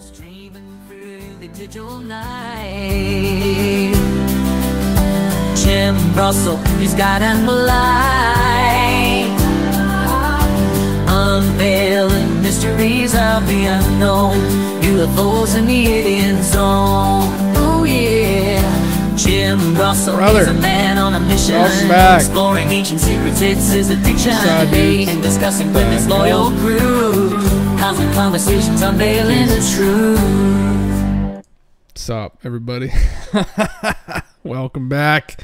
Streaming through the digital night, Jim Russell, he's got and light, unveiling mysteries of the unknown, UFOs in the alien zone. Oh yeah, Jim Russell, he's a man on a mission, exploring ancient secrets, it's his addiction, and discussing with his loyal crew, constant conversations unveiling the truth. What's up, everybody? Welcome back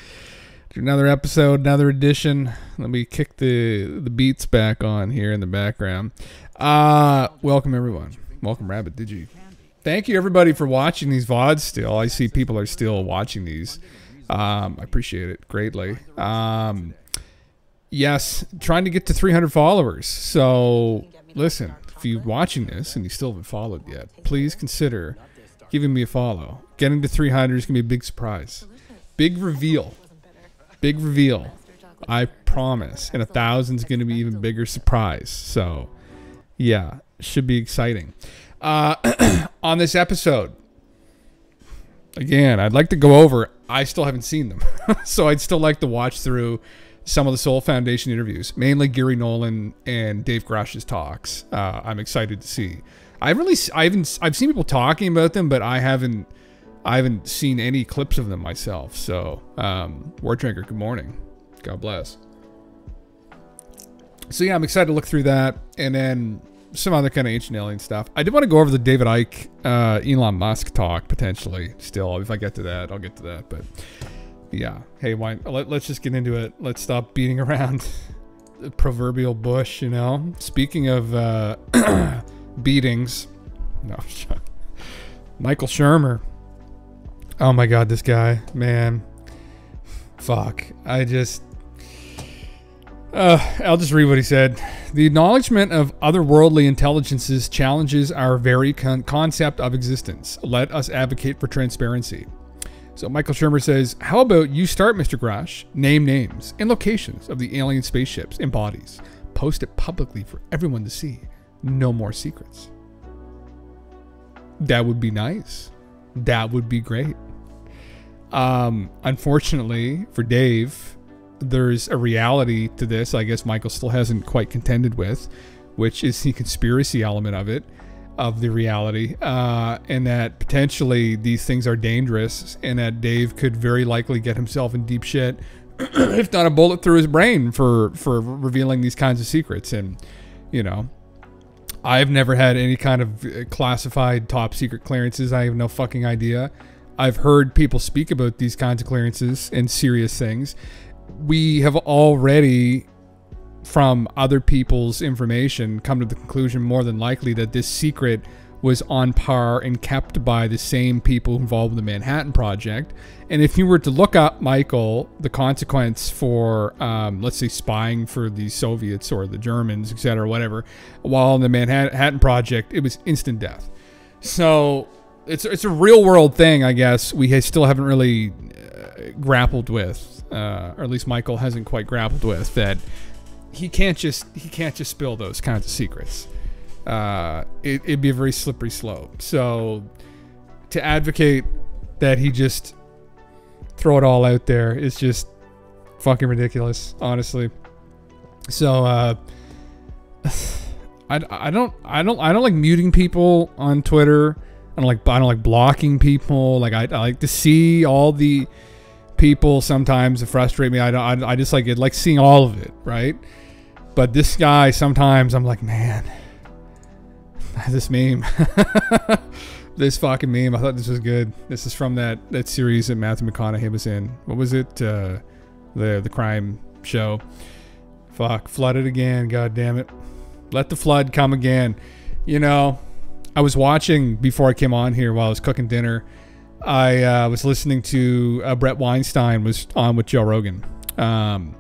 to another episode, another edition. Let me kick the beats back on here in the background. Welcome, everyone. Welcome, Rabbit Digi. Thank you, everybody, for watching these VODs still. I see people are still watching these. I appreciate it greatly. Yes, trying to get to 300 followers. So, listen, if you're watching this and you still haven't followed yet, please consider giving me a follow. Getting to 300 is going to be a big surprise. Big reveal. Big reveal. I promise. And 1,000 is going to be even bigger surprise. So, yeah, should be exciting. On this episode, again, I'd like to go over, I still haven't seen them. So I'd still like to watch through some of the Soul Foundation interviews, mainly Gary Nolan and Dave Grush's talks. I'm excited to see. I've seen people talking about them, but I haven't seen any clips of them myself. So, War Drinker, good morning. God bless. So yeah, I'm excited to look through that, and then some other kind of ancient alien stuff. I did want to go over the David Icke, Elon Musk talk potentially. Still, if I get to that, I'll get to that. But yeah, hey, let's just get into it. Let's stop beating around the proverbial bush. You know. Speaking of beatings, no, Michael Shermer. Oh my God, this guy, man, fuck. I'll just read what he said. The acknowledgement of otherworldly intelligences challenges our very concept of existence. Let us advocate for transparency. So Michael Shermer says, how about you start, Mr. Grash? Name names and locations of the alien spaceships and bodies. Post it publicly for everyone to see. No more secrets. That would be nice. That would be great. Unfortunately for Dave, there's a reality to this I guess Michael still hasn't quite contended with, which is the conspiracy element of it, of the reality, and that potentially these things are dangerous, and that Dave could very likely get himself in deep shit if not a bullet through his brain for revealing these kinds of secrets. And, you know, I've never had any kind of classified top secret clearances. I have no fucking idea. I've heard people speak about these kinds of clearances and serious things. We have already, from other people's information, come to the conclusion more than likely that this secret was on par and kept by the same people involved with the Manhattan Project. And if you were to look up, Michael, the consequence for, let's say, spying for the Soviets or the Germans, etc., whatever, while in the Manhattan Project, it was instant death. So it's a real world thing, I guess, we still haven't really grappled with, or at least Michael hasn't quite grappled with, that he can't just spill those kinds of secrets. It'd be a very slippery slope. So to advocate that he just throw it all out there is just fucking ridiculous, honestly. So I don't like muting people on Twitter. I don't like blocking people. Like I like to see all the people sometimes that frustrate me. I just like seeing all of it, right? But this guy, sometimes I'm like, man, this meme, this fucking meme. I thought this was good. This is from that series that Matthew McConaughey was in. What was it? The crime show. Fuck, flooded again. God damn it. Let the flood come again. You know, I was watching before I came on here while I was cooking dinner. I was listening to Brett Weinstein was on with Joe Rogan. And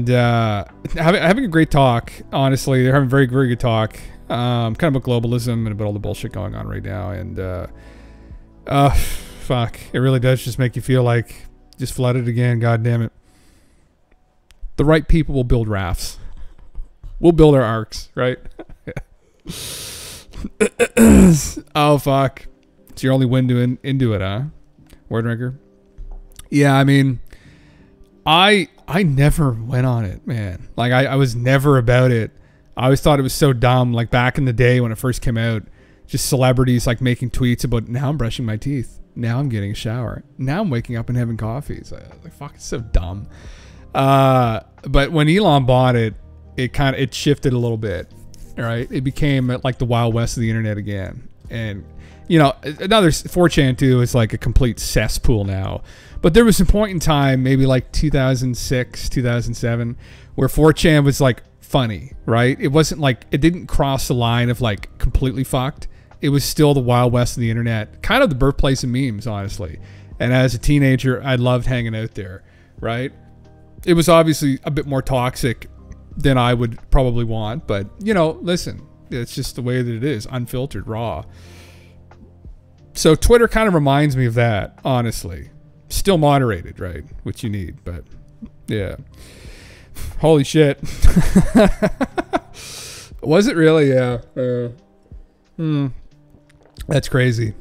having a great talk. Honestly, they're having a very, very good talk. Kind of about globalism and about all the bullshit going on right now. And fuck, it really does just make you feel like just flooded again. God damn it. The right people will build rafts. We'll build our arcs, right? Oh fuck. So you're only into it, huh? Word drinker. Yeah, I mean, I never went on it, man. Like I was never about it. I always thought it was so dumb. Like back in the day when it first came out, just celebrities like making tweets about, now I'm brushing my teeth. Now I'm getting a shower. Now I'm waking up and having coffee. It's like fuck, it's so dumb. But when Elon bought it, it shifted a little bit. Right? It became like the Wild West of the internet again. And you know, another 4chan too is like a complete cesspool now. But there was a point in time, maybe like 2006, 2007, where 4chan was like funny, right? It wasn't like, it didn't cross the line of like completely fucked. It was still the Wild West of the internet, kind of the birthplace of memes, honestly. And as a teenager, I loved hanging out there, right? It was obviously a bit more toxic than I would probably want, but you know, listen, it's just the way that it is, unfiltered, raw. So Twitter kind of reminds me of that, honestly. Still moderated, right? Which you need, but yeah. Holy shit. Was it really? Yeah. That's crazy.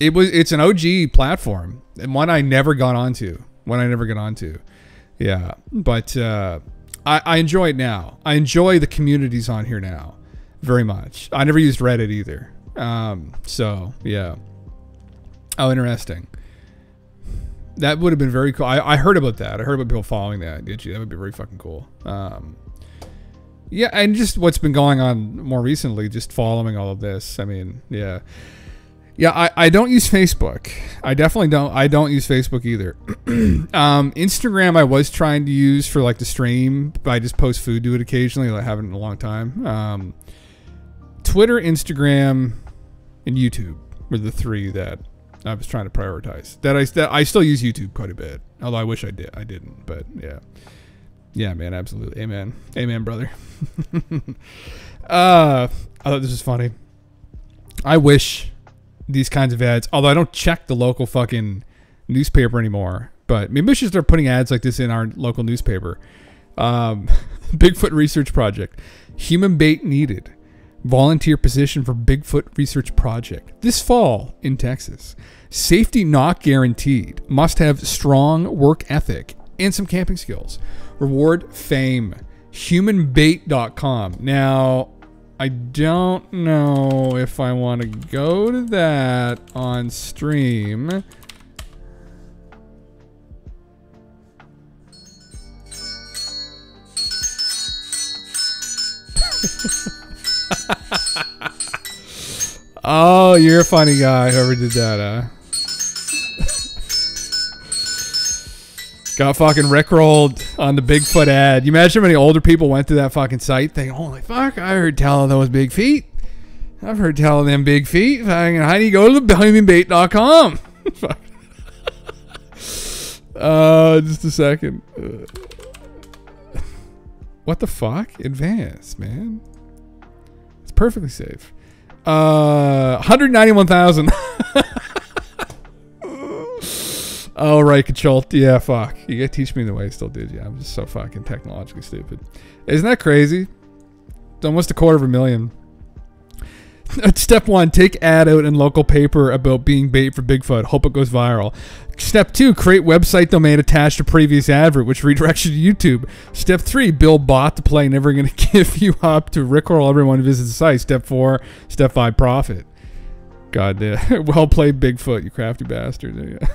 It's an OG platform and one I never got onto. Yeah. But I enjoy it now. I enjoy the communities on here now very much. I never used Reddit either. So yeah. Oh, interesting. That would have been very cool. I heard about that. I heard about people following that. Did you? That would be very fucking cool. Yeah, and just what's been going on more recently, just following all of this. I mean, yeah. Yeah, I don't use Facebook. I definitely don't. I don't use Facebook either. Instagram I was trying to use for like the stream, but I just post food to it occasionally. I haven't in a long time. Twitter, Instagram, and YouTube were the three that I was trying to prioritize. That I still use YouTube quite a bit. Although I wish I didn't, but yeah. Yeah, man, absolutely. Amen. Amen, brother. I thought this was funny. I wish these kinds of ads, although I don't check the local fucking newspaper anymore, but maybe we should start putting ads like this in our local newspaper. Bigfoot Research Project. Human bait needed. Volunteer position for Bigfoot Research Project. This fall in Texas. Safety not guaranteed. Must have strong work ethic and some camping skills. Reward fame. Humanbait.com. Now, I don't know if I want to go to that on stream. Oh, you're a funny guy, whoever did that, huh? Got fucking rickrolled on the Bigfoot ad. You imagine how many older people went to that fucking site thinking, holy fuck, I heard tell of those big feet. I've heard tell of them big feet. How do you go to the humanbait.com? Just a second. What the fuck? Advance, man. It's perfectly safe. 191,000. Oh, right, control. Yeah, fuck. You gotta teach me the way I still did. Yeah, I'm just so fucking technologically stupid. Isn't that crazy? It's almost 250,000. Step 1, take ad out in local paper about being bait for Bigfoot. Hope it goes viral. Step 2, create website domain attached to previous advert, which redirects you to YouTube. Step 3, build bot to play, never going to give you up to rickroll everyone who visits the site. Step 4, step 5, profit. God damn. Well played, Bigfoot, you crafty bastard.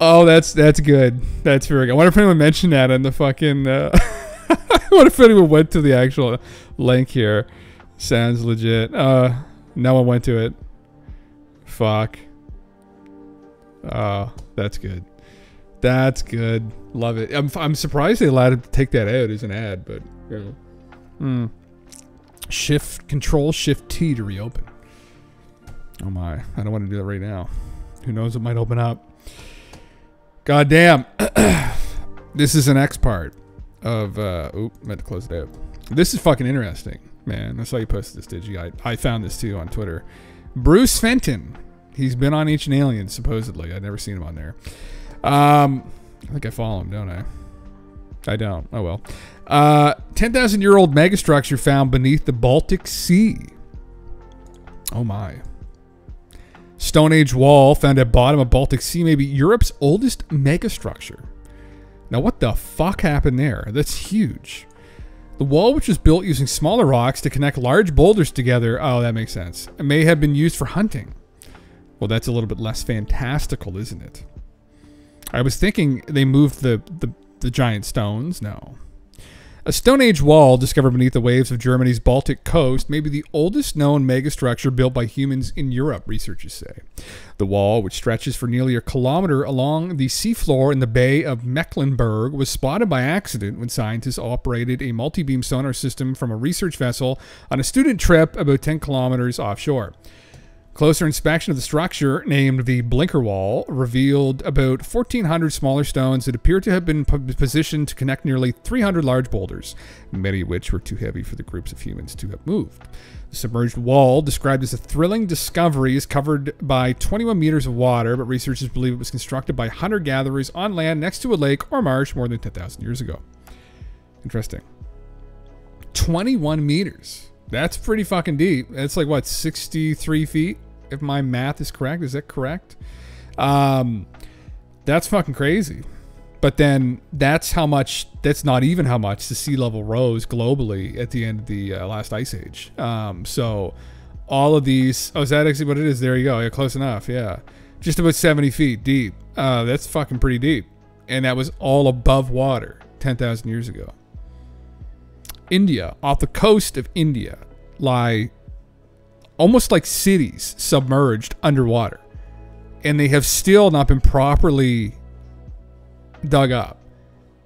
Oh, that's good. That's very good. I wonder if anyone mentioned that in the fucking... I wonder if anyone went to the actual link here. Sounds legit. No one went to it. Fuck. Oh, that's good. That's good. Love it. I'm surprised they allowed it to take that out as an ad, but you know. Control Shift T to reopen. Oh my. I don't want to do that right now. Who knows what might open up. God damn. This is an X part of meant to close it out. This is fucking interesting. Man, that's why you posted this, did you? I found this too on Twitter. Bruce Fenton. He's been on Ancient Aliens, supposedly. I've never seen him on there. I think I follow him, don't I? I don't. Oh, well. 10,000-year-old megastructure found beneath the Baltic Sea. Oh, my. Stone Age wall found at bottom of Baltic Sea may be Europe's oldest megastructure. Now, what the fuck happened there? That's huge. The wall, which was built using smaller rocks to connect large boulders together, oh, that makes sense. It may have been used for hunting. Well, that's a little bit less fantastical, isn't it? I was thinking they moved the giant stones. No. A Stone Age wall discovered beneath the waves of Germany's Baltic coast may be the oldest known megastructure built by humans in Europe, researchers say. The wall, which stretches for nearly a kilometer along the seafloor in the Bay of Mecklenburg, was spotted by accident when scientists operated a multi-beam sonar system from a research vessel on a student trip about 10 kilometers offshore. Closer inspection of the structure, named the Blinker Wall, revealed about 1,400 smaller stones that appear to have been positioned to connect nearly 300 large boulders, many of which were too heavy for the groups of humans to have moved. The submerged wall, described as a thrilling discovery, is covered by 21 meters of water, but researchers believe it was constructed by hunter-gatherers on land next to a lake or marsh more than 10,000 years ago. Interesting. 21 meters. That's pretty fucking deep. That's like, what, 63 feet? If my math is correct. Is that correct? That's fucking crazy. But then that's how much, that's not even how much the sea level rose globally at the end of the last ice age. So all of these, oh, is that actually what it is? There you go. Yeah, close enough. Yeah. Just about 70 feet deep. That's fucking pretty deep. And that was all above water 10,000 years ago. India, off the coast of India, lie almost like cities submerged underwater. And they have still not been properly dug up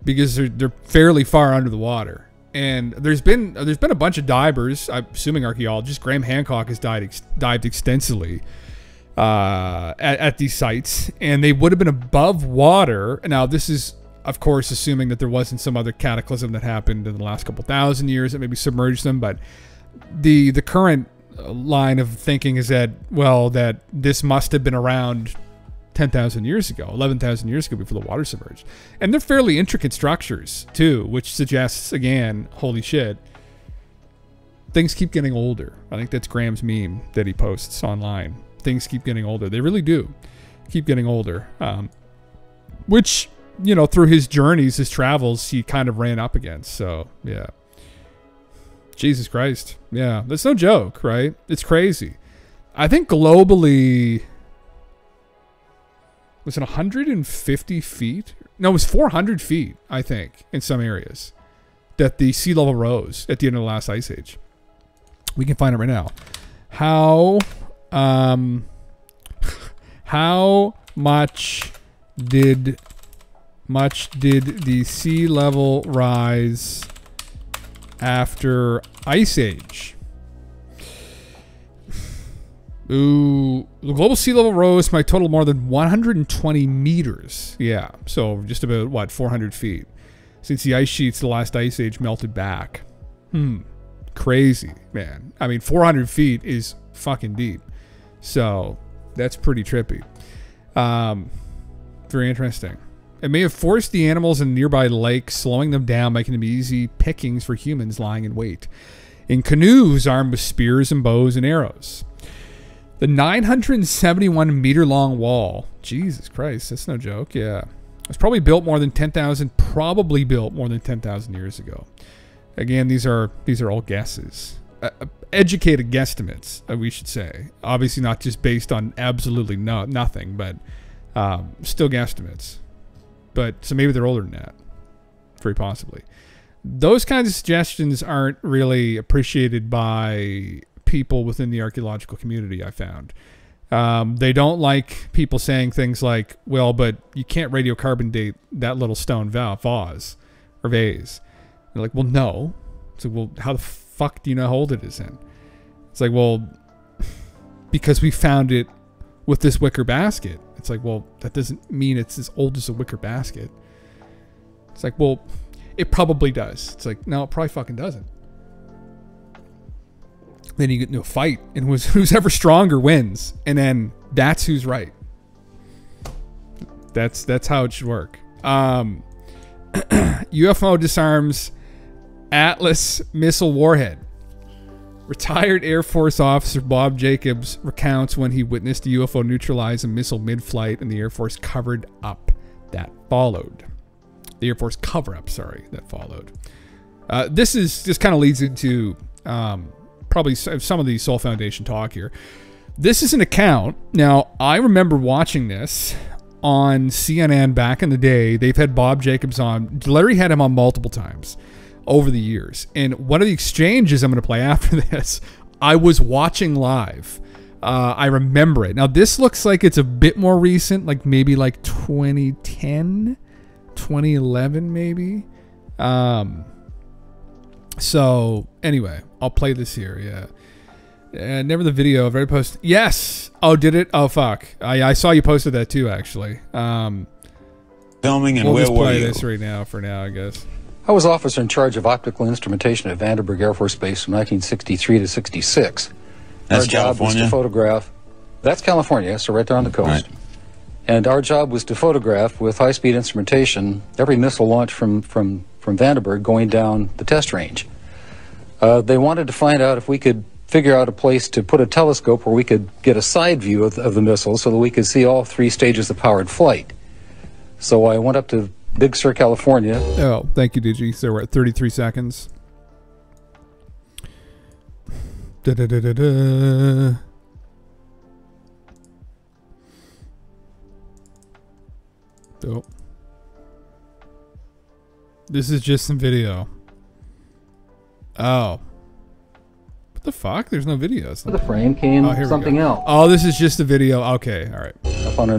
because they're fairly far under the water. And there's been a bunch of divers, I'm assuming archaeologists. Graham Hancock has dived extensively at these sites, and they would have been above water. Now, this is Of course, assuming that there wasn't some other cataclysm that happened in the last couple thousand years that maybe submerged them. But the current line of thinking is that, well, that this must have been around 10,000 years ago, 11,000 years ago before the water submerged. And they're fairly intricate structures too, which suggests, again, holy shit, things keep getting older. I think that's Graham's meme that he posts online. Things keep getting older. They really do keep getting older. Which, you know, through his journeys, his travels, he kind of ran up against. So, yeah. Jesus Christ. Yeah, that's no joke, right? It's crazy. I think globally, was it 150 feet? No, it was 400 feet, I think, in some areas, that the sea level rose at the end of the last ice age. We can find it right now. How much did the sea level rise after Ice Age? Ooh, the global sea level rose by a total more than 120 meters. Yeah, so just about, what, 400 feet. Since the ice sheets of the last ice age melted back. Crazy, man. I mean, 400 feet is fucking deep. So, that's pretty trippy. Very interesting. It may have forced the animals in nearby lakes, slowing them down, making them easy pickings for humans lying in wait. In canoes armed with spears and bows and arrows. The 971 meter long wall, Jesus Christ, that's no joke, yeah. It was probably built more than 10,000 years ago. Again, these are all guesses. Educated guesstimates, we should say. Obviously not just based on absolutely nothing, but still guesstimates. But so maybe they're older than that, very possibly. Those kinds of suggestions aren't really appreciated by people within the archaeological community, I found. They don't like people saying things like, well, but you can't radiocarbon date that little stone vase. They're like, well, no. It's like, well, how the fuck do you know how old it is then? It's like, well, because we found it with this wicker basket. It's like, well, that doesn't mean it's as old as a wicker basket. It's like, well, it probably does. It's like, no, it probably fucking doesn't. Then you get into a fight, and who's ever stronger wins, and then that's who's right. That's how it should work. UFO disarms Atlas missile warhead. Retired Air Force officer Bob Jacobs recounts when he witnessed a UFO neutralize a missile mid-flight, and the Air Force covered up that followed. The Air Force cover-up, that followed. This kind of leads into probably some of the Soul Foundation talk here. This is an account. Now, I remember watching this on CNN back in the day. They've had Bob Jacobs on. Larry had him on multiple times over the years. And one of the exchanges I'm going to play after this, I was watching live. I remember it. Now, this looks like it's a bit more recent, like maybe like 2010, 2011 maybe. So, anyway, I'll play this here, yeah. Never the video. I've already posted. Yes! Oh, did it? Oh, fuck. I saw you posted that too, actually. Filming and we'll where were you? We'll just play this right now, for now, I guess. I was officer in charge of optical instrumentation at Vandenberg Air Force Base from 1963 to 66. That's our job California? was to photograph. That's California, so right there on the coast. Right. And our job was to photograph with high-speed instrumentation every missile launch from Vandenberg going down the test range. They wanted to find out if we could figure out a place to put a telescope where we could get a side view of the missile so that we could see all three stages of powered flight. So I went up to Big Sur, California. Oh, thank you, Digi. So we're at 33 seconds. Da-da-da-da-da. Oh. This is just some video. Oh. What the fuck? There's no videos. The frame came something else. Oh, this is just a video. Okay, all right. Up on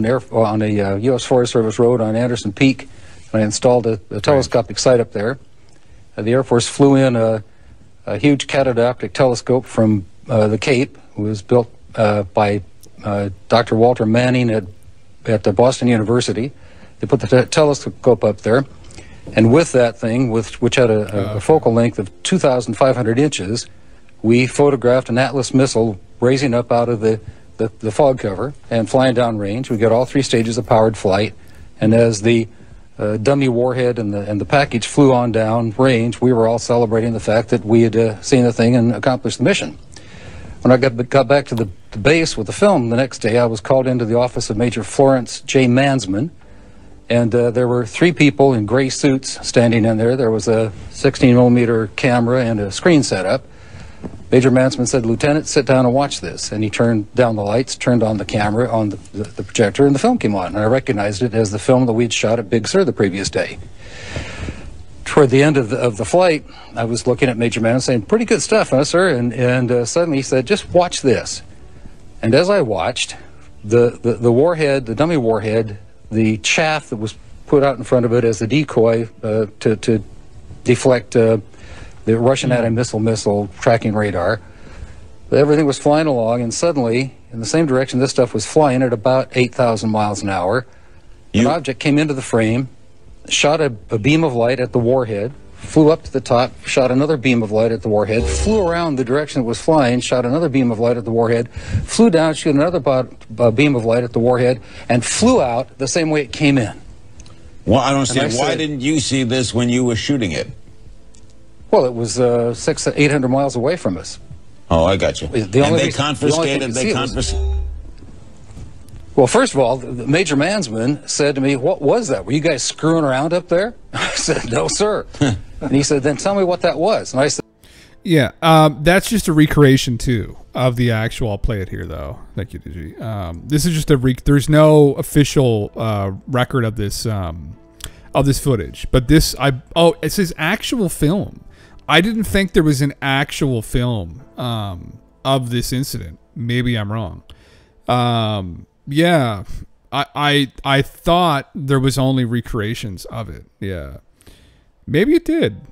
a U.S. Forest Service road on Anderson Peak, and I installed a telescopic sight up there. The Air Force flew in a huge catadioptric telescope from the Cape. It was built by Dr. Walter Manning at Boston University. They put the telescope up there. And with that thing, which had a focal length of 2,500 inches, we photographed an Atlas missile raising up out of the fog cover and flying downrange. We got all 3 stages of powered flight, and as the dummy warhead and the package flew on down range, we were all celebrating the fact that we had seen the thing and accomplished the mission. When I got back to the base with the film the next day, I was called into the office of Major Florence J. Mansman, and there were 3 people in gray suits standing in there. There was a 16mm camera and a screen set up. Major Mansman said, "Lieutenant, sit down and watch this." And he turned down the lights, turned on the camera on the projector, and the film came on. And I recognized it as the film that we'd shot at Big Sur the previous day. Toward the end of the flight, I was looking at Major Mansman saying, "Pretty good stuff, huh, sir?" And suddenly he said, "Just watch this." And as I watched, the warhead, the dummy warhead, the chaff that was put out in front of it as a decoy to deflect the Russian anti-missile tracking radar, everything was flying along, and suddenly, in the same direction this stuff was flying at about 8,000 miles an hour, an object came into the frame, shot a beam of light at the warhead, flew up to the top, shot another beam of light at the warhead, flew around the direction it was flying, shot another beam of light at the warhead, flew down, shot another beam of light at the warhead, and flew out the same way it came in. Well, I don't see. Why didn't you see this when you were shooting it? Well, it was 600 to 800 miles away from us. Oh, I got you. They confiscated. Well, first of all, Major Mansman said to me, "What was that? Were you guys screwing around up there?" I said, "No, sir." And he said, "Then tell me what that was." And I said, "Yeah, that's just a recreation too of the actual." I'll play it here though. Thank you, Digi. This is just there's no official record of this footage, but it says actual film. I didn't think there was an actual film of this incident. Maybe I'm wrong. Yeah, I thought there was only recreations of it. Yeah, maybe it did.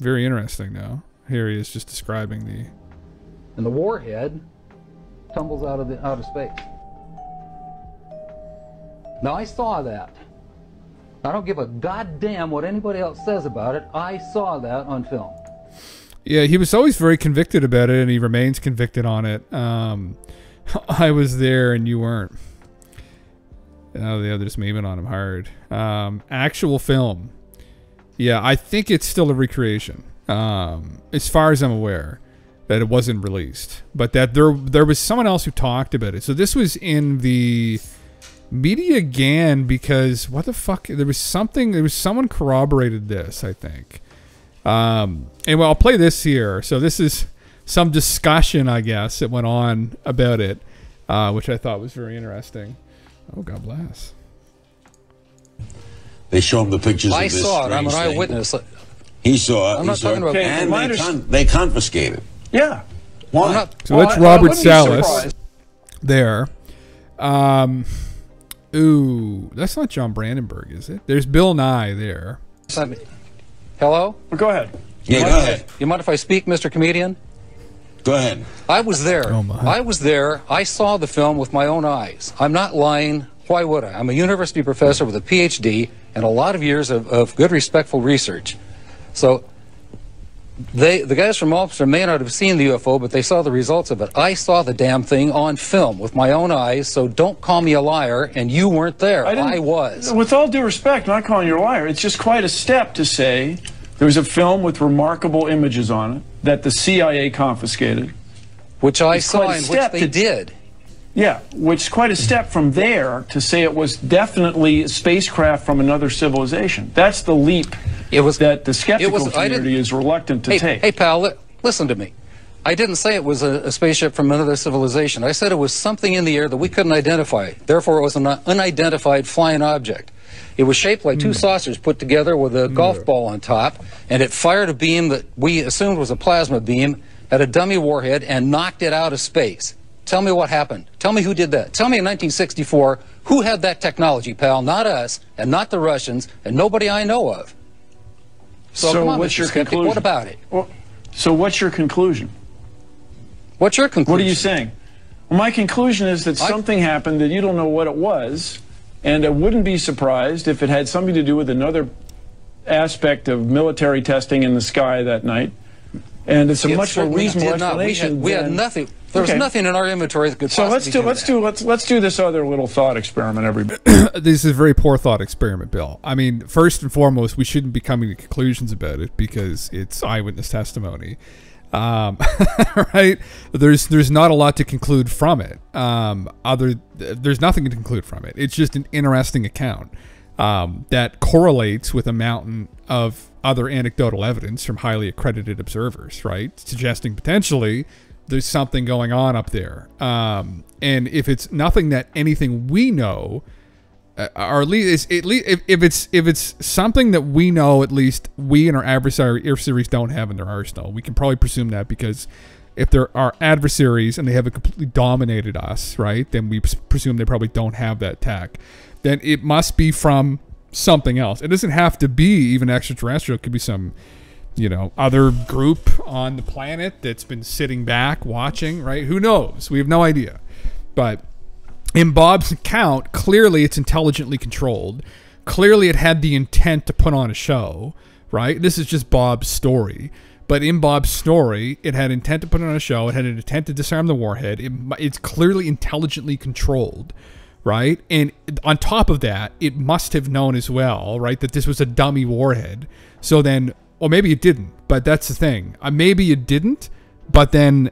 Very interesting. Now here he is just describing and the warhead tumbles out of space. Now I saw that. I don't give a goddamn what anybody else says about it. I saw that on film. Yeah, he was always very convicted about it, and he remains convicted on it. I was there, and you weren't. Oh, they're just memeing on him hard. Actual film. Yeah, I think it's still a recreation, as far as I'm aware, that it wasn't released. But that there was someone else who talked about it. So this was in the media again, because what the fuck? There was someone corroborated this, I think. Anyway, I'll play this here. So this is some discussion, I guess, that went on about it, which I thought was very interesting. Oh, God bless. They show him the pictures of this. I saw it. I'm an eyewitness. He saw it. I'm not talking about. And they confiscated. Yeah. Why? So that's Robert Salas there. Ooh, that's not John Brandenburg, is it? There's Bill Nye there. Hello? Well, go ahead. Yeah, go ahead. You mind if I speak, Mr. Comedian? Go ahead. I was there. Oh my. I was there. I saw the film with my own eyes. I'm not lying. Why would I? I'm a university professor with a PhD and a lot of years of good, respectful research. So the guys from Ulster may not have seen the UFO, but they saw the results of it. I saw the damn thing on film with my own eyes, so don't call me a liar, and you weren't there. I was. With all due respect, I'm not calling you a liar. It's just quite a step to say there was a film with remarkable images on it that the CIA confiscated. Which I saw and which they did. Yeah, which is quite a step from there to say it was definitely a spacecraft from another civilization. That's the leap that the skeptical community is reluctant to take. Hey, pal, listen to me. I didn't say it was a spaceship from another civilization. I said it was something in the air that we couldn't identify. Therefore, it was an unidentified flying object. It was shaped like two saucers put together with a golf ball on top, and it fired a beam that we assumed was a plasma beam at a dummy warhead and knocked it out of space. Tell me what happened. Tell me who did that. Tell me in 1964 who had that technology, pal. Not us, and not the Russians, and nobody I know of. So come on, what's your conclusion? What about it? Well, so what's your conclusion? What's your conclusion? What are you saying? Well, my conclusion is that something happened that you don't know what it was, And I wouldn't be surprised if it had something to do with another aspect of military testing in the sky that night. And it's a much more reasonable explanation. We had nothing. There was nothing in our inventory that could possibly let's do this other little thought experiment, everybody. This is a very poor thought experiment, Bill. I mean, first and foremost, we shouldn't be coming to conclusions about it because it's eyewitness testimony. Right? There's not a lot to conclude from it. There's nothing to conclude from it. It's just an interesting account that correlates with a mountain of other anecdotal evidence from highly accredited observers, right? Suggesting potentially there's something going on up there. And if it's nothing that anything we know, or at least if it's something that we know, at least we and our adversaries don't have in their arsenal, we can probably presume that, because if there are adversaries and they haven't completely dominated us, right, then we presume they probably don't have that tech. Then it must be from something else. It doesn't have to be even extraterrestrial. It could be some, other group on the planet that's been sitting back watching, right? Who knows? We have no idea. But in Bob's account, clearly it's intelligently controlled. Clearly it had the intent to put on a show, right? This is just Bob's story. But in Bob's story, it had intent to put on a show. It had an intent to disarm the warhead. It's clearly intelligently controlled, right? And on top of that, it must have known as well, right, that this was a dummy warhead. So then, or maybe it didn't, but that's the thing. Maybe it didn't, but then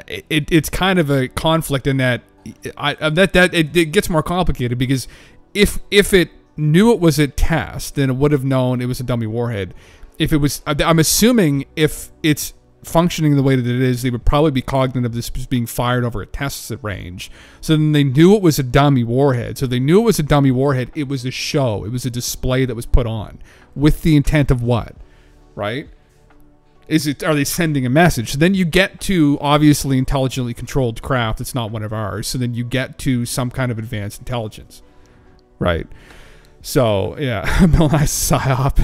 it's kind of a conflict in that it gets more complicated, because if it knew it was a test, then it would have known it was a dummy warhead. If it was, I'm assuming if it's functioning the way that it is, they would probably be cognizant of this being fired over a test range. So then they knew it was a dummy warhead. So they knew it was a dummy warhead. It was a show. It was a display that was put on with the intent of what, right? Are they sending a message? So then you get to obviously intelligently controlled craft. It's not one of ours. So then you get to some kind of advanced intelligence, right? So yeah, Bill Nye's psyop.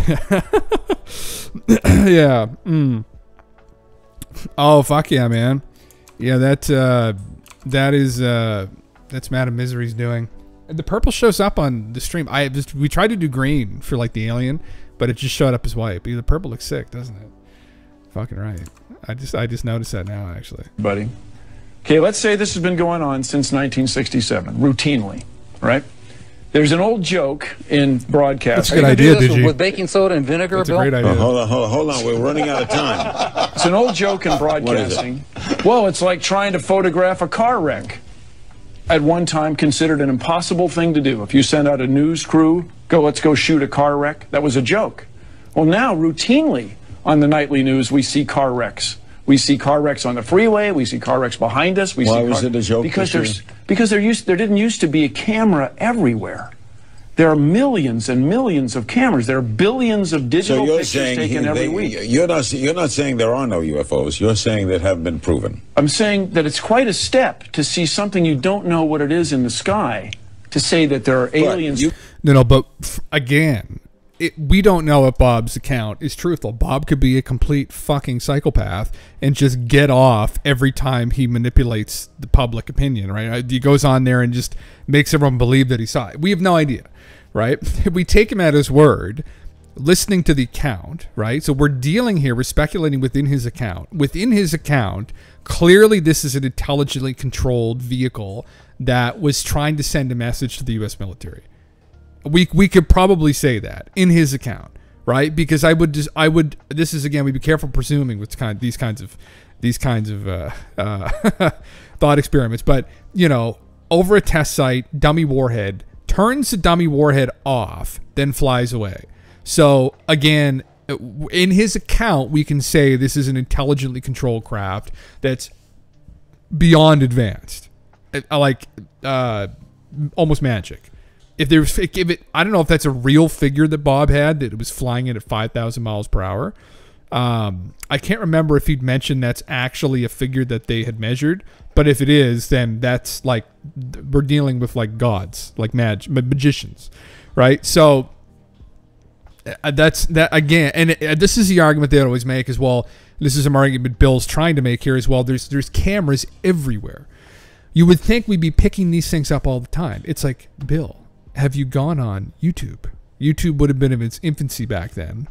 Yeah. Oh fuck yeah, man. Yeah, that's Madam Misery's doing. The purple shows up on the stream. We tried to do green for like the alien, but it just showed up as white. But the purple looks sick, doesn't it? Fucking right. I just noticed that now, actually. Buddy. Okay, let's say this has been going on since 1967, routinely, right? There's an old joke in broadcasting. That's a good idea, Digi. With baking soda and vinegar, That's Bill? a great idea. Hold on. We're running out of time. It's an old joke in broadcasting. Well, it's like trying to photograph a car wreck. At one time considered an impossible thing to do. If you send out a news crew, let's go shoot a car wreck, that was a joke. Well, now, routinely, on the nightly news, we see car wrecks. We see car wrecks on the freeway. We see car wrecks behind us. Why was it a joke? Because there didn't used to be a camera everywhere. There are millions and millions of cameras. There are billions of digital pictures taken every week. You're not saying there are no UFOs. You're saying that have been proven. I'm saying that it's quite a step to see something you don't know what it is in the sky, to say that there are aliens. No, but again, we don't know if Bob's account is truthful. Bob could be a complete fucking psychopath and just get off every time he manipulates the public opinion, right? He goes on there and just makes everyone believe that he saw it. We have no idea, right? If we take him at his word, listening to the account, right? So we're dealing here, we're speculating within his account. Within his account, clearly this is an intelligently controlled vehicle that was trying to send a message to the U.S. military. We could probably say that in his account, right? Because this is again, we'd be careful presuming with these kinds of thought experiments. But over a test site, dummy warhead turns the dummy warhead off, then flies away. So again, in his account, we can say this is an intelligently controlled craft that's beyond advanced, like almost magic. I don't know if that's a real figure that Bob had, that it was flying it at 5,000 miles per hour. I can't remember if he'd mentioned that's actually a figure that they had measured, but if it is, then that's like, we're dealing with like gods, like magicians, right? So that's that again, and this is the argument they always make as well. This is an argument Bill's trying to make here as well. There's cameras everywhere. You would think we'd be picking these things up all the time. It's like, Bill, have you gone on YouTube? YouTube would have been in its infancy back then,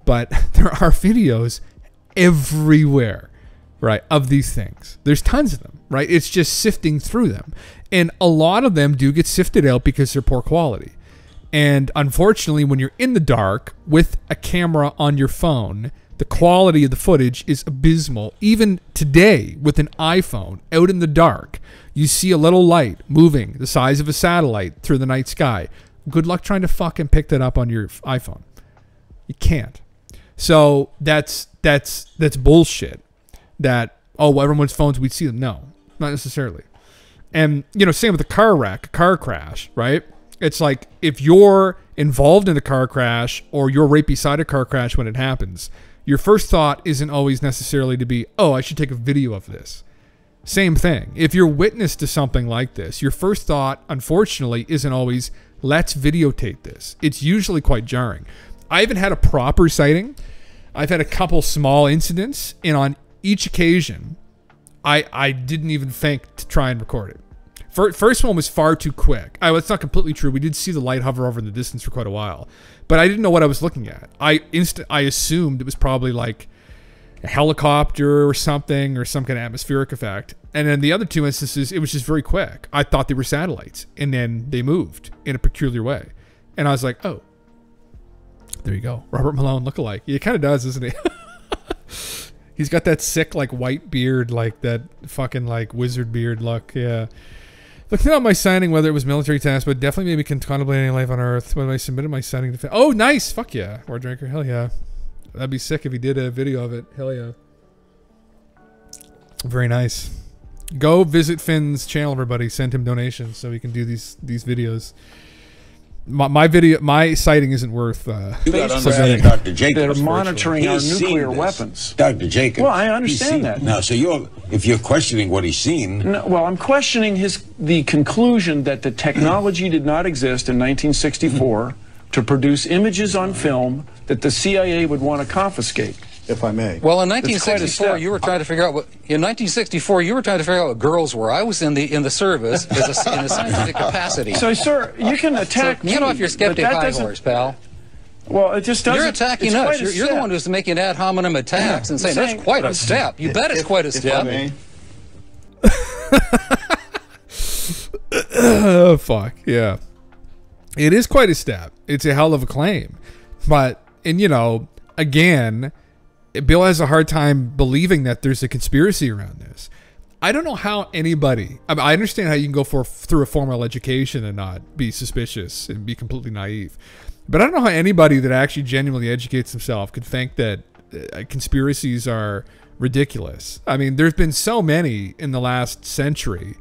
but there are videos everywhere, right, of these things. There's tons of them, right? It's just sifting through them. And a lot of them do get sifted out because they're poor quality. And unfortunately, when you're in the dark with a camera on your phone, the quality of the footage is abysmal. Even today, with an iPhone out in the dark, you see a little light moving the size of a satellite through the night sky. Good luck trying to fucking pick that up on your iPhone. You can't. So that's bullshit. That, oh, everyone's phones, we'd see them. No, not necessarily. And, you know, same with a car wreck, a car crash, right? It's like if you're involved in a car crash or you're right beside a car crash when it happens, your first thought isn't always necessarily to be, oh, I should take a video of this. Same thing. If you're witness to something like this, your first thought, unfortunately, isn't always, let's videotape this. It's usually quite jarring. I haven't had a proper sighting. I've had a couple small incidents, and on each occasion, I didn't even think to try and record it. First one was far too quick. It's not completely true. We did see the light hover over in the distance for quite a while, but I didn't know what I was looking at. I assumed it was probably like a helicopter or something, or some kind of atmospheric effect. And then the other two instances, it was just very quick. I thought they were satellites, and then they moved in a peculiar way. And I was like, oh, there you go. Robert Malone lookalike. He kind of does, doesn't he? He's got that sick, like, white beard, like that fucking, like, wizard beard look. Yeah. Looking at my signing, whether it was military task, but definitely maybe contemplating life on Earth. When I submitted my signing to... Oh, nice! Fuck yeah. War Drinker. Hell yeah. That'd be sick if he did a video of it. Hell yeah. Very nice. Go visit Finn's channel, everybody. Send him donations so he can do these videos. My sighting isn't worth. You got to understand, Dr. Jacobs. They're monitoring our nuclear weapons. Dr. Jacobs. Well, I understand that. Now, so if you're questioning what he's seen. No, well, I'm questioning the conclusion that the technology did not exist in 1964 to produce images on film that the CIA would want to confiscate. If I may. Well, in 1964, you were trying to figure out what. In 1964, you were trying to figure out what girls were. I was in the service in a scientific capacity. So, sir, you can attack. So, get off your skeptic high horse, pal. Well, it just doesn't. You're attacking us. You're the one who's making ad hominem attacks and saying that's quite a step. You bet it's quite a step. Oh, fuck yeah, it is quite a step. It's a hell of a claim, but you know, again. Bill has a hard time believing that there's a conspiracy around this. I don't know how anybody... I understand how you can go through a formal education and not be suspicious and be completely naive. But I don't know how anybody that actually genuinely educates himself could think that conspiracies are ridiculous. I mean, there's been so many in the last century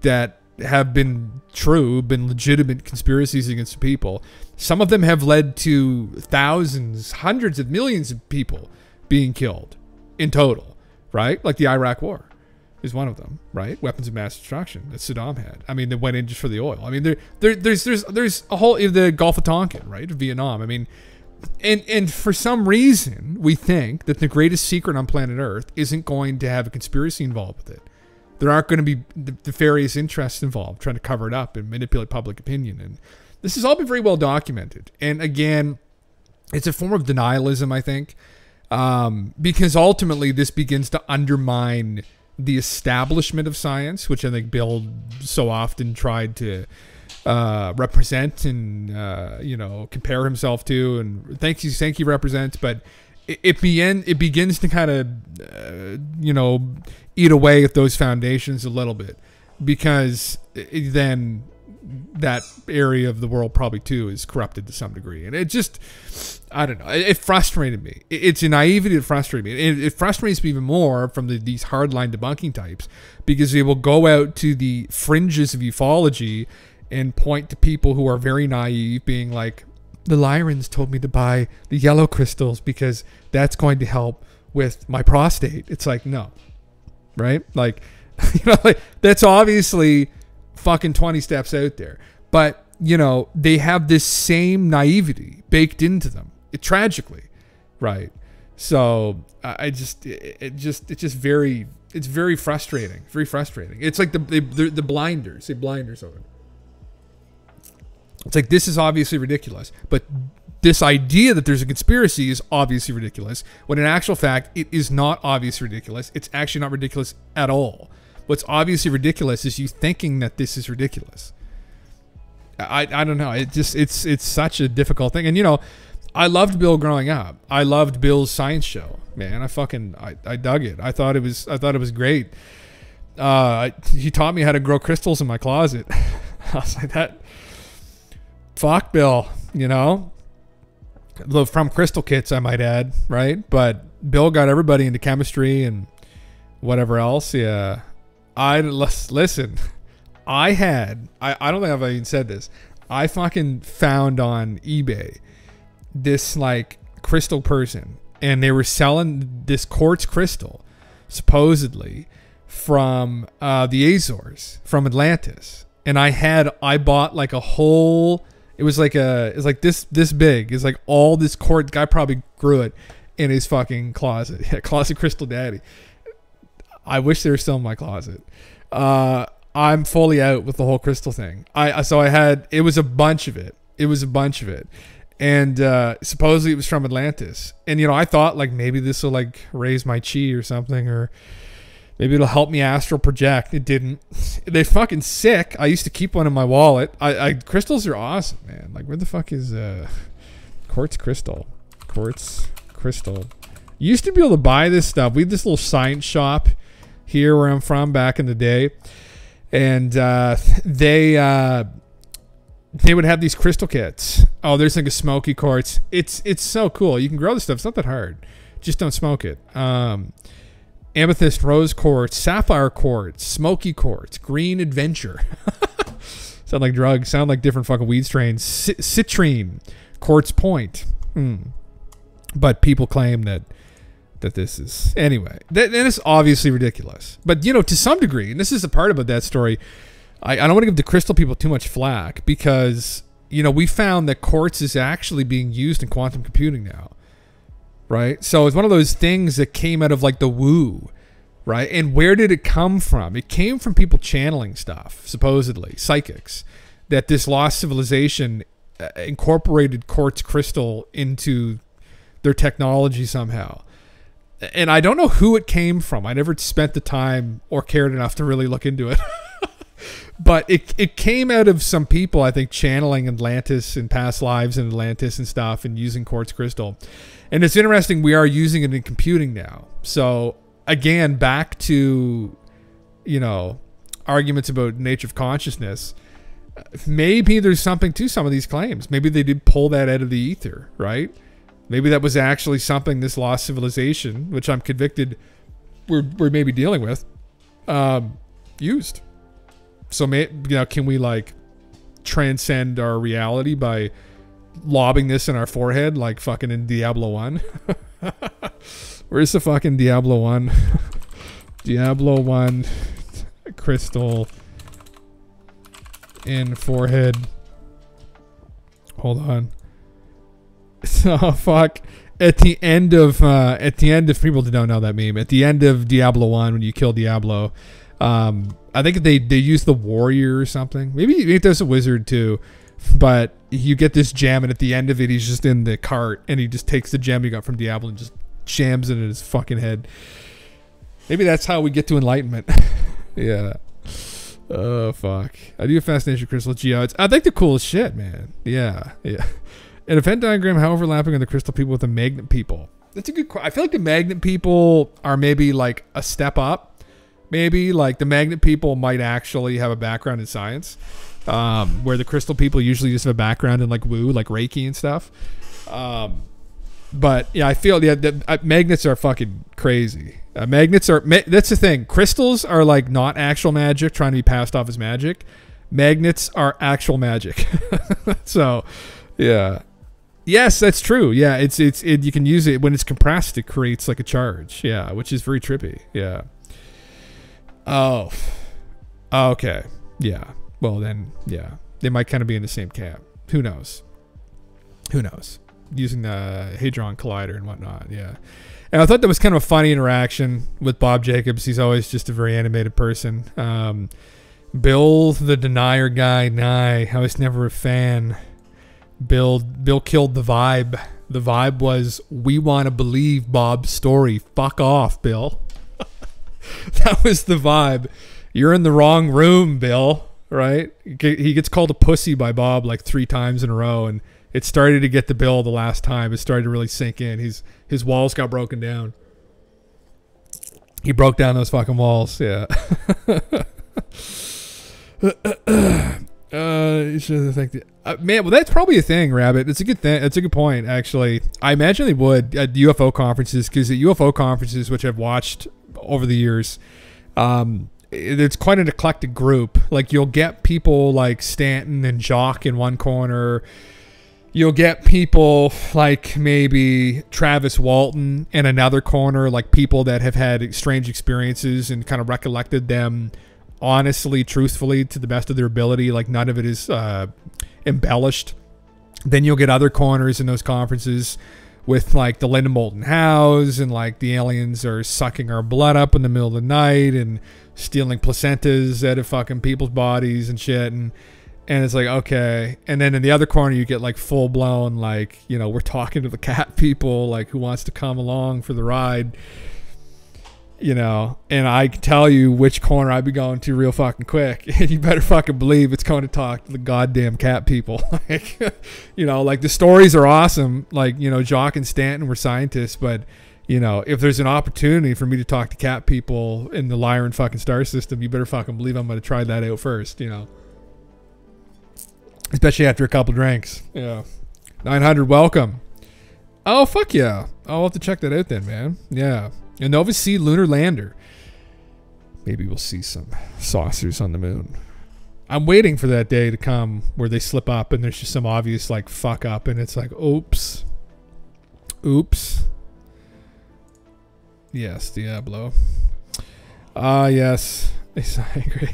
that have been true, been legitimate conspiracies against people. Some of them have led to thousands, hundreds of millions of people being killed in total, right? Like the Iraq War is one of them, right? Weapons of mass destruction that Saddam had. I mean, they went in just for the oil. I mean, there's a whole, the Gulf of Tonkin, right? Vietnam. I mean, and for some reason, we think that the greatest secret on planet Earth isn't going to have a conspiracy involved with it. There aren't going to be nefarious interests involved trying to cover it up and manipulate public opinion. And this has all been very well documented. And again, it's a form of denialism, I think. Because ultimately this begins to undermine the establishment of science, which I think Bill so often tried to represent and you know, compare himself to, and think he represents, but it begins to kind of you know, eat away at those foundations a little bit, because then that area of the world probably too is corrupted to some degree. And it just, I don't know, it frustrated me. It's a naivety that frustrated me. It frustrates me even more from these hardline debunking types, because they will go out to the fringes of ufology and point to people who are very naive, being like, the Lyrans told me to buy the yellow crystals because that's going to help with my prostate. It's like, no, right? Like, you know, like, that's obviously fucking 20 steps out there, but you know, they have this same naivety baked into them, tragically, right? So it's very frustrating. It's like the blinders, the blinders of it. It's like, this is obviously ridiculous. But this idea that there's a conspiracy is obviously ridiculous, when in actual fact, it is not obviously ridiculous. It's actually not ridiculous at all. What's obviously ridiculous is you thinking that this is ridiculous. I don't know. It's such a difficult thing. And, you know, I loved Bill growing up. I loved Bill's science show, man. I dug it. I thought it was great. He taught me how to grow crystals in my closet. I was like, that, fuck Bill, you know, from crystal kits, I might add, right? But Bill got everybody into chemistry and whatever else. Yeah. Listen, I don't think I've even said this. I fucking found on eBay this like crystal person, and they were selling this quartz crystal supposedly from the Azores, from Atlantis. And I bought like a whole, it was like this big. It's like all this quartz. Guy probably grew it in his fucking closet. Yeah, closet crystal daddy. I wish they were still in my closet. I'm fully out with the whole crystal thing. It was a bunch of it. And supposedly it was from Atlantis. And, you know, I thought like maybe this will like raise my chi or something, or maybe it'll help me astral project. It didn't. They're fucking sick. I used to keep one in my wallet. Crystals are awesome, man. Like, where the fuck is quartz crystal? Quartz crystal. You used to be able to buy this stuff. We had this little science shop here where I'm from back in the day. And they would have these crystal kits. Oh, there's like a smoky quartz. It's so cool. You can grow this stuff. It's not that hard. Just don't smoke it. Amethyst rose quartz, sapphire quartz, smoky quartz, green adventure. Sound like drugs. Sound like different fucking weed strains. Citrine, quartz point. But people claim that this is, anyway, and it's obviously ridiculous. But, you know, to some degree, and this is the part about that story, I don't want to give the crystal people too much flack, because, you know, we found that quartz is actually being used in quantum computing now, right? So it's one of those things that came out of like the woo, right? And where did it come from? It came from people channeling stuff, supposedly, psychics, that this lost civilization incorporated quartz crystal into their technology somehow. And I don't know who it came from. I never spent the time or cared enough to really look into it. But it came out of some people, I think, channeling Atlantis and past lives in Atlantis and stuff, and using quartz crystal. And it's interesting, we are using it in computing now. So again, back to, you know, arguments about nature of consciousness. Maybe there's something to some of these claims. Maybe they did pull that out of the ether, right? Maybe that was actually something this lost civilization, which I'm convicted we're maybe dealing with, used. So, can we like transcend our reality by lobbing this in our forehead like fucking in Diablo 1? Where's the fucking Diablo 1? Diablo 1 crystal in forehead. Hold on. Oh fuck! At the end of people that don't know that meme, at the end of Diablo 1, when you kill Diablo, I think they use the warrior or something. Maybe there's a wizard too, but you get this gem, and at the end of it, he's just in the cart, and he just takes the gem he got from Diablo and just jams it in his fucking head. Maybe that's how we get to enlightenment. Yeah. Oh fuck! I do a fascination crystal geodes. I think they're cool as shit, man. Yeah. An event diagram, how overlapping are the crystal people with the magnet people? That's a good question. I feel like the magnet people are maybe like a step up. Maybe like the magnet people might actually have a background in science, where the crystal people usually just have a background in like woo, like Reiki and stuff. But yeah, I feel magnets are fucking crazy. Magnets are, that's the thing. Crystals are like not actual magic trying to be passed off as magic. Magnets are actual magic. So, yeah. Yes, that's true. Yeah, it's you can use it when it's compressed. It creates like a charge. Yeah, which is very trippy. Yeah. Oh. Okay. Yeah. Well then, yeah, they might kind of be in the same camp. Who knows? Using the Hadron Collider and whatnot. Yeah. And I thought that was kind of a funny interaction with Bob Jacobs. He's always just a very animated person. Bill the Denier guy, I was never a fan. Bill killed the vibe. The vibe was, we want to believe Bob's story. Fuck off, Bill. That was the vibe. You're in the wrong room, Bill. Right? He gets called a pussy by Bob like 3 times in a row, and it started to get to Bill the last time. It started to really sink in. His walls got broken down. He broke down those fucking walls. Yeah. Man, well, that's probably a thing, Rabbit. It's a good thing. It's a good point, actually. I imagine they would at UFO conferences, because at UFO conferences, which I've watched over the years, it's quite an eclectic group. Like, you'll get people like Stanton and Jock in one corner. You'll get people like maybe Travis Walton in another corner, like people that have had strange experiences and kind of recollected them honestly, truthfully, to the best of their ability. Like, none of it is embellished. Then you'll get other corners in those conferences with like the Linda Moulton House, and like the aliens are sucking our blood up in the middle of the night and stealing placentas out of fucking people's bodies and shit. And it's like, okay. And then in the other corner, you get like full blown, like, you know, we're talking to the cat people, like, who wants to come along for the ride, you know. And I can tell you which corner I'd be going to real fucking quick. And you better fucking believe it's going to talk to the goddamn cat people. Like, you know, like, the stories are awesome. Like, you know, Jock and Stanton were scientists, but, you know, if there's an opportunity for me to talk to cat people in the Lyran fucking star system, you better fucking believe I'm going to try that out first, you know. Especially after a couple drinks. Yeah. 900, welcome. Oh, fuck yeah. I'll have to check that out then, man. Yeah. And Nova C lunar lander. Maybe we'll see some saucers on the moon. I'm waiting for that day to come where they slip up and there's just some obvious, like, fuck up, and it's like, oops. Oops. Yes, Diablo. Yes. I agree.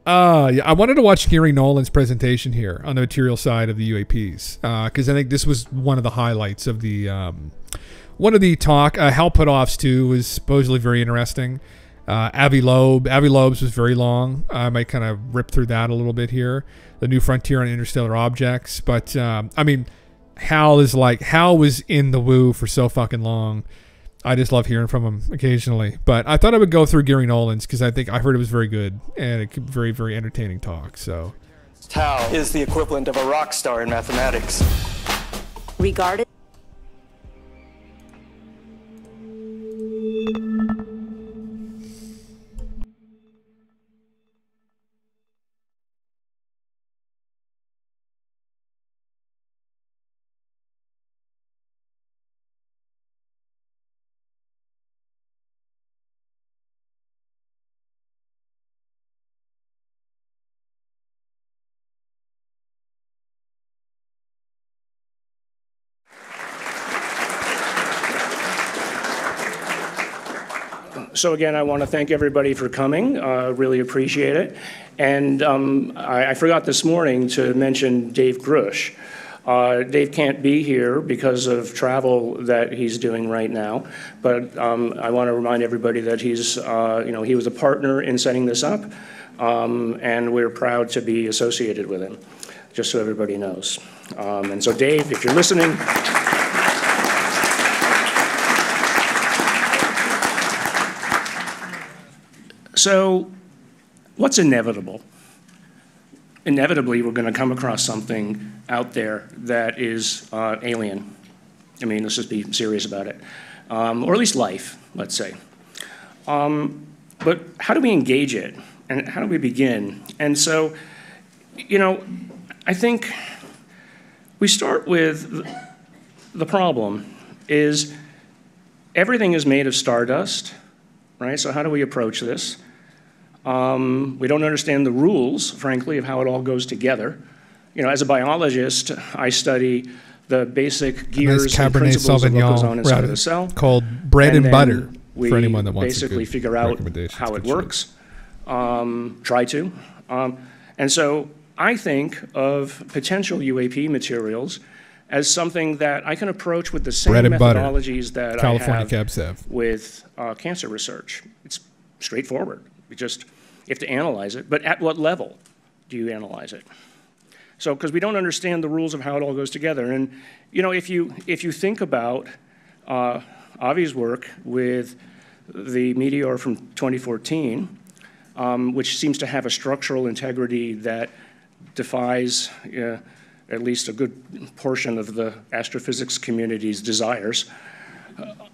Yeah, I wanted to watch Gary Nolan's presentation here on the material side of the UAPs, because I think this was one of the highlights of the talk. Hal Puthoff's too was supposedly very interesting. Avi Loeb's was very long. I might kind of rip through that a little bit here. The New Frontier on Interstellar Objects, but I mean, Hal was in the woo for so fucking long. I just love hearing from him occasionally. But I thought I would go through Gary Nolan's because I heard it was very good and a very, very entertaining talk. So, Tau is the equivalent of a rock star in mathematics. Regarded. So again, I want to thank everybody for coming. Really appreciate it. And I forgot this morning to mention Dave Grush. Dave can't be here because of travel that he's doing right now. But I want to remind everybody that he's, he was a partner in setting this up, and we're proud to be associated with him, just so everybody knows. And so Dave, if you're listening, so what's inevitable? Inevitably, we're going to come across something out there that is alien. I mean, let's just be serious about it. Or at least life, let's say. But how do we engage it? And how do we begin? And so, I think we start with the problem is everything is made of stardust, right? So how do we approach this? We don't understand the rules, frankly, of how it all goes together. As a biologist, I study the basic gears and principles of what goes on inside of the cell. Called bread and butter, for anyone that wants to basically figure out how it works. Try to. And so I think of potential UAP materials as something that I can approach with the same methodologies that I have with cancer research. It's straightforward. We just You have to analyze it, but at what level do you analyze it? So, because we don't understand the rules of how it all goes together. And, you know, if you think about Avi's work with the Meteor from 2014, which seems to have a structural integrity that defies at least a good portion of the astrophysics community's desires.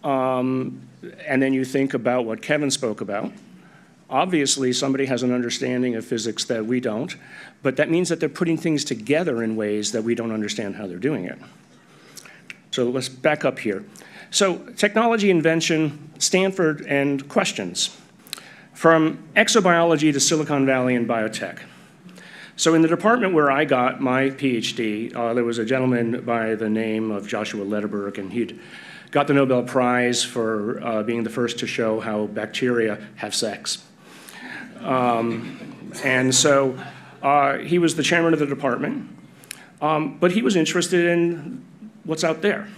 And then you think about what Kevin spoke about. Obviously, somebody has an understanding of physics that we don't, but that means that they're putting things together in ways that we don't understand how they're doing it. So let's back up here. So technology, invention, Stanford, and questions. From exobiology to Silicon Valley and biotech. So in the department where I got my PhD, there was a gentleman by the name of Joshua Lederberg, and he'd got the Nobel Prize for being the first to show how bacteria have sex. And so he was the chairman of the department, but he was interested in what's out there.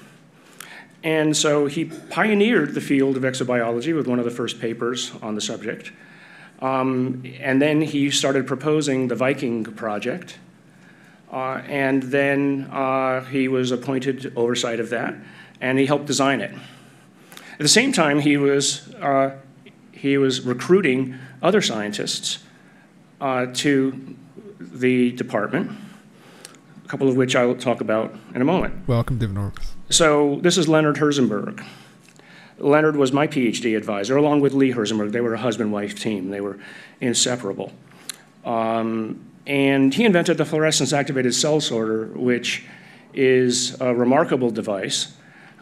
And so he pioneered the field of exobiology with one of the first papers on the subject. And then he started proposing the Viking project. And then he was appointed to oversight of that, and he helped design it. At the same time, he was recruiting other scientists to the department, a couple of which I will talk about in a moment. Welcome, David Norquist. So this is Leonard Herzenberg. Leonard was my PhD advisor, along with Lee Herzenberg. They were a husband-wife team. They were inseparable. And he invented the fluorescence-activated cell sorter, which is a remarkable device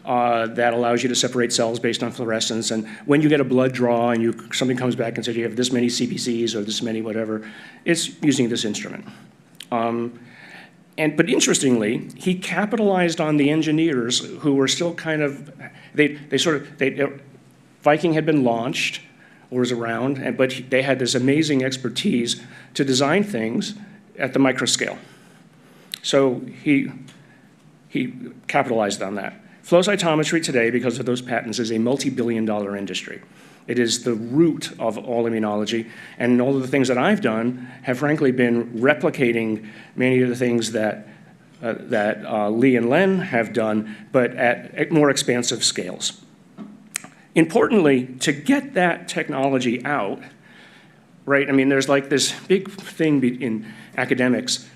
that allows you to separate cells based on fluorescence. And when you get a blood draw and something comes back and says you have this many CPCs or this many whatever, it's using this instrument. But interestingly, he capitalized on the engineers who were still kind of, Viking had been launched or was around, but they had this amazing expertise to design things at the microscale. So he capitalized on that. Flow cytometry today, because of those patents, is a multi-billion-dollar industry. It is the root of all immunology, and all of the things that I've done have frankly been replicating many of the things that Lee and Len have done, but at more expansive scales. Importantly, to get that technology out, right, I mean, there's like this big thing in academics,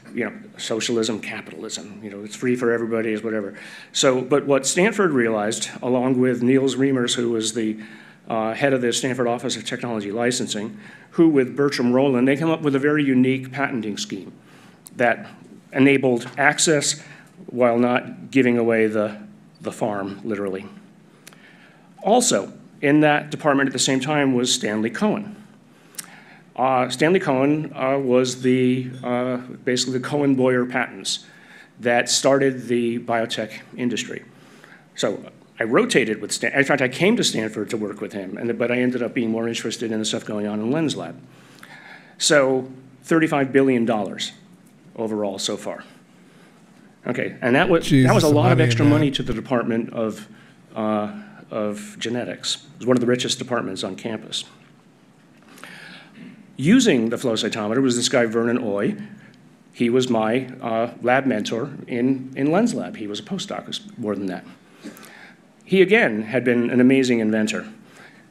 socialism, capitalism, it's free for everybody, is whatever. So, but what Stanford realized, along with Niels Reimers, who was the head of the Stanford Office of Technology Licensing, who with Bertram Rowland, they came up with a very unique patenting scheme that enabled access while not giving away the farm, literally. Also, in that department at the same time was Stanley Cohen. Stanley Cohen was basically the Cohen-Boyer patents that started the biotech industry. So I rotated with Stanford. In fact, I came to Stanford to work with him, but I ended up being more interested in the stuff going on in Len's lab. So $35 billion overall so far. Okay, and that was a lot of extra money to the Department of Genetics. It was one of the richest departments on campus. Using the flow cytometer was this guy, Vernon Oy. He was my lab mentor in Len's lab. He was a postdoc, more than that. He, again, had been an amazing inventor.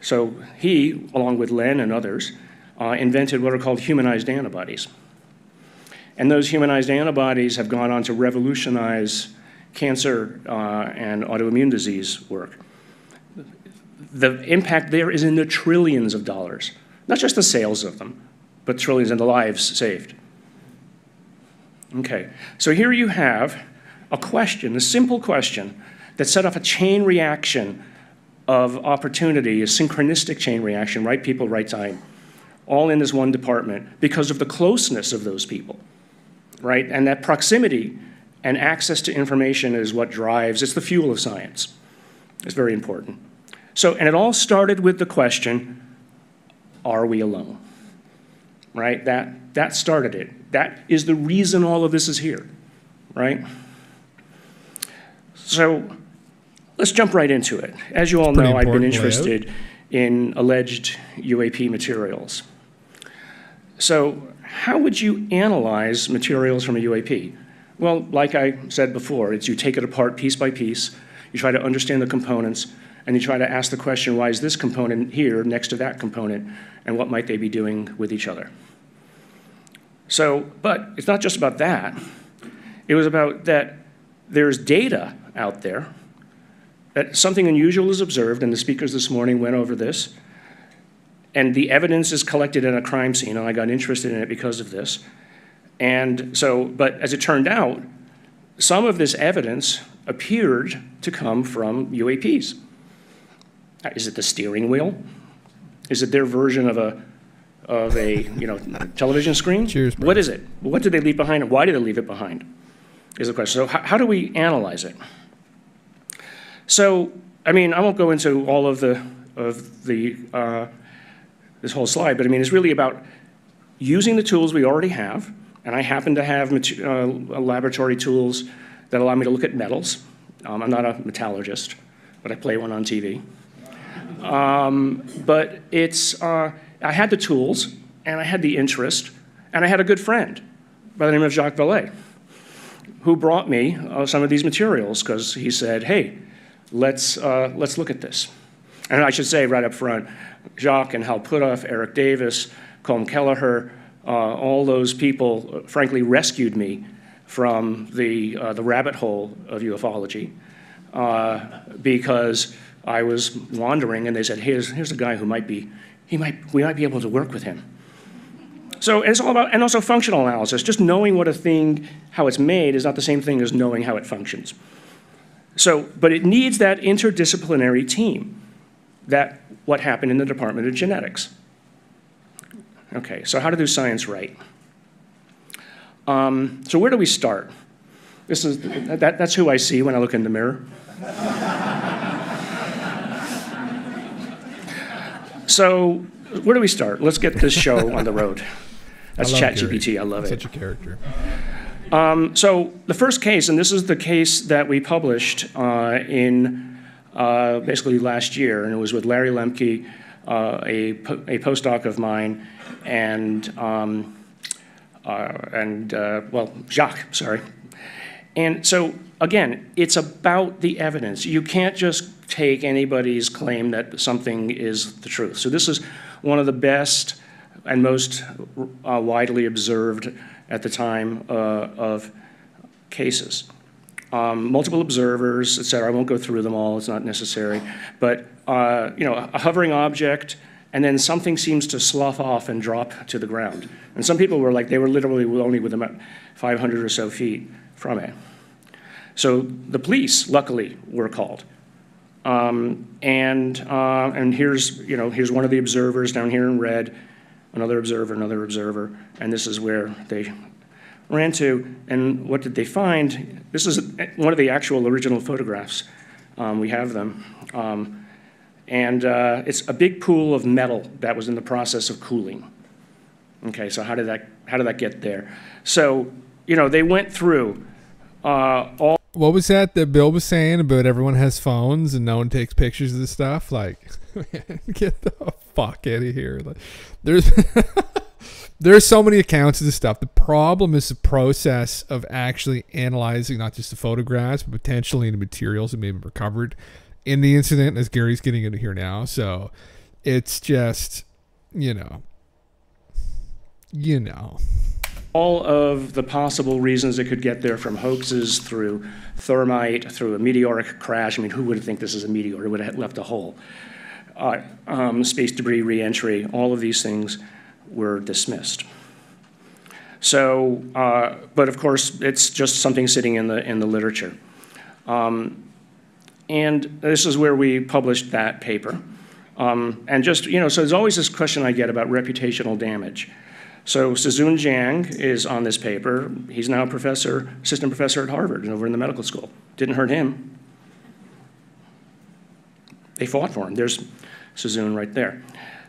So he, along with Len and others, invented what are called humanized antibodies. And those humanized antibodies have gone on to revolutionize cancer and autoimmune disease work. The impact there is in the trillions of dollars. Not just the sales of them, but trillions in the lives saved. Okay, so here you have a question, a simple question, that set off a chain reaction of opportunity, a synchronistic chain reaction, right people, right time, all in this one department because of the closeness of those people, right? And that proximity and access to information is what drives, it's the fuel of science. It's very important. So, and it all started with the question, are we alone? Right? That started it. That is the reason all of this is here, right? So let's jump right into it. As you all know, I've been interested in alleged UAP materials. So how would you analyze materials from a UAP? Well, like I said before, it's you take it apart piece by piece, you try to understand the components, and you try to ask the question, why is this component here next to that component, and what might they be doing with each other? So, but it's not just about that. It was about that there's data out there, that something unusual is observed, and the speakers this morning went over this, and the evidence is collected in a crime scene, and I got interested in it because of this. And so, but as it turned out, some of this evidence appeared to come from UAPs. Is it the steering wheel? Is it their version of a television screen? Cheers, bro. What is it? What did they leave behind, and why did they leave it behind? Is the question. So how do we analyze it? So, I mean, I won't go into all of this whole slide, but I mean, it's really about using the tools we already have, and I happen to have laboratory tools that allow me to look at metals. I'm not a metallurgist, but I play one on TV. But it's, I had the tools, and I had the interest, and I had a good friend by the name of Jacques Vallée, who brought me some of these materials, because he said, hey, let's look at this. And I should say right up front, Jacques and Hal Puthoff, Eric Davis, Colm Kelleher, all those people, frankly, rescued me from the rabbit hole of ufology, because I was wandering, and they said, here's a guy who we might be able to work with him. So it's all about, and also functional analysis. Just knowing what a thing, how it's made, is not the same thing as knowing how it functions. So, but it needs that interdisciplinary team. That what happened in the Department of Genetics. Okay, so how to do science right. So where do we start? That's who I see when I look in the mirror. So where do we start? Let's get this show on the road. That's ChatGPT. I love it. Such a character. So the first case, and this is the case that we published in basically last year, and it was with Larry Lemke, a postdoc of mine, and Jacques, sorry. And so, again, it's about the evidence. You can't just take anybody's claim that something is the truth. So this is one of the best and most widely observed at the time of cases. Multiple observers, et cetera. I won't go through them all, it's not necessary. But a hovering object, and then something seems to slough off and drop to the ground. And some people were like, they were literally only within about 500 or so feet from it. So the police, luckily, were called. And here's one of the observers down here in red, another observer, and this is where they ran to, and what did they find? This is one of the actual original photographs. We have them. It's a big pool of metal that was in the process of cooling. Okay, so how did that get there? So, they went through all. What was that Bill was saying about everyone has phones and no one takes pictures of this stuff? Like, man, get the fuck out of here. Like, there's so many accounts of this stuff. The problem is the process of actually analyzing not just the photographs, but potentially the materials that may have been recovered in the incident, as Gary's getting into here now. So it's just, all of the possible reasons it could get there, from hoaxes through thermite, through a meteoric crash. I mean, who would think this is a meteor? It would have left a hole. Space debris reentry, all of these things were dismissed. So, but of course, it's just something sitting in the literature. And this is where we published that paper. And just, so there's always this question I get about reputational damage. So Sezhoon Jiang is on this paper. He's now assistant professor at Harvard over in the medical school. Didn't hurt him. They fought for him. There's Sezhoon right there.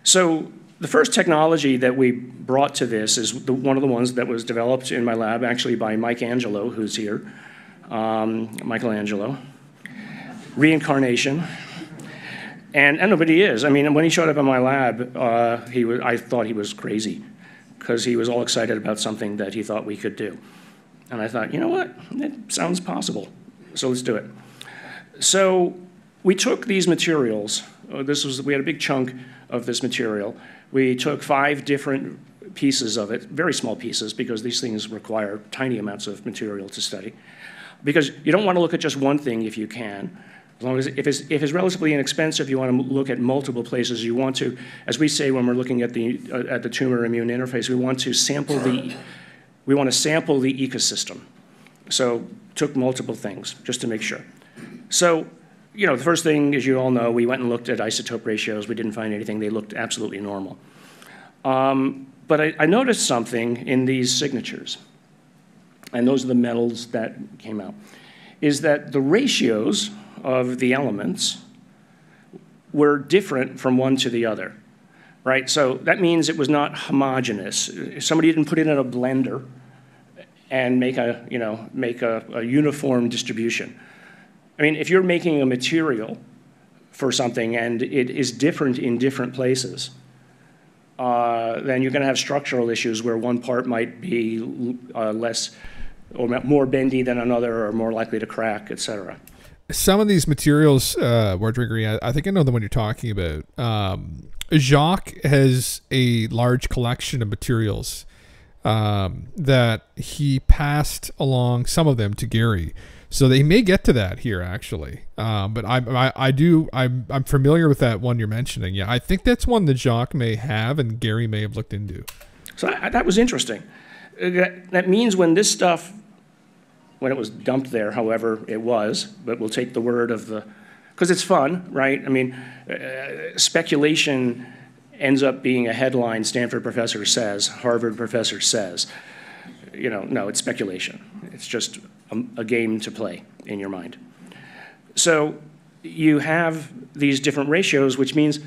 So the first technology that we brought to this is one of the ones that was developed in my lab, actually by Mike Angelo, who's here. Michelangelo. Reincarnation. And but he is. I mean, when he showed up in my lab, I thought he was crazy, because he was all excited about something that he thought we could do. And I thought, you know what, it sounds possible, so let's do it. So we took these materials. We had a big chunk of this material. We took 5 different pieces of it, very small pieces, because these things require tiny amounts of material to study. Because you don't want to look at just one thing if you can. As long as, if it's relatively inexpensive, you want to look at multiple places. You want to, as we say when we're looking at the tumor immune interface, we want to sample the ecosystem. So took multiple things just to make sure. So, you know, the first thing, as you all know, we went and looked at isotope ratios. We didn't find anything. They looked absolutely normal. But I noticed something in these signatures, and those are the metals that came out, is that the ratios of the elements were different from one to the other, right? So that means it was not homogeneous. Somebody didn't put it in a blender and make a uniform distribution. I mean, if you're making a material for something and it is different in different places, then you're going to have structural issues where one part might be less or more bendy than another, or more likely to crack, et cetera. Some of these materials, Ward Gregory, I think I know the one you're talking about. Jacques has a large collection of materials that he passed along, some of them, to Gary. So they may get to that here, actually. But I'm familiar with that one you're mentioning. Yeah, I think that's one that Jacques may have and Gary may have looked into. So that was interesting. That means when this stuff, when it was dumped there, however it was, but we'll take the word of the, because it's fun, right? I mean, speculation ends up being a headline, Stanford professor says, Harvard professor says. You know, no, it's speculation. It's just a game to play in your mind. So you have these different ratios, which means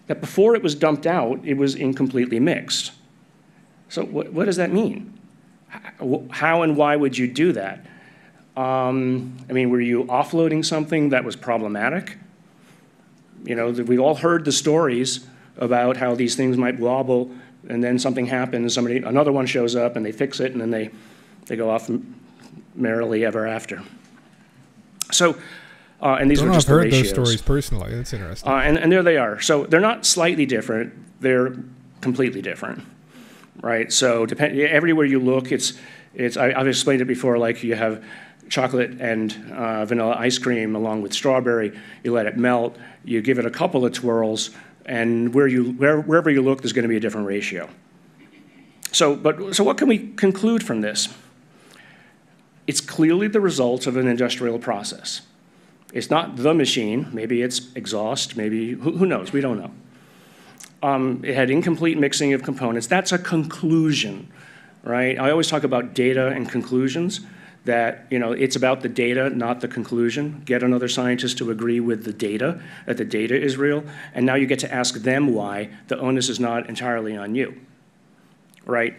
that before it was dumped out, it was incompletely mixed. So what does that mean? How and why would you do that? I mean, were you offloading something that was problematic? You know, we've all heard the stories about how these things might wobble, and then something happens, another one shows up, and they fix it, and then they go off merrily ever after. So, and these are just the ratios. I've heard those stories personally. That's interesting. And there they are. So they're not slightly different. They're completely different, right? So everywhere you look, I've explained it before, like you have chocolate and vanilla ice cream along with strawberry. You let it melt. You give it a couple of twirls, and wherever you look, there's going to be a different ratio. So what can we conclude from this? It's clearly the result of an industrial process. It's not the machine. Maybe it's exhaust. Maybe, who knows? We don't know. It had incomplete mixing of components. That's a conclusion, right? I always talk about data and conclusions, that, you know, it's about the data, not the conclusion. Get another scientist to agree with the data, that the data is real, and now you get to ask them why. The onus is not entirely on you, right?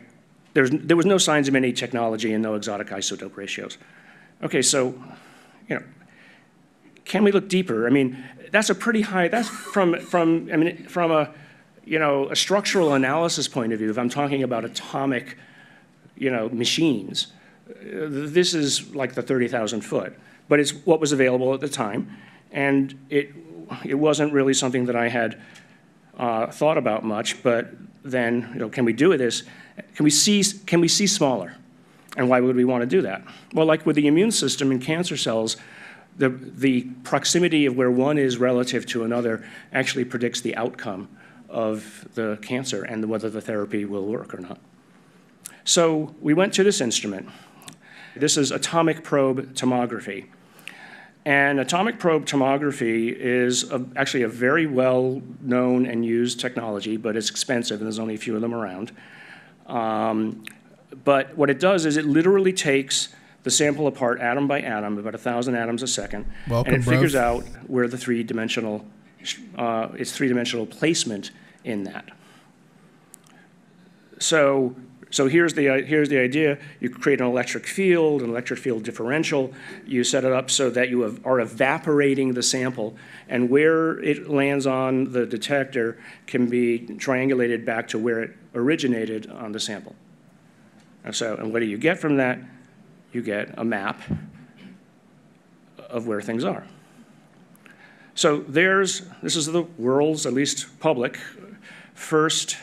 There was no signs of any technology and no exotic isotope ratios. Okay, so, you know, can we look deeper? I mean, that's a pretty high, that's from a, you know, a structural analysis point of view, if I'm talking about atomic, you know, machines, this is like the 30,000 foot, but it's what was available at the time, and it wasn't really something that I had thought about much. But then, you know, can we do this? Can we see smaller? And why would we want to do that? Well, like with the immune system in cancer cells, the proximity of where one is relative to another actually predicts the outcome of the cancer and whether the therapy will work or not. So we went to this instrument. This is atomic probe tomography. And atomic probe tomography is actually a very well-known and used technology, but it's expensive, and there's only a few of them around. But what it does is it literally takes the sample apart atom by atom, about 1,000 atoms a second, and it figures out where the three-dimensional, its three-dimensional placement in that. So So here's the idea. You create an electric field differential. You set it up so that you are evaporating the sample, and where it lands on the detector can be triangulated back to where it originated on the sample. And what do you get from that? You get a map of where things are. So this is the world's, at least public, first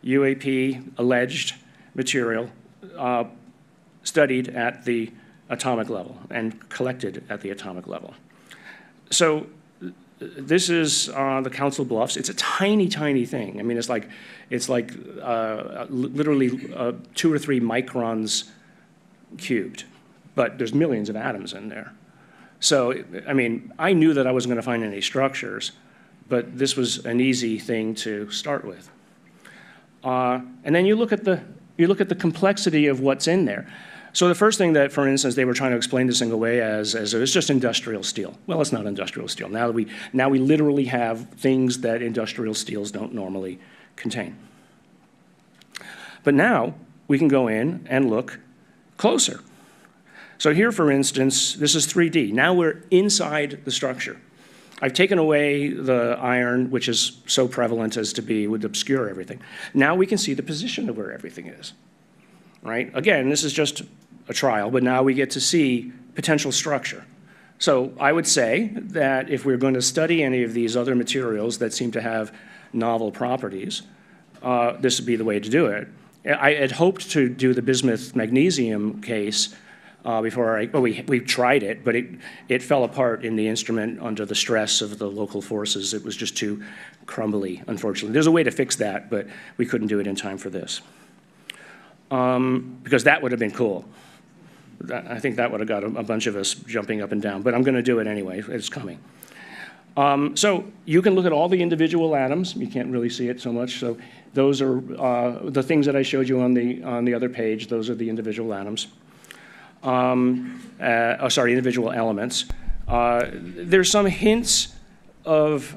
UAP alleged material studied at the atomic level and collected at the atomic level. So this is the Council Bluffs. It's a tiny, tiny thing. I mean, it's like literally 2 or 3 microns cubed, but there's millions of atoms in there. So, I mean, I knew that I wasn't going to find any structures, but this was an easy thing to start with. And then you look at the complexity of what's in there. So the first thing that, for instance, they were trying to explain this thing away as it was just industrial steel. Well, it's not industrial steel. Now we literally have things that industrial steels don't normally contain. But now we can go in and look closer. So here, for instance, this is 3D. Now we're inside the structure. I've taken away the iron, which is so prevalent as to would obscure everything. Now we can see the position of where everything is, right? Again, this is just a trial, but now we get to see potential structure. So I would say that if we're going to study any of these other materials that seem to have novel properties, this would be the way to do it. I had hoped to do the bismuth magnesium case we tried it, but it fell apart in the instrument under the stress of the local forces. It was just too crumbly, unfortunately. There's a way to fix that, but we couldn't do it in time for this. Because that would have been cool. I think that would have got a bunch of us jumping up and down, but I'm going to do it anyway. It's coming. So you can look at all the individual atoms. You can't really see it so much. So those are the things that I showed you on the other page. Those are the individual atoms. Individual elements. There's some hints of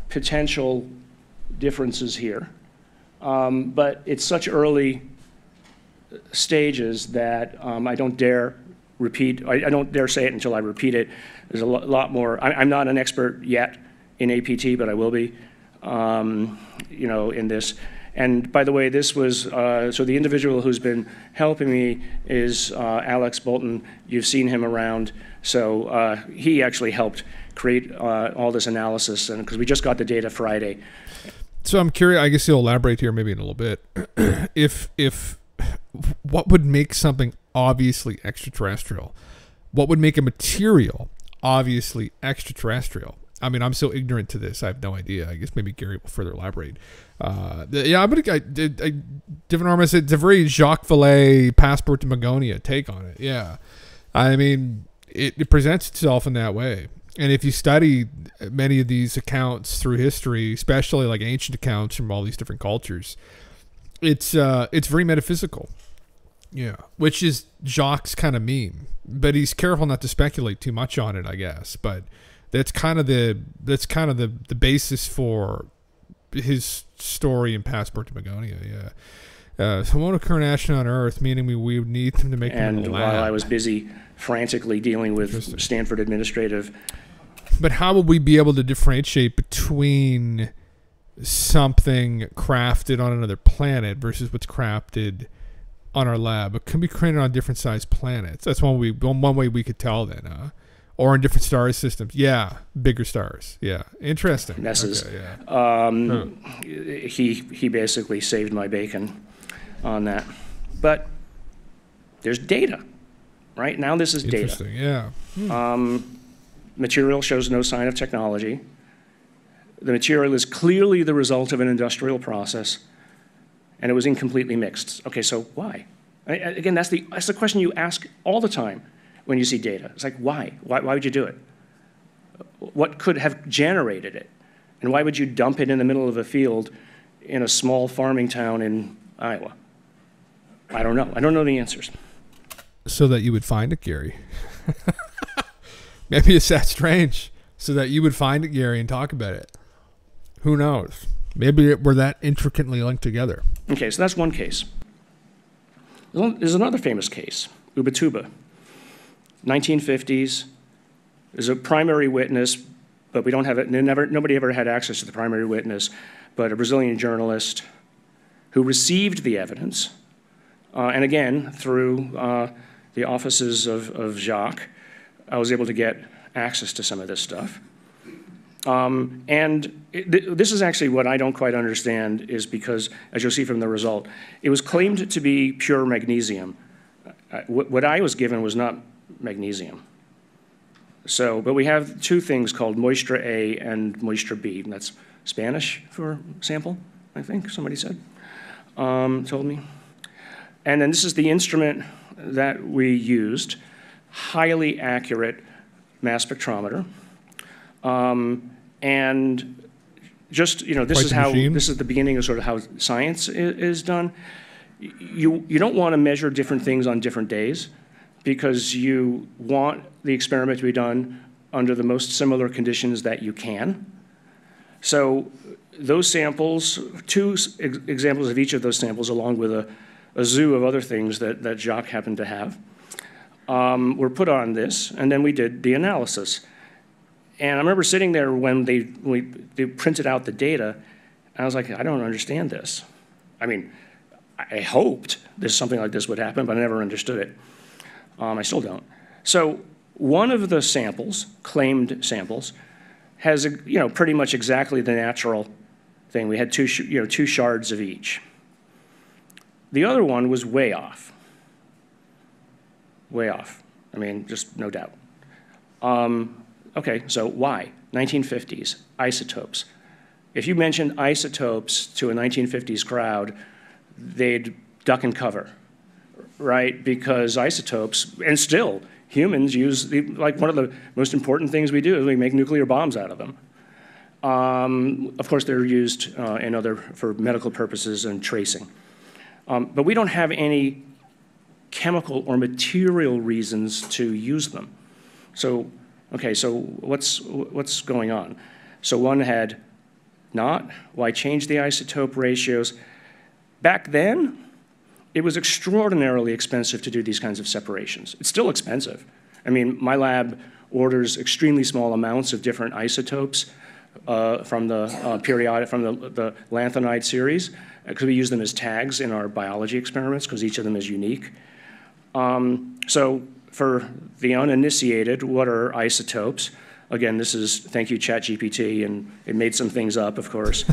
potential differences here, but it's such early stages that I don't dare repeat. I don't dare say it until I repeat it. There's a lot more. I'm not an expert yet in APT, but I will be, in this. And by the way, this was, so the individual who's been helping me is Alex Bolton. You've seen him around. So he actually helped create all this analysis, and because we just got the data Friday. So I'm curious, I guess you'll elaborate here maybe in a little bit. if what would make something obviously extraterrestrial? What would make a material obviously extraterrestrial? I mean, I'm so ignorant to this. I have no idea. I guess maybe Gary will further elaborate. Yeah, different arm. I said it's a very Jacques Vallée Passport to Magonia take on it. Yeah, I mean, it presents itself in that way. And if you study many of these accounts through history, especially like ancient accounts from all these different cultures, it's very metaphysical. Yeah, which is Jacques' kind of meme, but he's careful not to speculate too much on it, I guess. But that's kind of the basis for his story in Passport to Magonia. Yeah, so won't occur action on Earth, meaning we would need them to make them in the lab. While I was busy frantically dealing with Stanford administrative. But how will we be able to differentiate between something crafted on another planet versus what's crafted on our lab? It can be created on different sized planets. That's one way we could tell then, or in different star systems. Yeah, bigger stars. Yeah, interesting. Messes. Okay, yeah. He basically saved my bacon on that. But there's data, right? Now this is data. Interesting, yeah. Material shows no sign of technology. The material is clearly the result of an industrial process, and it was incompletely mixed. Okay, so why? Again, that's the question you ask all the time when you see data. It's like, why? Why would you do it? What could have generated it? And why would you dump it in the middle of a field in a small farming town in Iowa? I don't know. I don't know the answers. So that you would find it, Gary. Maybe it's that strange. So that you would find it, Gary, and talk about it. Who knows? Maybe we're that intricately linked together. Okay, so that's one case. There's another famous case, Ubatuba, 1950s. There's a primary witness, but we don't have it. Nobody ever had access to the primary witness, but a Brazilian journalist who received the evidence, and again, through the offices of Jacques, I was able to get access to some of this stuff. This is actually what I don't quite understand, is because, as you'll see from the result, it was claimed to be pure magnesium. What I was given was not magnesium. So, but we have two things called Moisture A and Moisture B, and that's Spanish for sample, I think somebody said, told me. And then this is the instrument that we used, highly accurate mass spectrometer. And just, you know, this is the beginning of sort of how science is done. You don't want to measure different things on different days, because you want the experiment to be done under the most similar conditions that you can. So those samples, two examples of each of those samples, along with a zoo of other things that Jacques happened to have, were put on this, and then we did the analysis. And I remember sitting there when they printed out the data, and I was like, I don't understand this. I mean, I hoped something like this would happen, but I never understood it. I still don't. So one of the samples, claimed samples, has pretty much exactly the natural thing. We had two shards of each. The other one was way off. Way off. I mean, just no doubt. Okay, so why? 1950s, isotopes. If you mentioned isotopes to a 1950s crowd, they'd duck and cover, right? Because isotopes, and still, humans use, like one of the most important things we do is we make nuclear bombs out of them. Of course, they're used for medical purposes and tracing. But we don't have any chemical or material reasons to use them. So, okay, so what's going on? So one had not. Why change the isotope ratios? Back then, it was extraordinarily expensive to do these kinds of separations. It's still expensive. I mean, my lab orders extremely small amounts of different isotopes from the periodic, from the lanthanide series, because we use them as tags in our biology experiments, because each of them is unique. So for the uninitiated, what are isotopes? Again, this is, thank you, ChatGPT, and it made some things up, of course.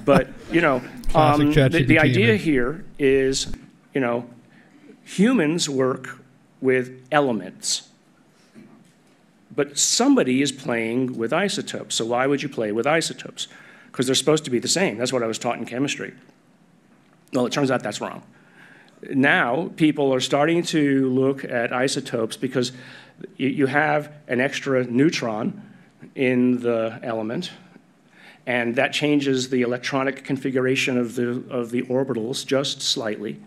But, the idea here is, humans work with elements. But somebody is playing with isotopes. So why would you play with isotopes? Because they're supposed to be the same. That's what I was taught in chemistry. Well, it turns out that's wrong. Now, people are starting to look at isotopes because you have an extra neutron in the element, and that changes the electronic configuration of the orbitals just slightly.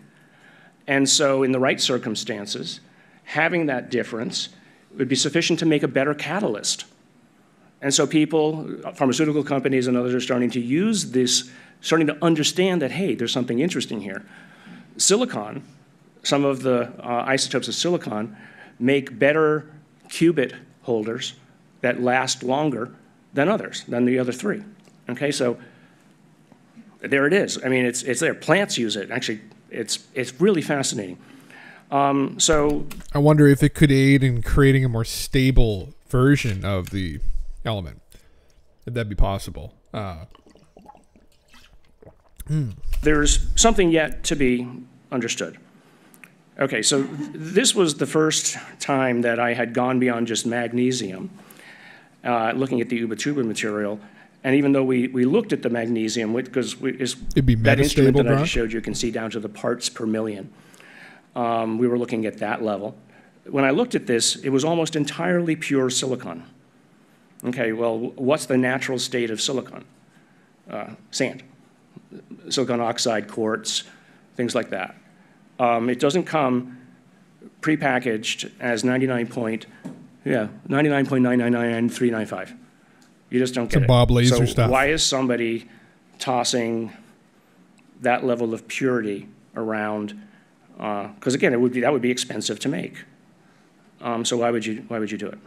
And so in the right circumstances, having that difference would be sufficient to make a better catalyst. And so people, pharmaceutical companies and others, are starting to use this, starting to understand that, hey, there's something interesting here. Silicon, some of the isotopes of silicon make better qubit holders that last longer than others, than the other three. Okay, so there it is. I mean, it's there. Plants use it. Actually, it's really fascinating. So I wonder if it could aid in creating a more stable version of the element. If that'd be possible. There's something yet to be understood. Okay, so this was the first time that I had gone beyond just magnesium, looking at the Ubatuba material. And even though we looked at the magnesium, because that instrument that I just showed you can see down to the parts per million. We were looking at that level. When I looked at this, it was almost entirely pure silicon. Okay, well, what's the natural state of silicon? Sand. Silicon oxide, quartz, things like that. It doesn't come prepackaged as 99.999395. You just don't get it. Bob Laser so stuff. Why is somebody tossing that level of purity around, because again, that would be expensive to make. So why would you do it?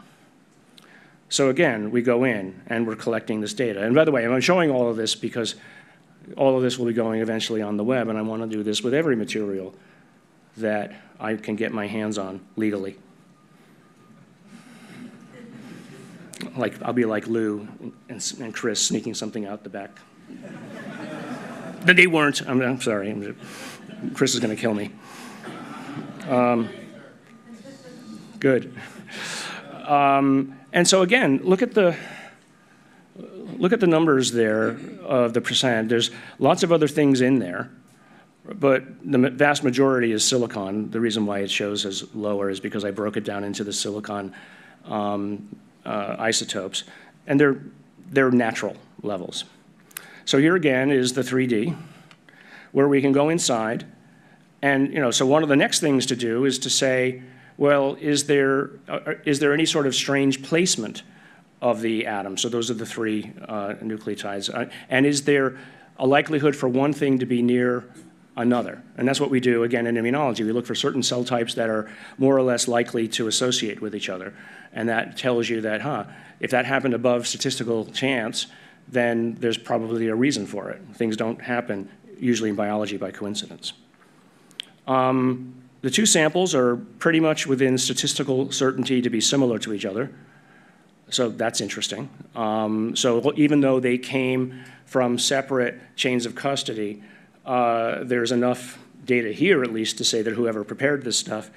So again, we go in and we're collecting this data. And by the way, I'm showing all of this because all of this will be going eventually on the web, and I want to do this with every material that I can get my hands on legally. Like, I'll be like Lou and Chris sneaking something out the back. But they weren't. I'm sorry. Chris is going to kill me. Good. And so again, look at the numbers there of the percent. There's lots of other things in there, but the vast majority is silicon. The reason why it shows as lower is because I broke it down into the silicon isotopes, and they're natural levels. So here again is the 3D, where we can go inside, and so one of the next things to do is to say, well, is there any sort of strange placement of the atom? So those are the three nucleotides. And is there a likelihood for one thing to be near another? And that's what we do, again, in immunology. We look for certain cell types that are more or less likely to associate with each other. And that tells you that, if that happened above statistical chance, then there's probably a reason for it. Things don't happen, usually in biology, by coincidence. The two samples are pretty much within statistical certainty to be similar to each other. So that's interesting. So even though they came from separate chains of custody, there's enough data here, at least, to say that whoever prepared this stuff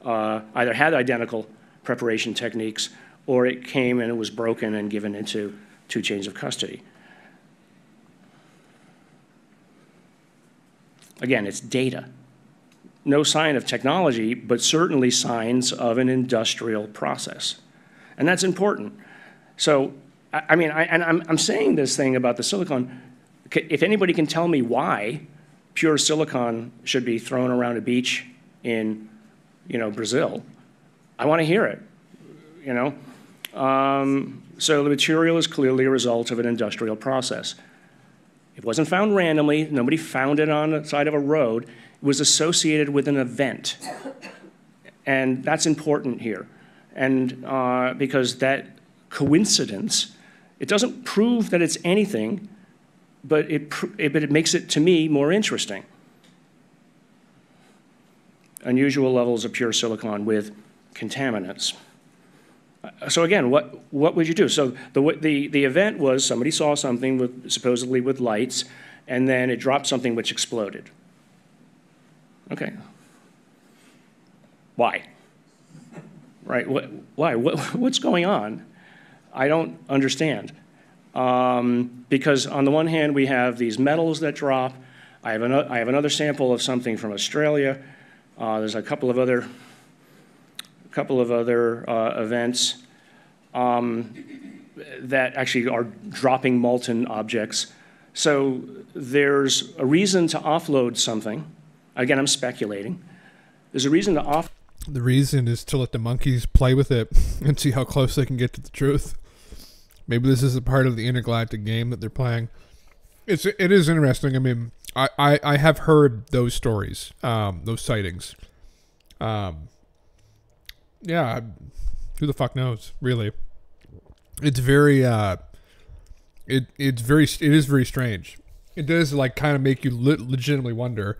either had identical preparation techniques, or it came and it was broken and given into two chains of custody. Again, it's data. No sign of technology, but certainly signs of an industrial process. And that's important. So, I'm saying this thing about the silicon. If anybody can tell me why pure silicon should be thrown around a beach in, Brazil, I want to hear it, So the material is clearly a result of an industrial process. It wasn't found randomly. Nobody found it on the side of a road. It was associated with an event. And that's important here. And because that coincidence, it doesn't prove that it's anything, but it makes it, to me, more interesting. Unusual levels of pure silicon with contaminants. So again, what would you do? So the event was somebody saw something supposedly with lights, and then it dropped something which exploded. Okay. Why? Right? Why? What's going on? I don't understand. Because on the one hand, we have these metals that drop. I have another sample of something from Australia. There's a couple of other events that actually are dropping molten objects. So there's a reason to offload something. Again, I'm speculating. There's a reason to offload. The reason is to let the monkeys play with it and see how close they can get to the truth. Maybe this is a part of the intergalactic game that they're playing. It is interesting. I mean, I have heard those stories, those sightings. Yeah, who the fuck knows, really? It's very, it is very strange. It does, like, kind of make you legitimately wonder,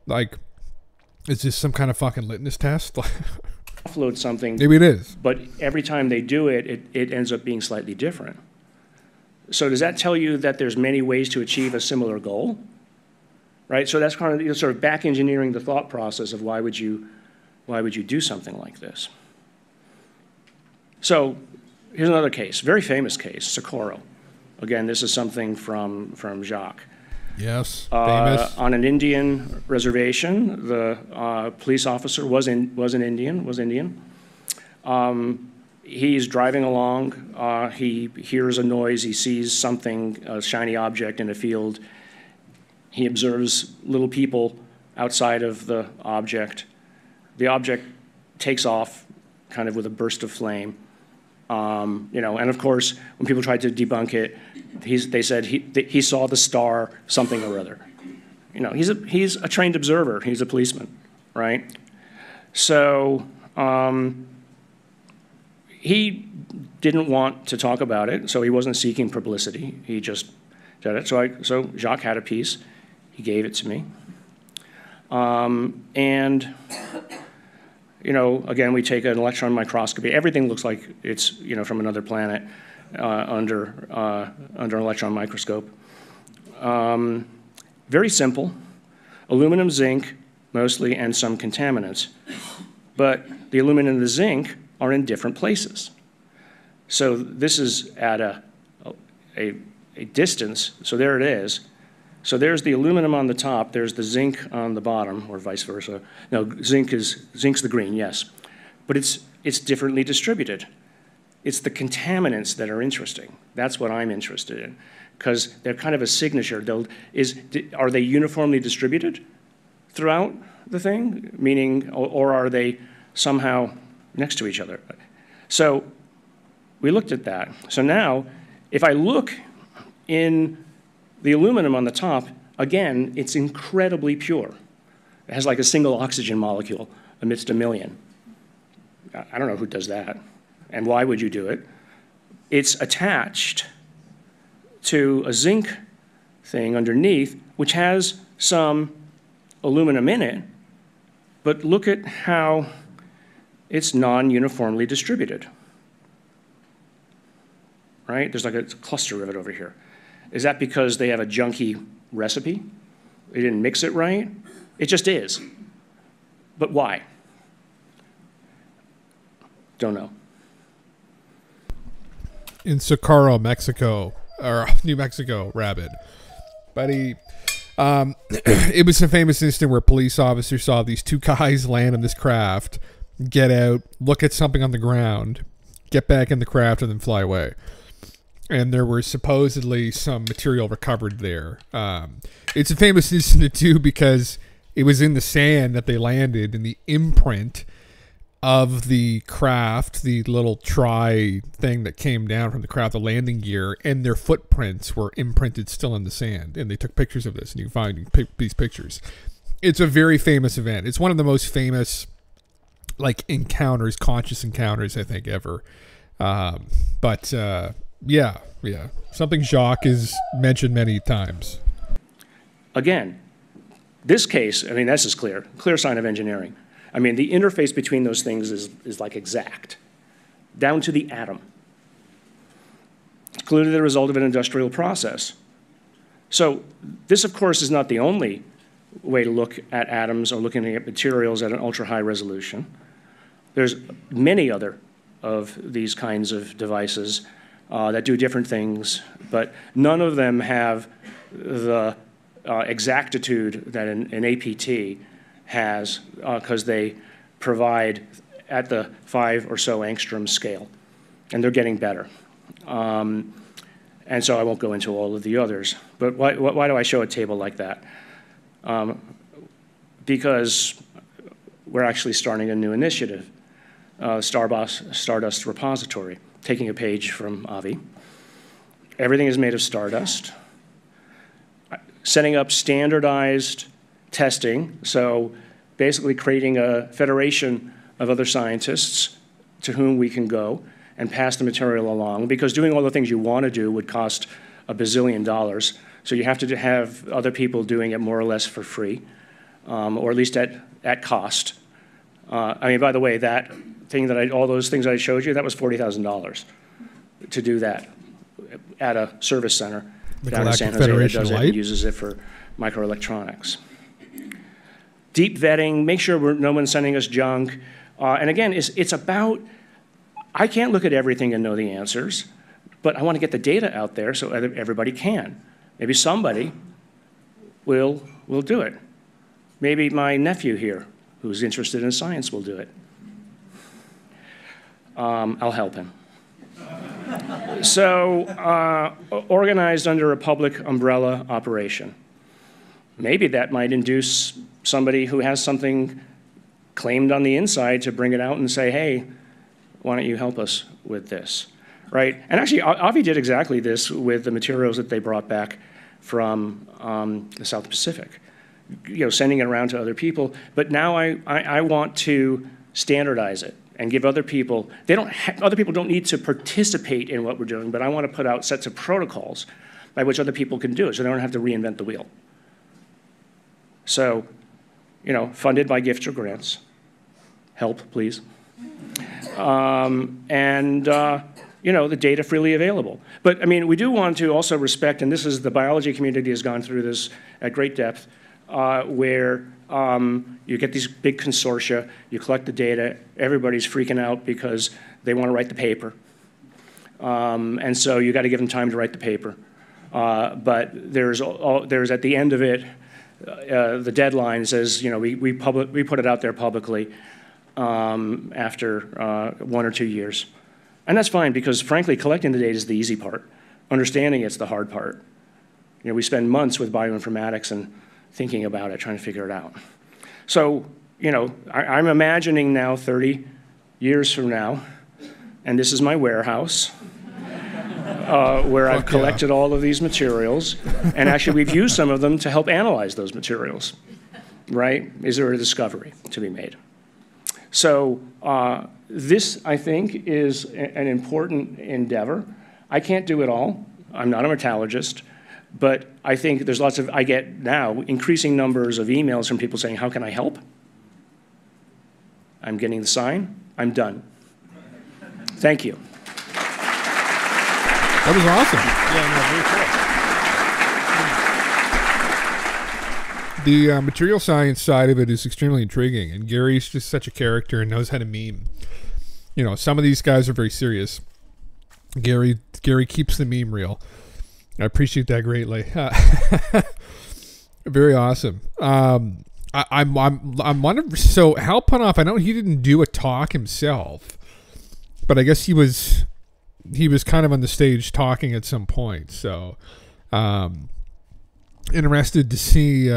like, is this some kind of fucking litmus test? Offload something. Maybe it is. But every time they do it, it ends up being slightly different. So does that tell you that there's many ways to achieve a similar goal? Right? So that's kind of sort of back engineering the thought process of why would you do something like this? So here's another case, very famous case, Socorro. Again, this is something from Jacques. Yes, famous. On an Indian reservation, the police officer was Indian. He's driving along. He hears a noise. He sees something, a shiny object in a field. He observes little people outside of the object. The object takes off, kind of with a burst of flame. And of course, when people tried to debunk it, They said he saw the star something or other. You know, he's a trained observer. He's a policeman, right? So he didn't want to talk about it, so he wasn't seeking publicity. He just did it. So Jacques had a piece. He gave it to me. And, you know, again, we take an electron microscopy. Everything looks like it's, you know, from another planet under an electron microscope. Very simple. Aluminum, zinc, mostly, and some contaminants. But the aluminum and the zinc are in different places. So this is at a distance. So there it is. So there's the aluminum on the top, there's the zinc on the bottom, or vice versa. No, zinc's the green, yes. But it's differently distributed. It's the contaminants that are interesting. That's what I'm interested in, because they're kind of a signature. Are they uniformly distributed throughout the thing? Meaning, or are they somehow next to each other? So we looked at that. So now, if I look in the aluminum on the top, again, it's incredibly pure. It has like a single oxygen molecule amidst a million. I don't know who does that, and why would you do it? It's attached to a zinc thing underneath, which has some aluminum in it, but look at how it's non-uniformly distributed. Right? There's like a cluster of it over here. Is that because they have a junky recipe? They didn't mix it right? It just is. But why? Don't know. In Socorro, Mexico, or New Mexico, Rabbit. But it was a famous incident where police officers saw these two guys land in this craft, get out, look at something on the ground, get back in the craft, and then fly away. And there were supposedly some material recovered there. It's a famous incident, too, because it was in the sand that they landed, and the imprint of the craft, the little try thing that came down from the craft, the landing gear, and their footprints were imprinted still in the sand. And they took pictures of this, and you can find these pictures. It's a very famous event. It's one of the most famous, like, encounters, conscious encounters, I think, ever. Yeah. Something Jacques has mentioned many times. Again, this case, I mean, this is clear sign of engineering. I mean, the interface between those things is like exact, down to the atom. Clearly the result of an industrial process. So this, of course, is not the only way to look at atoms or looking at materials at an ultra-high resolution. There's many other of these kinds of devices that do different things, but none of them have the exactitude that an APT has, because they provide at the 5 or so angstrom scale, and they're getting better. And so I won't go into all of the others, but why do I show a table like that? Because we're actually starting a new initiative, Stardust Repository, taking a page from Avi. Everything is made of stardust. Setting up standardized testing, so basically creating a federation of other scientists to whom we can go and pass the material along, because doing all the things you want to do would cost $1 bazillion. So you have to have other people doing it more or less for free, or at least at cost. I mean, by the way, that thing all those things I showed you, that was $40,000 to do that at a service center down in San Jose that does it and uses it for microelectronics. Deep vetting, make sure no one's sending us junk. And again, it's about, I can't look at everything and know the answers, but I want to get the data out there so everybody can. Maybe somebody will do it. Maybe my nephew here, who's interested in science, will do it. I'll help him. So, organized under a public umbrella operation. Maybe that might induce somebody who has something claimed on the inside to bring it out and say, hey, why don't you help us with this, right? And actually, Avi did exactly this with the materials that they brought back from the South Pacific, sending it around to other people. But now I want to standardize it and give other people, other people don't need to participate in what we're doing, but I want to put out sets of protocols by which other people can do it so they don't have to reinvent the wheel. So, funded by gifts or grants. Help, please. The data freely available. But, I mean, we do want to also respect, and this is the biology community has gone through this at great depth, where you get these big consortia, you collect the data, everybody's freaking out because they want to write the paper. And so you got to give them time to write the paper. But there's at the end of it, the deadline says, we put it out there publicly after 1 or 2 years. And that's fine because, frankly, collecting the data is the easy part. Understanding it's the hard part. We spend months with bioinformatics and thinking about it, trying to figure it out. So, I'm imagining now 30 years from now, and this is my warehouse, where I've collected all of these materials, and actually we've used some of them to help analyze those materials, right? Is there a discovery to be made? So this, I think, is an important endeavor. I can't do it all. I'm not a metallurgist. But I think there's I get now increasing numbers of emails from people saying, how can I help? I'm getting the sign. I'm done. Thank you. That was awesome. Yeah, no, very cool. The material science side of it is extremely intriguing, and Gary's just such a character and knows how to meme. Some of these guys are very serious. Gary keeps the meme real. I appreciate that greatly. Very awesome. I'm wondering. So Hal Puthoff, I know he didn't do a talk himself, but I guess he was kind of on the stage talking at some point. So, interested to see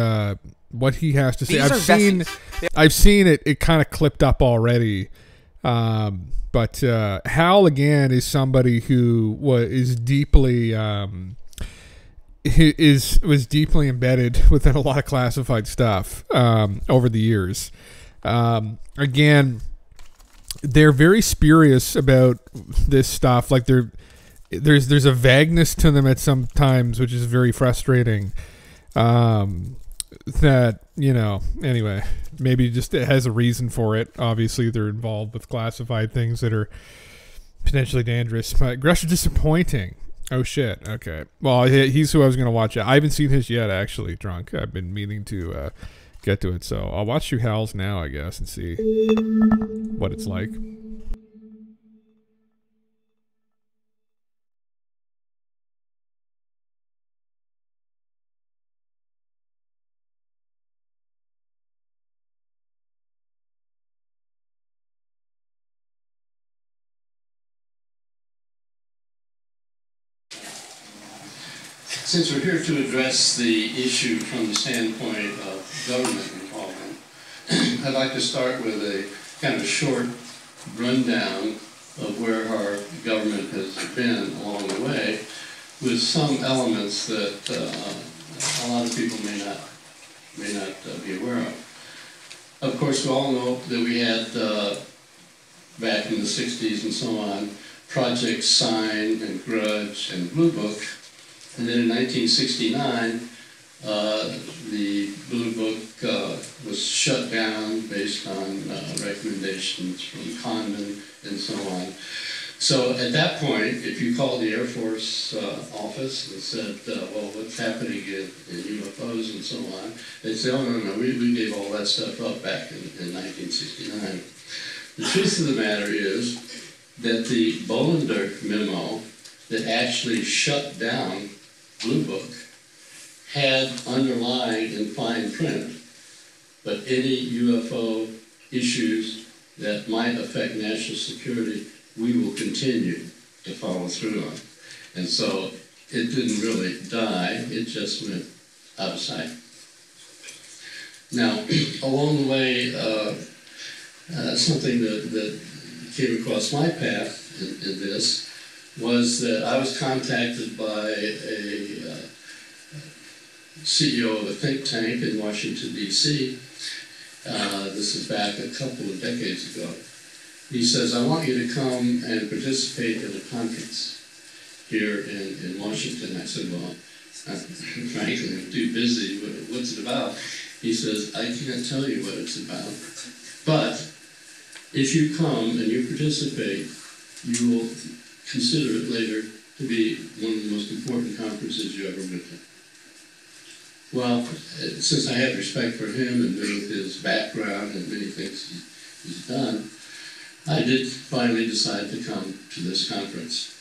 what he has to say. I've seen it. It kind of clipped up already. But Hal again is somebody who was deeply embedded within a lot of classified stuff over the years. Again, they're very spurious about this stuff. Like there's a vagueness to them at some times, which is very frustrating. That, anyway, maybe just it has a reason for it. Obviously, they're involved with classified things that are potentially dangerous. But Gresh is disappointing. Oh, shit. Okay. Well, he's who I was going to watch. I haven't seen his yet, actually, Drunk. I've been meaning to get to it. So I'll watch you Hal's now, I guess, and see what it's like. Since we're here to address the issue from the standpoint of government involvement, I'd like to start with a kind of short rundown of where our government has been along the way, with some elements that a lot of people may not be aware of. Of course, we all know that we had back in the 60s and so on, Project Sign and Grudge and Blue Book. And then in 1969, the Blue Book was shut down based on recommendations from Condon and so on. So at that point, if you called the Air Force office and said, well, what's happening in UFOs and so on, they'd say, oh, no, we gave all that stuff up back in 1969. The truth of the matter is that the Bolender memo that actually shut down Blue Book had underlying in fine print, but any UFO issues that might affect national security, we will continue to follow through on. And so it didn't really die, it just went out of sight. Now, along the way, something that came across my path in this, was that I was contacted by a CEO of a think tank in Washington, D.C. This is back a couple of decades ago. He says, I want you to come and participate in a conference here in Washington. I said, well, frankly, I'm too busy. What's it about? He says, I can't tell you what it's about, but if you come and you participate, you will consider it later to be one of the most important conferences you ever went to. Well, since I had respect for him and knew his background and many things he's done, I did finally decide to come to this conference.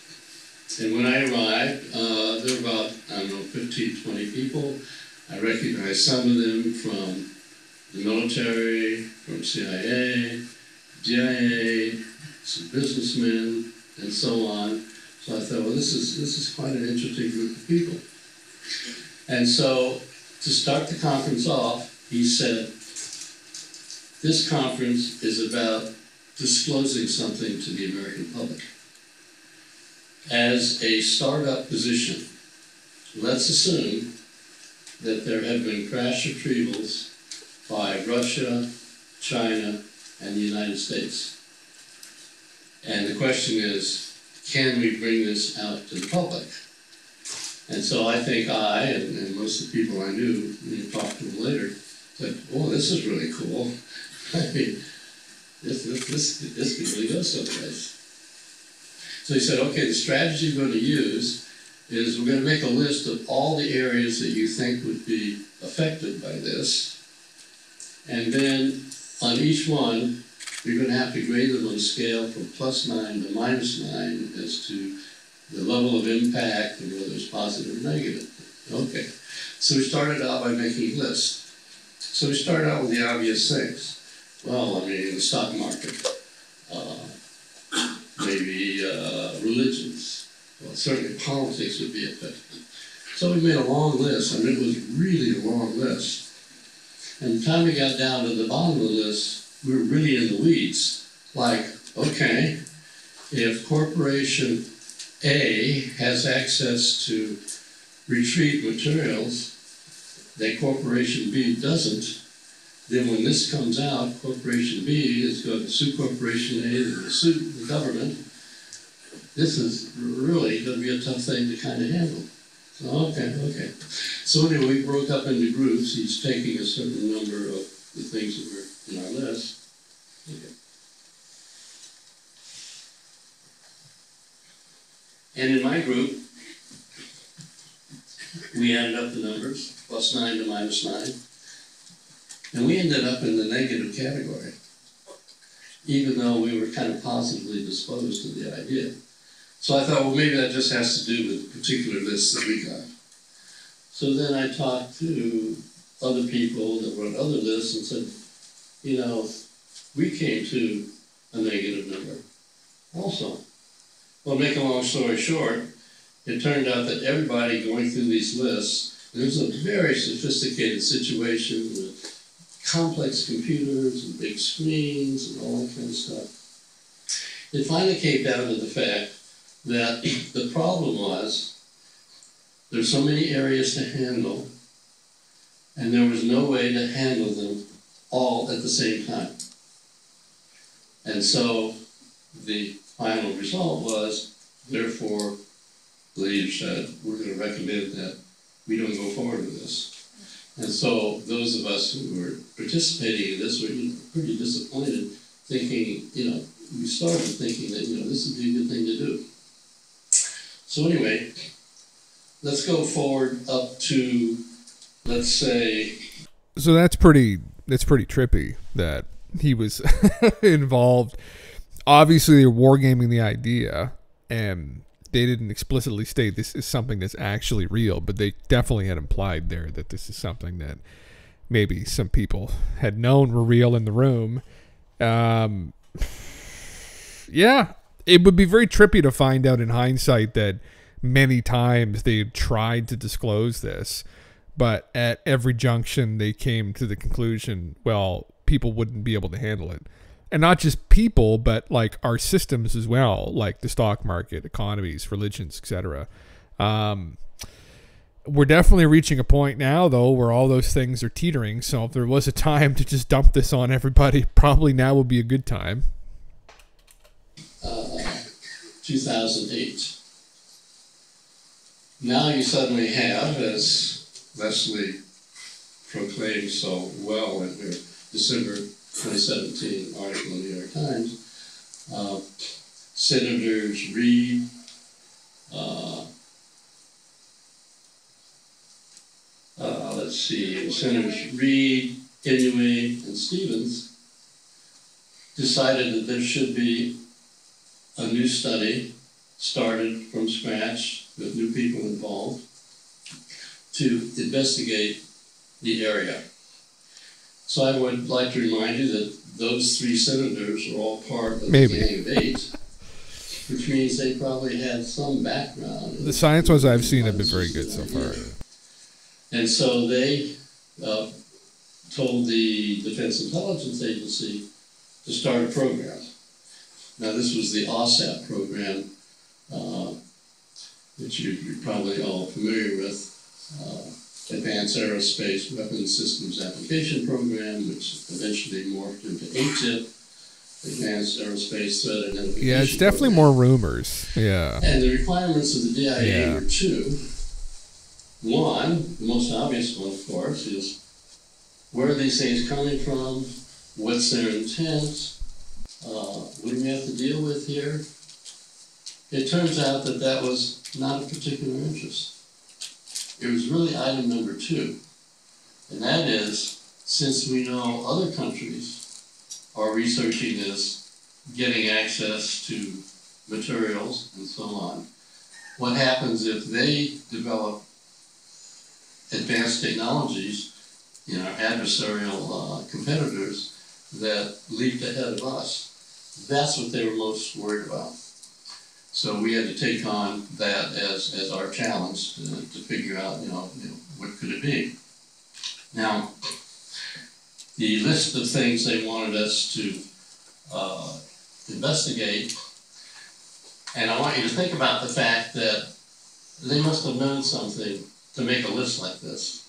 And when I arrived, there were about, 15, 20 people. I recognized some of them from the military, from CIA, DIA, some businessmen, and so on. So I thought, well, this is quite an interesting group of people. And so, to start the conference off, he said, this conference is about disclosing something to the American public. As a startup position, let's assume that there have been crash retrievals by Russia, China, and the United States. And the question is, can we bring this out to the public? And so I think I, and most of the people I knew, when you talked to them later, said, oh, this is really cool. I mean, this could really go someplace. So he said, okay, the strategy we're going to use is we're going to make a list of all the areas that you think would be affected by this. And then on each one, you're going to have to grade them on a scale from +9 to -9 as to the level of impact and whether it's positive or negative. Okay, so we started out by making lists. So we started out with the obvious things. Well, I mean, the stock market, maybe religions, well, certainly politics would be affected. So we made a long list. I mean, it was really a long list. And the time we got down to the bottom of the list, we were really in the weeds. Like, okay, if corporation A has access to retrieve materials that corporation B doesn't, then when this comes out, corporation B is going to sue corporation A, they're going to sue the government. This is really going to be a tough thing to kind of handle. So, okay. So anyway, we broke up into groups, each taking a certain number of the things that were in our list. Okay. And in my group, we added up the numbers, +9 to -9. And we ended up in the negative category, even though we were kind of positively disposed to the idea. So I thought, well, maybe that just has to do with the particular list that we got. So then I talked to other people that were on other lists and said, you know, we came to a negative number also. Well, make a long story short, it turned out that everybody going through these lists, it was a very sophisticated situation with complex computers and big screens and all that kind of stuff. It finally came down to the fact that the problem was there's so many areas to handle, and there was no way to handle them all at the same time. And so the final result was, therefore, the leader said, we're going to recommend that we don't go forward with this. And so those of us who were participating in this were pretty disappointed, thinking, we started thinking that, this would be a good thing to do. So anyway, let's go forward up to, let's say... So that's pretty trippy that he was involved. Obviously, they were wargaming the idea, and they didn't explicitly state this is something that's actually real, but they definitely had implied there that this is something that maybe some people had known were real in the room. Yeah, it would be very trippy to find out in hindsight that many times they tried to disclose this, but at every junction they came to the conclusion, well, people wouldn't be able to handle it. And not just people, but like our systems as well, like the stock market, economies, religions, etc. We're definitely reaching a point now, though, where all those things are teetering. So if there was a time to just dump this on everybody, probably now would be a good time. 2008. Now you suddenly have, as Leslie proclaimed so well in her December 2017 article in the New York Times, Senators Reid, Senators Reid, Inouye, and Stevens decided that there should be a new study started from scratch with new people involved to investigate the area. So I would like to remind you that those 3 senators are all part of the Gang of 8, which means they probably had some background. The science ones I've seen have been very good so far. And so they told the Defense Intelligence Agency to start a program. Now this was the OSAP program, which you're probably all familiar with, Advanced Aerospace Weapons Systems Application Program, which eventually morphed into ATIP, Advanced Aerospace Threat Identification. Yeah, it's definitely more rumors. Yeah. And the requirements of the DIA were 2. One, the most obvious one, of course, is where are these things coming from? What's their intent? What do we have to deal with here? It turns out that that was not a particular interest. It was really item number 2. And that is, since we know other countries are researching this, getting access to materials and so on, what happens if they develop advanced technologies, our adversarial competitors that leaped ahead of us? That's what they were most worried about. So we had to take on that as our challenge to figure out, what could it be? Now, the list of things they wanted us to investigate, and I want you to think about the fact that they must have known something to make a list like this.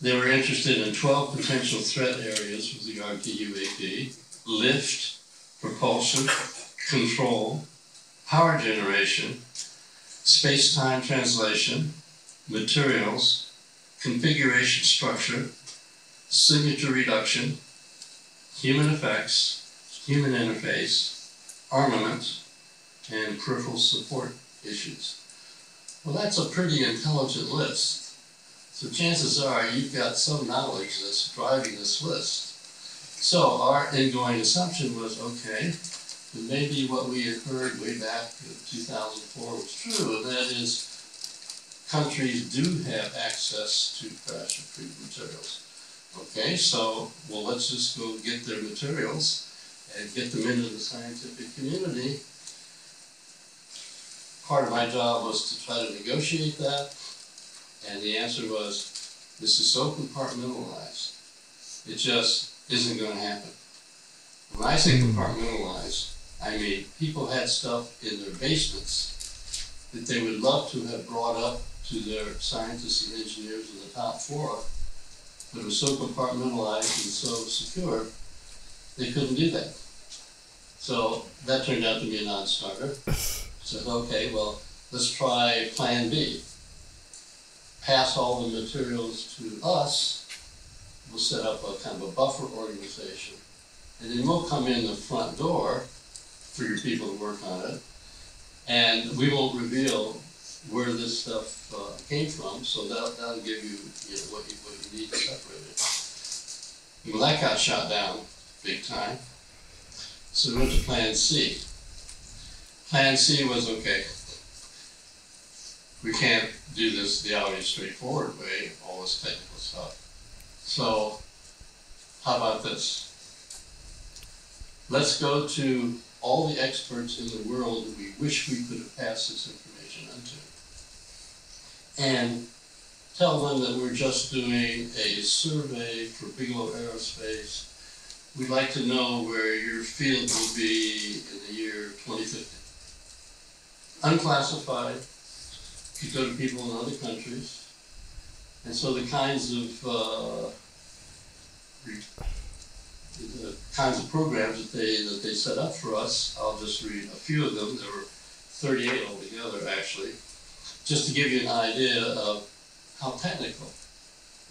They were interested in 12 potential threat areas with regard to UAP: lift, propulsion, control, power generation, space-time translation, materials, configuration structure, signature reduction, human effects, human interface, armament, and peripheral support issues. Well, that's a pretty intelligent list. So chances are you've got some knowledge that's driving this list. So our ingoing assumption was, okay, maybe what we had heard way back in 2004 was true, and that is countries do have access to crash-approved materials. Okay, so, well, let's just go get their materials and get them into the scientific community. Part of my job was to try to negotiate that, and the answer was, this is so compartmentalized, it just isn't going to happen. When I say compartmentalized, I mean people had stuff in their basements that they would love to have brought up to their scientists and engineers in the top floor, but it was so compartmentalized and so secure, they couldn't do that. So that turned out to be a non-starter. Said, okay, well, let's try plan B. Pass all the materials to us, we'll set up a kind of a buffer organization, and then we'll come in the front door for your people to work on it, and we won't reveal where this stuff came from, so that'll give you, what you need to separate it. Well, that got shot down big time, so we went to plan C. Plan C was, okay, we can't do this the obvious straightforward way, all this technical stuff. So how about this? Let's go to all the experts in the world that we wish we could have passed this information on to, and tell them that we're just doing a survey for Bigelow Aerospace we'd like to know where your field will be in the year 2050. Unclassified, could go to people in other countries. And so the kinds of programs that they set up for us, I'll just read a few of them. There were 38 altogether, actually, just to give you an idea of how technical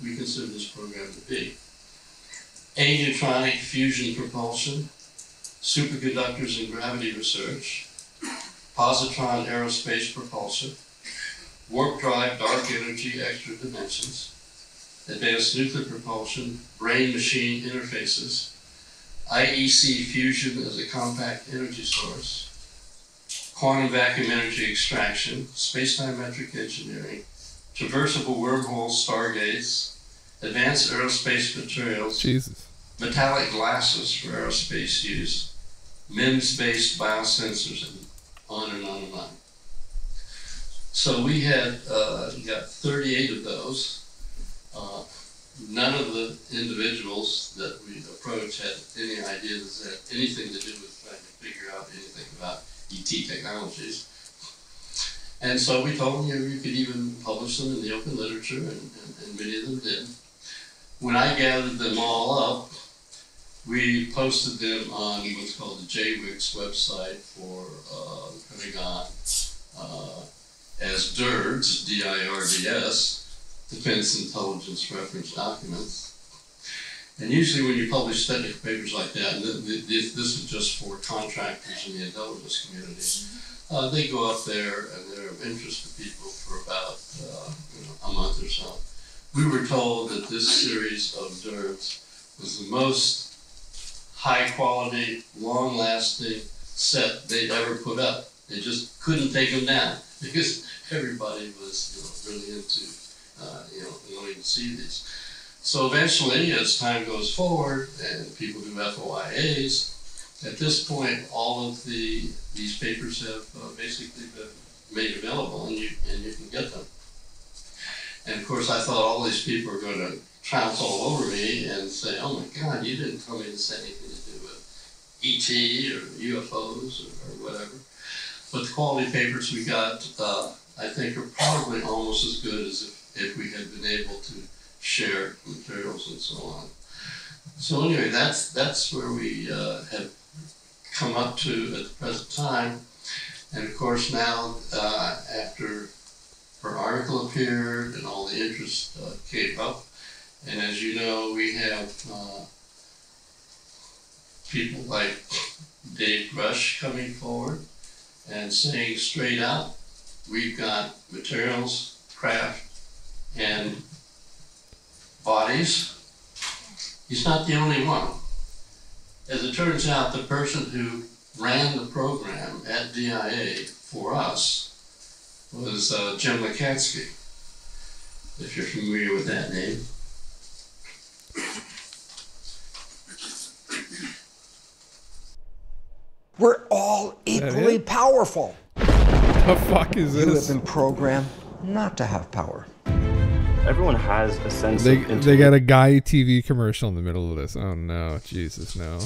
we consider this program to be. Aneutronic fusion propulsion, superconductors and gravity research, positron aerospace propulsion, warp drive, dark energy, extra dimensions, advanced nuclear propulsion, brain-machine interfaces, IEC fusion as a compact energy source, quantum vacuum energy extraction, space-time metric engineering, traversable wormholes, stargates, advanced aerospace materials, Jesus. Metallic glasses for aerospace use, MEMS-based biosensors, and on and on and on. So we had got 38 of those. None of the individuals that we approached had any idea that had anything to do with trying to figure out anything about ET technologies. And so we told them, you could even publish them in the open literature, and many of them did. When I gathered them all up, we posted them on what's called the JWICS website for the Pentagon as DIRDS, D-I-R-D-S, Defense Intelligence Reference Documents. And usually when you publish technical papers like that, and this is just for contractors in the intelligence community, they go up there and they're of interest to people for about a month or so. We were told that this series of DIRDS was the most high quality, long lasting set they'd ever put up. They just couldn't take them down because everybody was really into wanting to see these. So eventually, as time goes forward and people do FOIAs, at this point, all of these papers have basically been made available, and you can get them. And of course, I thought all these people were going to trounce all over me and say, "Oh my God, you didn't tell me this had anything to do with ET or UFOs or whatever." But the quality papers we got, I think, are probably almost as good as if we had been able to share materials and so on. So anyway, that's where we have come up to at the present time. And of course now, after her article appeared and all the interest came up, and as you know, we have people like Dave Grush coming forward and saying straight out, we've got materials, craft, and bodies. He's not the only one. As it turns out, the person who ran the program at DIA for us was Jim Lekatsky, if you're familiar with that name. We're all equally powerful. The fuck is this? You have been programmed not to have power. Everyone has a sense of they got a Guy TV commercial in the middle of this. Oh no, Jesus, no.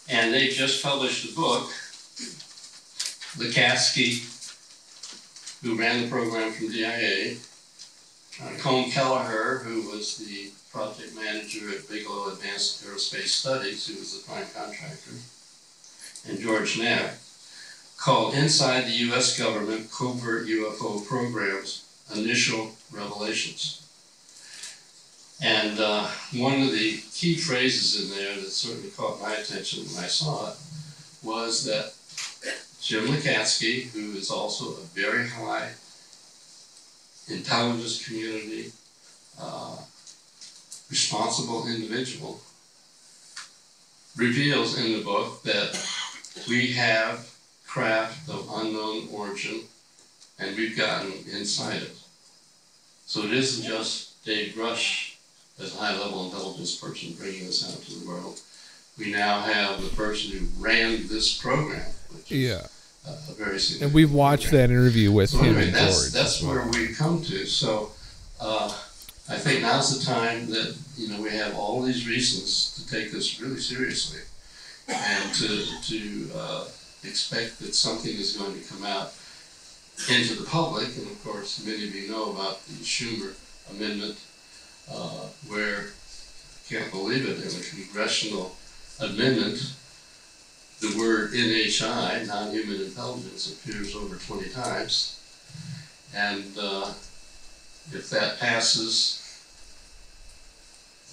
And they just published a book. Lekatsky, who ran the program from DIA, Colm Kelleher, who was the project manager at Bigelow Advanced Aerospace Studies, who was the prime contractor, and George Knapp, called Inside the U.S. Government Covert UFO Programs, Initial Revelations. And one of the key phrases in there that certainly caught my attention when I saw it was that Jim Lekatsky, who is also a very high intelligence community responsible individual, reveals in the book that we have craft of unknown origin and we've gotten inside it. So it isn't just Dave Grush as a high-level intelligence person bringing this out to the world. We now have the person who ran this program, which is very significant. And we've watched that interview with him anyway, and George. That's where we come to. So I think now's the time that, we have all these reasons to take this really seriously and to expect that something is going to come out into the public. And of course, many of you know about the Schumer amendment, where, can't believe it, in a congressional amendment, the word NHI, non-human intelligence, appears over 20 times. And if that passes,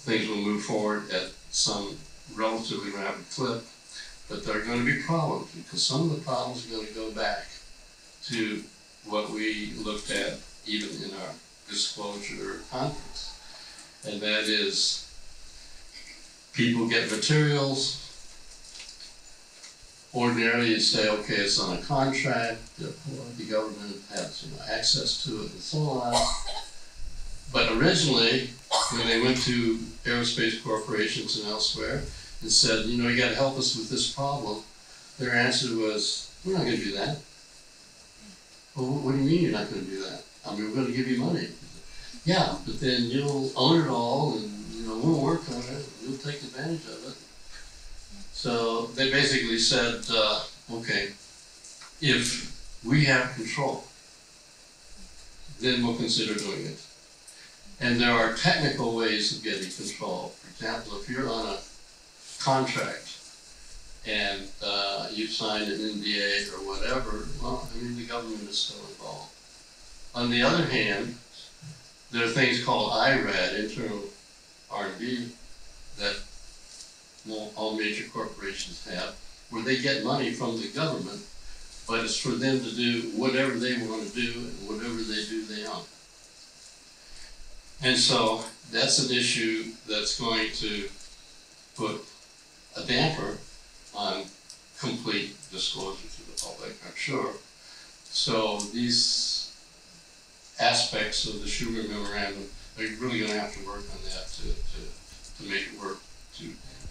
things will move forward at some relatively rapid clip. But there are going to be problems, because some of the problems are going to go back to what we looked at even in our disclosure conference. And that is, people get materials. Ordinarily, you say, okay, it's on a contract, the government has access to it and so on. But originally, when they went to aerospace corporations and elsewhere and said, you got to help us with this problem, their answer was, we're not going to do that. Well, what do you mean you're not going to do that? I mean, we're going to give you money. Yeah, but then you'll own it all, and we'll work on it. You'll take advantage of it. So they basically said, okay, if we have control, then we'll consider doing it. And there are technical ways of getting control. For example, if you're on a contract and you've signed an NDA or whatever, well, the government is still involved. On the other hand, there are things called IRAD, internal R&D, that all major corporations have, where they get money from the government, but it's for them to do whatever they want to do, and whatever they do, they own. And so that's an issue that's going to put a damper on complete disclosure to the public, I'm sure. So these aspects of the Schumer memorandum, they're really going to have to work on that to make it work to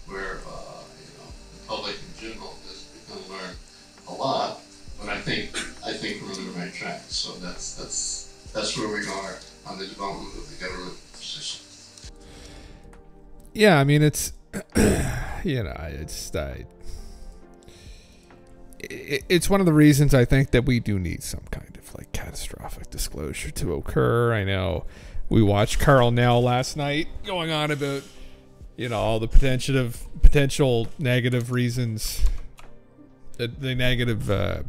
where the public in general is going to learn a lot. But I think we're on the right track. So that's where we are on the development of the government position. Yeah, it's it's one of the reasons I think that we do need some kind of catastrophic disclosure to occur. I know we watched Carl Nell last night going on about all the potential negative reasons, the negative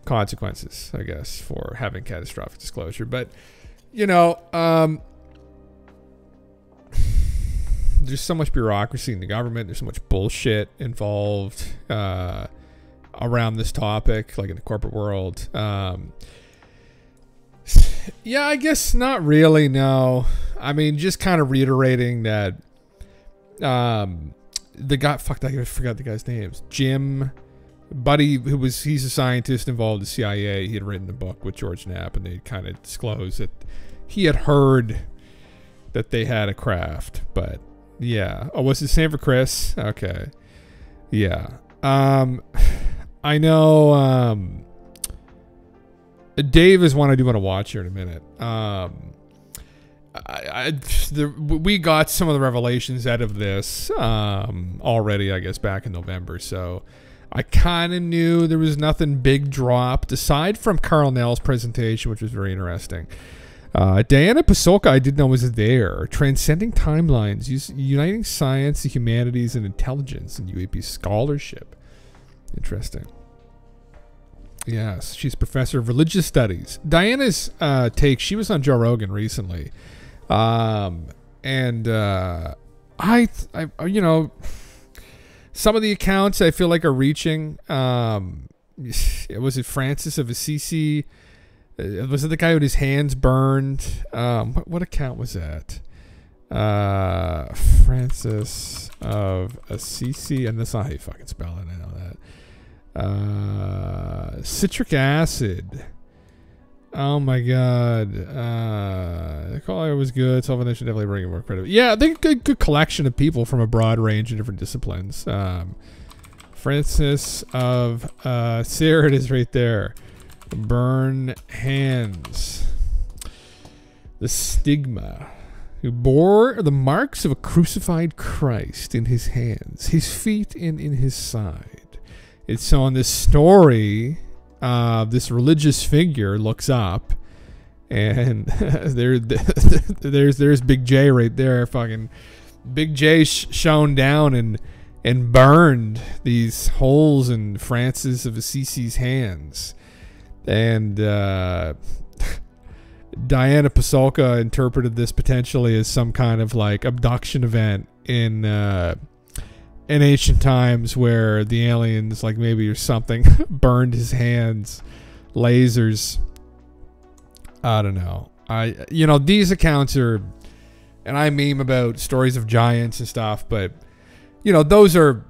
consequences, I guess, for having catastrophic disclosure. But there's so much bureaucracy in the government. There's so much bullshit involved around this topic, like in the corporate world. Yeah, I guess not really, no. Just kind of reiterating that the guy, I forgot the guy's names. Jim Buddy, he's a scientist involved in the CIA. He had written a book with George Knapp, and they kind of disclosed that he had heard that they had a craft, but yeah. Oh, was it San for Chris? Okay. Yeah. I know Dave is one I do want to watch here in a minute. We got some of the revelations out of this already, I guess, back in November, so I kind of knew there was nothing big dropped aside from Carl Nell's presentation, which was very interesting. Diana Pasulka, I didn't know was there. Transcending Timelines, Uniting Science, the Humanities, and Intelligence in UAP Scholarship. Interesting. Yes, she's professor of religious studies. Diana's take, she was on Joe Rogan recently. And I some of the accounts I feel like are reaching. Was it Francis of Assisi? Was it the guy with his hands burned? What account was that? Francis of Assisi, and that's not how you fucking spell it. I know that. Citric acid. Oh my god. The caller was good. So I should definitely bring more credit. Yeah, I think a good collection of people from a broad range of different disciplines. Francis of there it is right there. Burn hands. The stigma. who bore the marks of a crucified Christ in his hands, his feet and in his side. It's so in this story, this religious figure looks up, and there's Big J right there. Fucking Big J shone down and burned these holes in Francis of Assisi's hands. And Diana Pasulka interpreted this potentially as some kind of like abduction event in ancient times, where the aliens, like maybe or something, burned his hands, lasers. I don't know. These accounts are, and I meme about stories of giants and stuff, but those are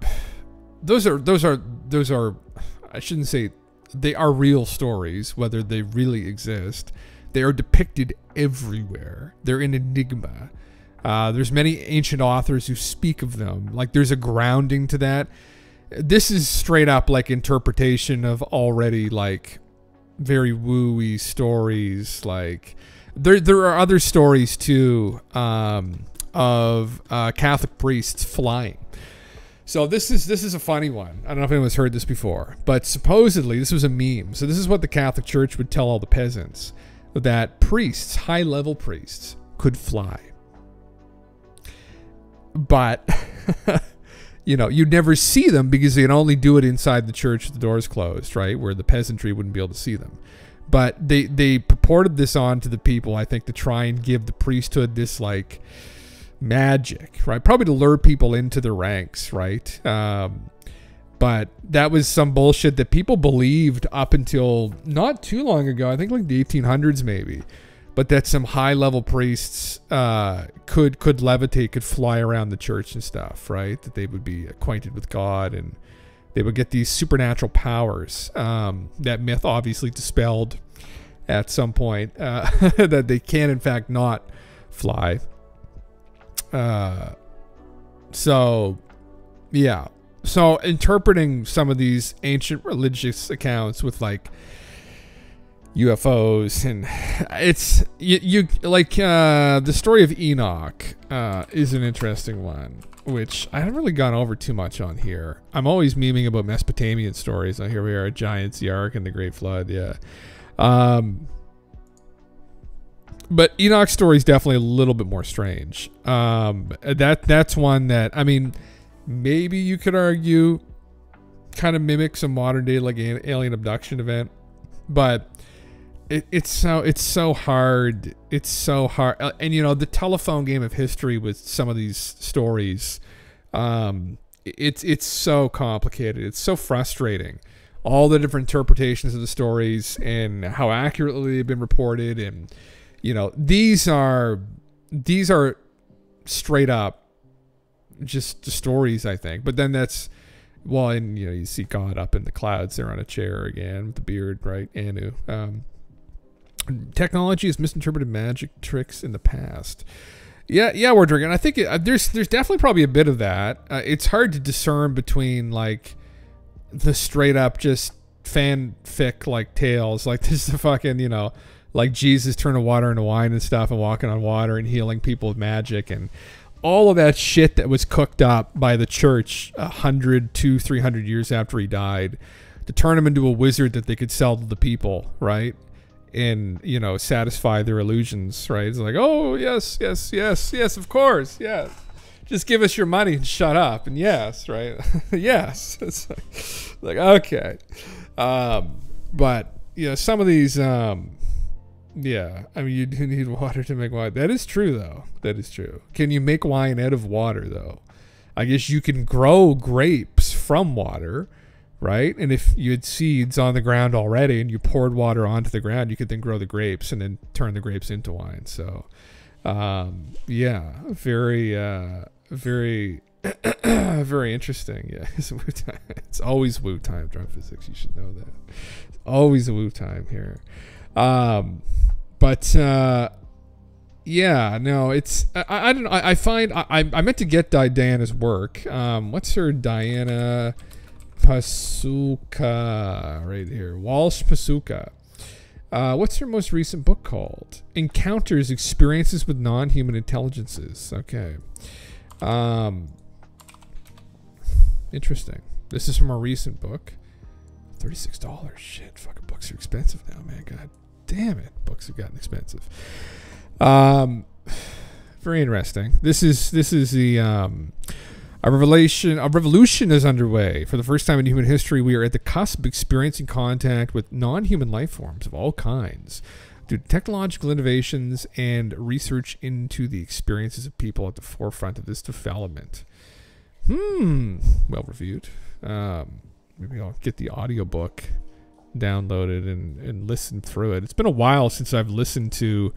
I shouldn't say they are real stories, whether they really exist. They are depicted everywhere. They're an enigma. There's many ancient authors who speak of them. Like, there's a grounding to that. This is straight up like interpretation of already like very woo-y stories. Like there are other stories too of Catholic priests flying. So this is a funny one. I don't know if anyone's heard this before, but supposedly this was a meme. So this is what the Catholic Church would tell all the peasants, that priests, high-level priests, could fly. But, you'd never see them because they'd only do it inside the church with the doors closed, right? Where the peasantry wouldn't be able to see them. But they purported this on to the people, I think, to try and give the priesthood this, like, magic, right? Probably to lure people into the ranks, right? But that was some bullshit that people believed up until not too long ago. I think like the 1800s maybe. But that some high-level priests could levitate, could fly around the church and stuff, right? That they would be acquainted with God and they would get these supernatural powers. That myth obviously dispelled at some point, that they can in fact not fly. So, yeah. So interpreting some of these ancient religious accounts with like UFOs, and it's you like the story of Enoch is an interesting one, which I haven't really gone over too much on here. I'm always memeing about Mesopotamian stories. Now here we are, giants, the Ark, and the Great Flood. Yeah. But Enoch's story is definitely a little bit more strange. That's one that, I mean, maybe you could argue kind of mimics a modern day like alien abduction event, but it's so hard. It's so hard. And the telephone game of history with some of these stories, it's so complicated. It's so frustrating. All the different interpretations of the stories and how accurately they've been reported, and these are straight up just stories, I think. But then and you see God up in the clouds there on a chair again with the beard, right? Anu. Technology has misinterpreted magic tricks in the past. Yeah, we're drinking. I think there's definitely probably a bit of that. It's hard to discern between like the straight up just fanfic like tales, like this is the fucking like Jesus turning water into wine and stuff and walking on water and healing people with magic and all of that shit that was cooked up by the church 100 to 300 years after he died to turn him into a wizard that they could sell to the people, right? And satisfy their illusions, right? It's like, oh yes, of course, yes, just give us your money and shut up, and yes, right? Yes. It's like okay. But some of these yeah, I mean, you do need water to make wine. That is true, though. That is true. Can you make wine out of water, though? I guess you can grow grapes from water, right? And if you had seeds on the ground already and you poured water onto the ground, you could then grow the grapes and then turn the grapes into wine. So, yeah, very, very, very interesting. Yeah, it's always woo time, Drunk Physics. You should know that. It's always a woo time here. But yeah, no, it's I don't know. I find I meant to get Diana's work. What's her Diana Pasulka right here? Walsh Pasulka. What's her most recent book called? Encounters, Experiences with Non-Human Intelligences. Okay. Interesting. This is from a recent book. $36. Shit, fucking books are expensive now, man. God damn it. Books have gotten expensive. Very interesting. This is the a revolution is underway. For the first time in human history, we are at the cusp of experiencing contact with non-human life forms of all kinds due to technological innovations and research into the experiences of people at the forefront of this development. Well reviewed. Maybe I'll get the audiobook downloaded and listen through it. It's been a while since I've listened to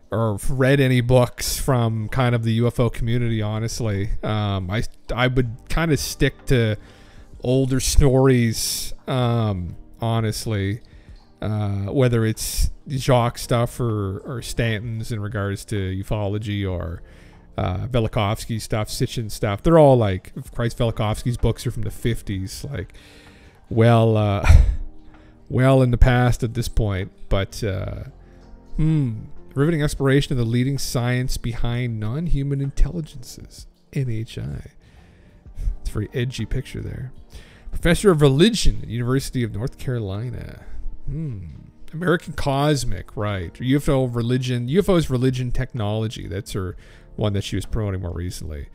or read any books from kind of the UFO community, honestly. I would kind of stick to older stories, honestly, whether it's Jacques stuff or Stanton's in regards to ufology, or Velikovsky stuff, Sitchin stuff. They're all like, Christ, Velikovsky's books are from the 50s, like well in the past at this point, but riveting exploration of the leading science behind non-human intelligences, NHI. It's a very edgy picture there. Professor of Religion at University of North Carolina. American Cosmic, right. UFO religion. UFO's religion technology. That's her one that she was promoting more recently.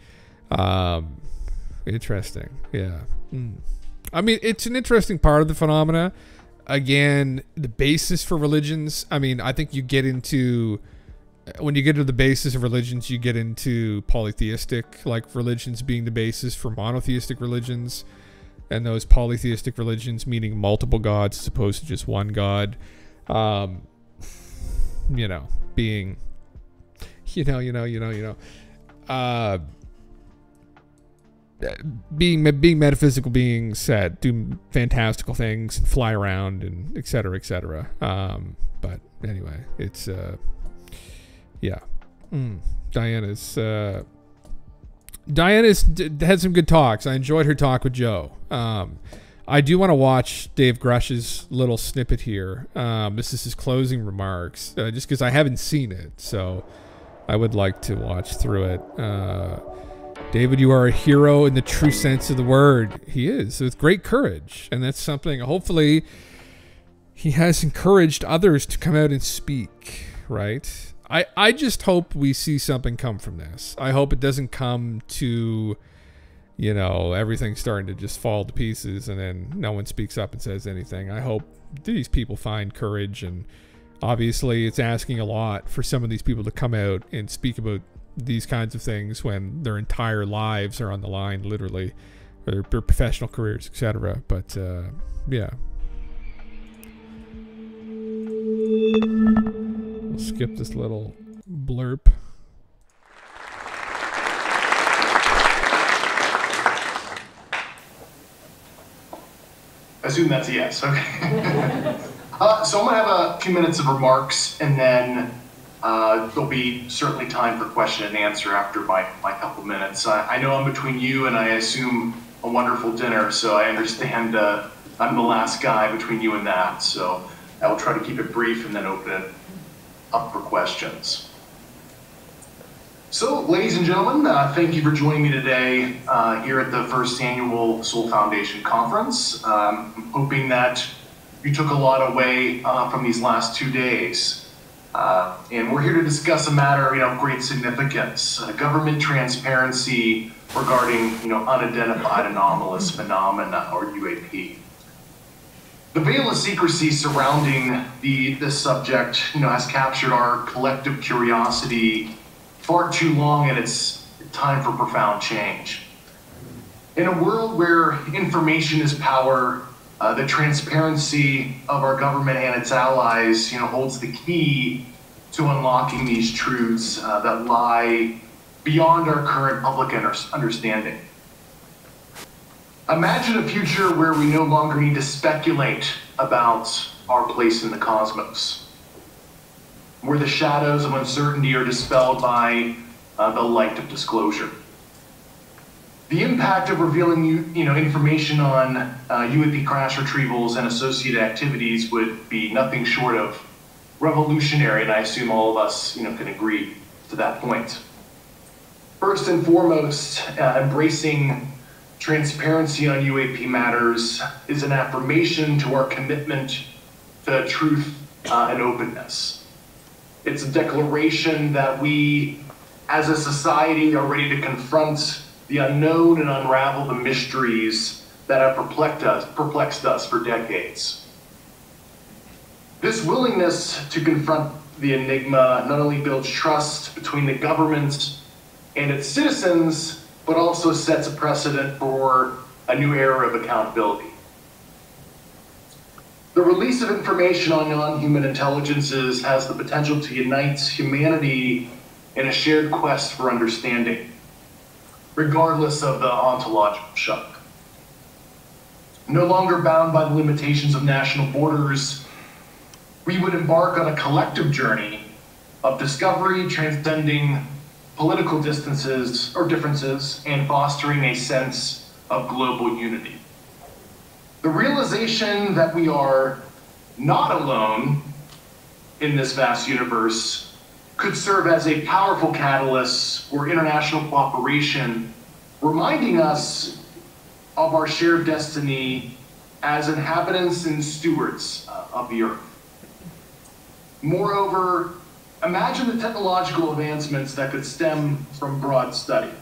Interesting. Yeah. I mean, it's an interesting part of the phenomena. Again, the basis for religions, I mean, I think you get into, when you get to the basis of religions, you get into polytheistic, like religions being the basis for monotheistic religions, and those polytheistic religions meaning multiple gods as opposed to just one god. You know, being, being metaphysical beings that do fantastical things and fly around and et cetera, et cetera. But anyway, it's yeah. Diana's had some good talks. I enjoyed her talk with Joe. I do want to watch Dave Grush's little snippet here. This is his closing remarks, just because I haven't seen it, so I would like to watch through it. David, you are a hero in the true sense of the word. He is, with great courage. And that's something, hopefully, he has encouraged others to come out and speak, right? I just hope we see something come from this. I hope it doesn't come to, everything starting to just fall to pieces and then no one speaks up and says anything. I hope these people find courage, and obviously it's asking a lot for some of these people to come out and speak about these kinds of things when their entire lives are on the line, literally, or their professional careers, etc. But yeah, we'll skip this little blurb. I assume that's a yes. Okay. So I'm gonna have a few minutes of remarks, and then there'll be certainly time for question and answer after my couple minutes. I know I'm between you and I assume a wonderful dinner, so I understand I'm the last guy between you and that. So I will try to keep it brief and then open it up for questions. So, ladies and gentlemen, thank you for joining me today here at the first annual Soul Foundation Conference. I'm hoping that you took a lot away from these last 2 days. And we're here to discuss a matter of great significance, government transparency regarding unidentified anomalous phenomena, or UAP. The veil of secrecy surrounding this subject has captured our collective curiosity far too long, and it's time for profound change. In a world where information is power, the transparency of our government and its allies, holds the key to unlocking these truths that lie beyond our current public understanding. Imagine a future where we no longer need to speculate about our place in the cosmos, where the shadows of uncertainty are dispelled by the light of disclosure. The impact of revealing information on UAP crash retrievals and associated activities would be nothing short of revolutionary, and I assume all of us can agree to that point. First and foremost, embracing transparency on UAP matters is an affirmation to our commitment to truth and openness. It's a declaration that we, as a society, are ready to confront the unknown and unravel the mysteries that have perplexed us for decades. This willingness to confront the enigma not only builds trust between the government and its citizens, but also sets a precedent for a new era of accountability. The release of information on non-human intelligences has the potential to unite humanity in a shared quest for understanding, regardless of the ontological shock. No longer bound by the limitations of national borders, we would embark on a collective journey of discovery transcending political distances or differences and fostering a sense of global unity. The realization that we are not alone in this vast universe could serve as a powerful catalyst for international cooperation, reminding us of our shared destiny as inhabitants and stewards of the earth. Moreover, imagine the technological advancements that could stem from broad study.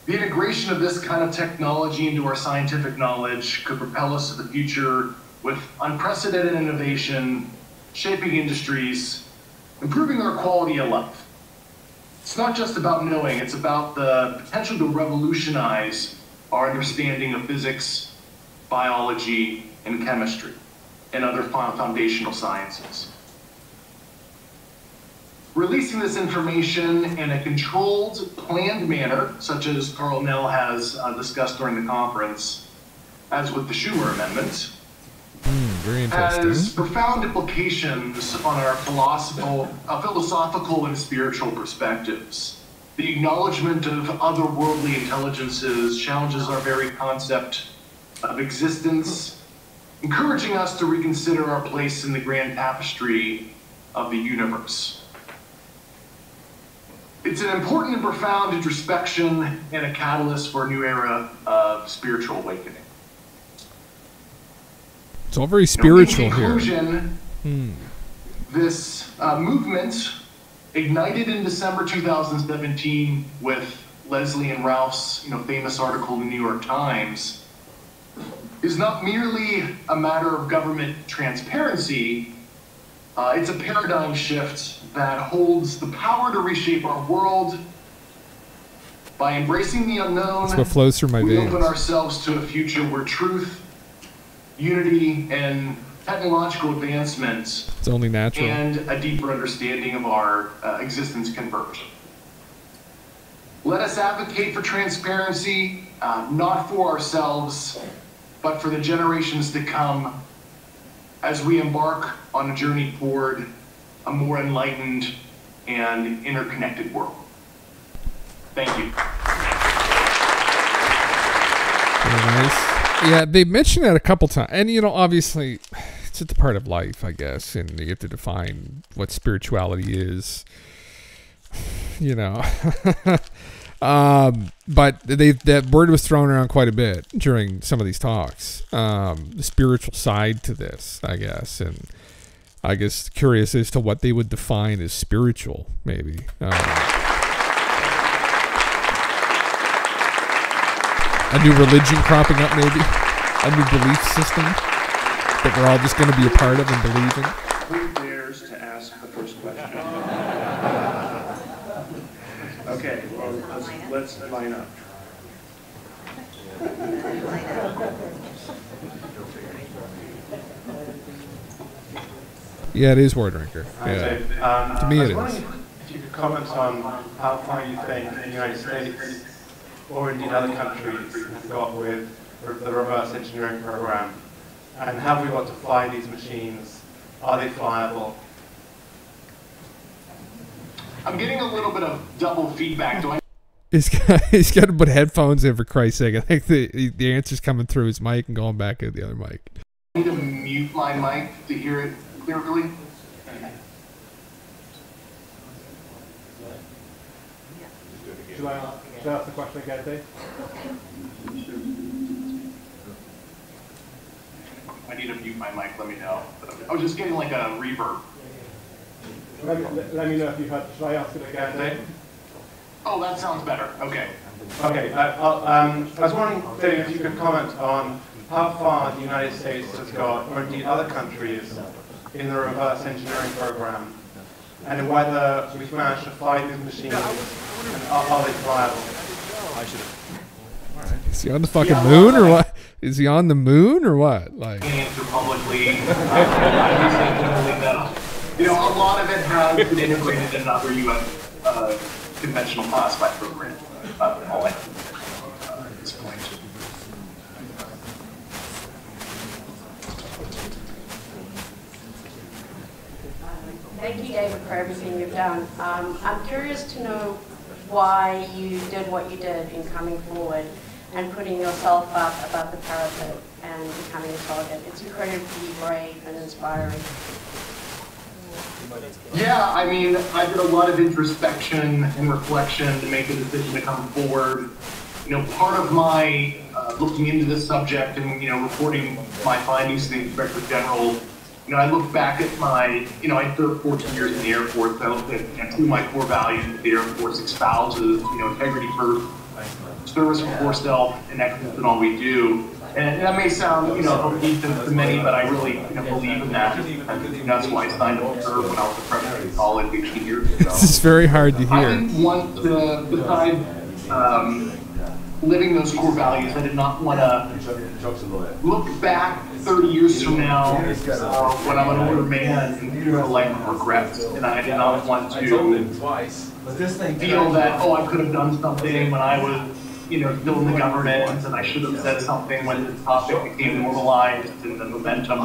The integration of this kind of technology into our scientific knowledge could propel us to the future with unprecedented innovation, shaping industries, improving our quality of life. It's not just about knowing, it's about the potential to revolutionize our understanding of physics, biology, and chemistry, and other foundational sciences. Releasing this information in a controlled, planned manner, such as Carl Nell has discussed during the conference, as with the Schumer Amendment, very interesting, has profound implications on our philosophical and spiritual perspectives. The acknowledgement of otherworldly intelligences challenges our very concept of existence, encouraging us to reconsider our place in the grand tapestry of the universe. It's an important and profound introspection and a catalyst for a new era of spiritual awakening. It's all very spiritual in conclusion, here. This movement, ignited in December 2017 with Leslie and Ralph's famous article in the New York Times, is not merely a matter of government transparency. It's a paradigm shift that holds the power to reshape our world. By embracing the unknown, that's what flows through my we veins. open ourselves to a future where truth, unity, and technological advancements it's only natural, and a deeper understanding of our existence converge. Let us advocate for transparency, not for ourselves, but for the generations to come, as we embark on a journey toward a more enlightened and interconnected world. Thank you. Very nice. Yeah, they mentioned that a couple times. And, obviously, it's just a part of life, I guess. And you have to define what spirituality is. But that word was thrown around quite a bit during some of these talks. The spiritual side to this, I guess. And I guess curious as to what they would define as spiritual, maybe. A new religion cropping up, maybe. A new belief system that we're all just going to be a part of and believe in. Who dares to ask the first question? Okay, well, let's line up. Yeah, it is War Drinker. Yeah. To me, it is. If you could comment on how far you think the United States, or indeed other countries, have got with the reverse engineering program, and how we want to fly these machines. Are they flyable? I'm getting a little bit of double feedback. He's got to put headphones in, for Christ's sake. I think the answer's coming through his mic and going back at the other mic. I need to mute my mic to hear it clearly. Should I ask the question again, Dave? I need to mute my mic, let me know. I was just getting like a reverb. Let me know if you heard. Should I ask it again, Dave? Oh, that sounds better. Okay. Okay. I was wondering, Dave, if you could comment on how far the United States has got, or indeed other countries, in the reverse engineering program, and whether we've managed to fly these machines, and are they viable? Is he on the fucking moon or what? Is he on the moon or what? Like, answer publicly. You know, a lot of it has been integrated in another U.S. Conventional classified program. All I at this point. Thank you, David, for everything you've done. I'm curious to know why you did what you did in coming forward and putting yourself up above the parapet and becoming a target. It's incredibly brave and inspiring. Yeah, I mean, I did a lot of introspection and reflection to make the decision to come forward. You know, part of my looking into this subject and, you know, reporting my findings to the Inspector General, you know, I look back at my, you know, I served 14 years in the Air Force. I looked at, you know, two of my core values that the Air Force espouses, you know, integrity first, service before self, and excellence in all we do. And that may sound, you know, deep to many, but I really, you know, believe in that. And that's why I signed up to serve when I was a freshman in college 18 years ago. This is very hard to hear. I didn't want to, besides living those core values, I did not want to look back 30 years from now when I'm an older man and feel a life of regrets. And I did not want to feel that, oh, I could have done something when I was, you know, still in the government, and I should have said something when this topic became normalized and the momentum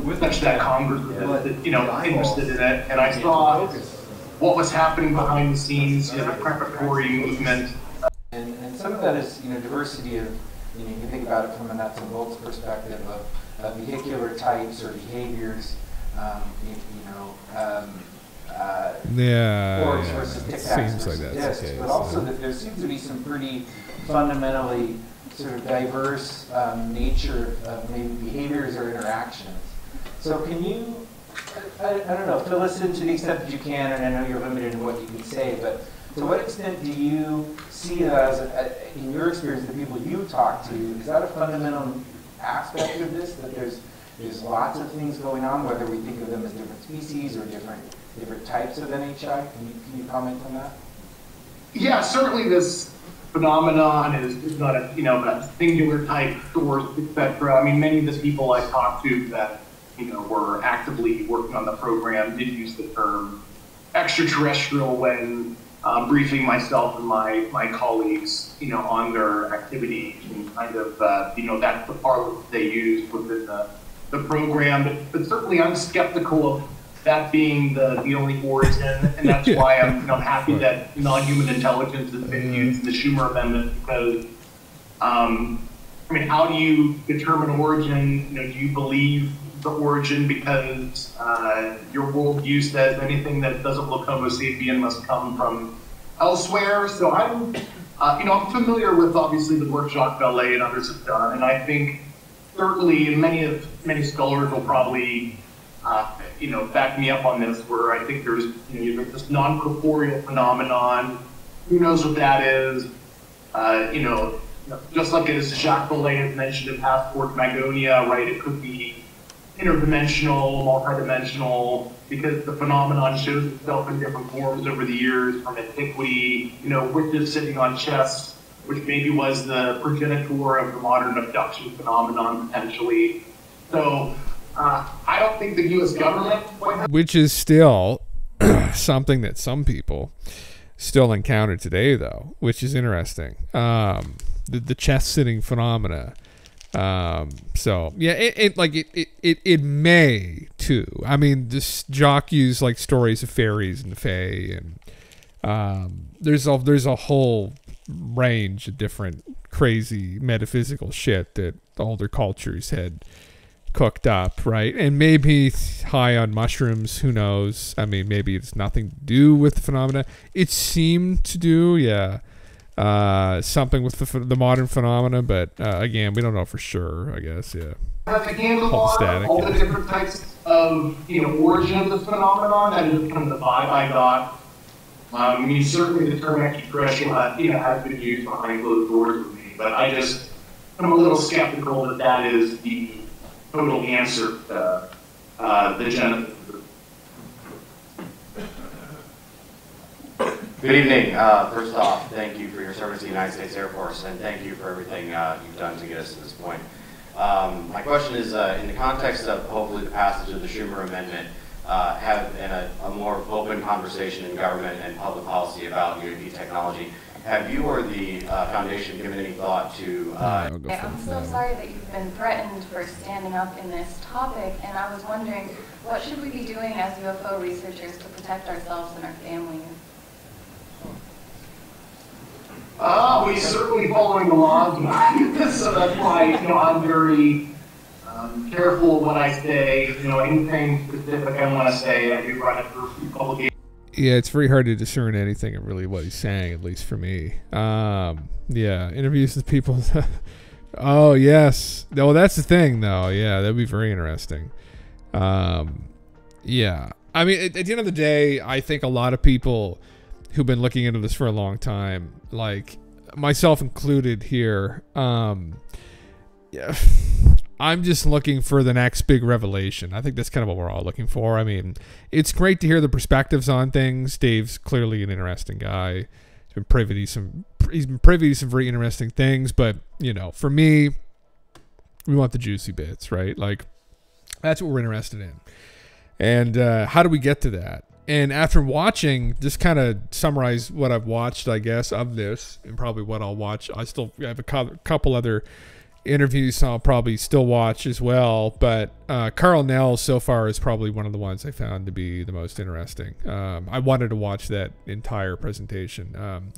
was such that Congress was, you know, interested in it. And I saw what was happening behind the scenes, you know, the preparatory movement. And some of that is, you know, diversity of, you know, you can think about it from a nuts and bolts perspective of vehicular types or behaviors, yeah, versus it tic-tacs seems like that's discs, the case. but also that there seems to be some pretty fundamentally sort of diverse nature of maybe behaviors or interactions. So can you, I don't know, fill us in to the extent that you can, and I know you're limited in what you can say, but to what extent do you see that as, in your experience, the people you talk to, is that a fundamental aspect of this, that there's lots of things going on, whether we think of them as different species or different types of NHI? Can you comment on that? Yeah, certainly this phenomenon is not a, you know, a singular type source, etc. I mean, many of the people I talked to that, you know, were actively working on the program did use the term extraterrestrial when briefing myself and my colleagues, you know, on their activities and kind of, you know, that's the parlance they used within the program. But certainly I'm skeptical of that being the only origin, and that's why I'm happy that non-human intelligence has been used in the Schumer Amendment, because, I mean, how do you determine origin? You know, do you believe the origin because your worldview says anything that doesn't look Homo sapien must come from elsewhere? So I'm, you know, I'm familiar with obviously the work Jacques Vallée and others have done, and I think certainly many scholars will probably you know, back me up on this, where I think there's, you know, this non-corporeal phenomenon. Who knows what that is? You know, just like as Jacques Vallée has mentioned in Passport Magonia, right? It could be interdimensional, multidimensional, because the phenomenon shows itself in different forms over the years, from antiquity, you know, witches sitting on chests, which maybe was the progenitor of the modern abduction phenomenon, potentially. So, I don't think the U.S. government... Which is still something that some people still encounter today, though, which is interesting. The chest-sitting phenomena. So, yeah, it may, too. I mean, this Jock used, like, stories of fairies and the fae, and there's a whole range of different crazy metaphysical shit that older cultures had cooked up, right? And maybe high on mushrooms, who knows? I mean, maybe it's nothing to do with the phenomena. It seemed to do, something with the modern phenomena, but again, we don't know for sure, I guess, yeah. Have to handle all the different types of, origin of the phenomenon. That is kind of the vibe I got. I mean, certainly the term extraterrestrial has been used behind closed doors with me, but I'm a little skeptical that is the total answer to the genesis. Good evening. First off, thank you for your service to the United States Air Force, and thank you for everything you've done to get us to this point. My question is, in the context of hopefully the passage of the Schumer Amendment, have a more open conversation in government and public policy about UAP technology, have you or the foundation given any thought to... I'm so sorry that you've been threatened for standing up in this topic, and I was wondering, what should we be doing as UFO researchers to protect ourselves and our families? We're certainly following the laws, so that's why I'm very careful when I say anything specific I want to say. I do run it through publication. Yeah, it's very hard to discern anything of really what he's saying, at least for me. Interviews with people. Oh yes, well that's the thing though. Yeah, that'd be very interesting. I mean, at the end of the day, I think a lot of people who've been looking into this for a long time, like myself included here, I'm just looking for the next big revelation. I think that's kind of what we're all looking for. I mean, it's great to hear the perspectives on things. Dave's clearly an interesting guy. He's been privy to some very interesting things, but for me, we want the juicy bits, right? Like that's what we're interested in. And how do we get to that? And after watching, just kind of summarize what I've watched, I guess, of this, and probably what I'll watch. I have a couple other interviews I'll probably still watch as well. But Carl Nell so far is probably one of the ones I found to be the most interesting. I wanted to watch that entire presentation.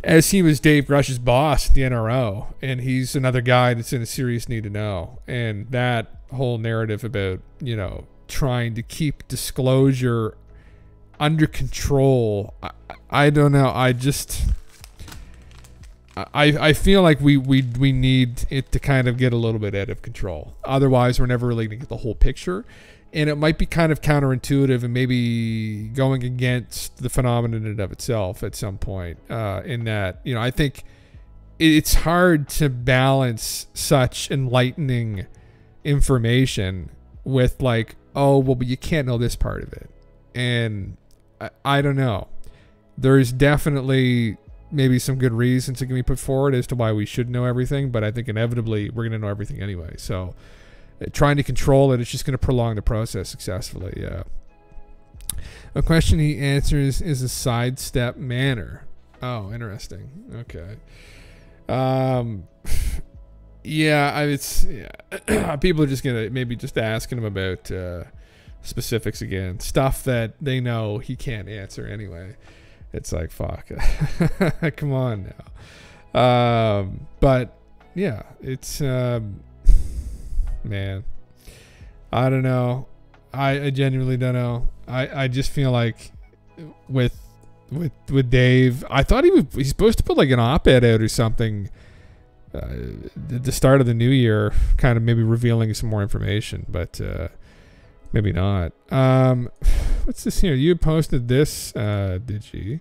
As he was Dave Grush's boss at the NRO, and he's another guy that's in a serious need to know. And that whole narrative about, trying to keep disclosure under control, I don't know. I feel like we need it to kind of get a little bit out of control. Otherwise, we're never really going to get the whole picture. And it might be kind of counterintuitive and maybe going against the phenomenon in and of itself at some point. In that, I think it's hard to balance such enlightening information with like, oh, well, but you can't know this part of it. And I don't know. There's definitely maybe some good reasons that can be put forward as to why we should know everything, but I think inevitably we're going to know everything anyway. So trying to control it's just going to prolong the process successfully. Yeah. A question he answers is a sidestep manner. Oh, interesting. Okay. People are just going to maybe just asking him about specifics again, stuff that they know he can't answer anyway. It's like, fuck. Come on now. But yeah, it's man, I don't know. I genuinely don't know. I just feel like with Dave, I thought he's supposed to put like an op-ed out or something at the start of the new year, kind of maybe revealing some more information, but maybe not. What's this here? You posted this, did you?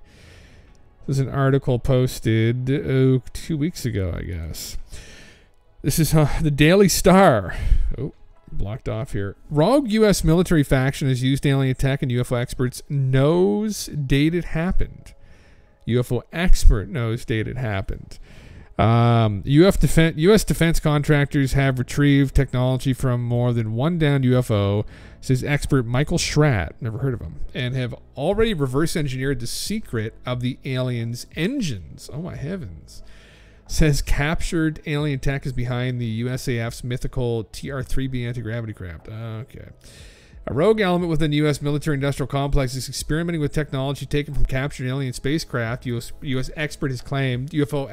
There's an article posted 2 weeks ago, I guess. This is the Daily Star. Oh, blocked off here. Rogue U.S. military faction has used alien tech, and UFO experts knows date it happened. UFO expert knows date it happened. U.S. defense contractors have retrieved technology from more than one downed UFO, says expert Michael Schratt, never heard of him, and have already reverse engineered the secret of the aliens' engines. Oh my heavens. Says captured alien tech is behind the USAF's mythical TR-3B anti-gravity craft. Okay. A rogue element within the U.S. military-industrial complex is experimenting with technology taken from captured alien spacecraft. U.S. expert has claimed, UFO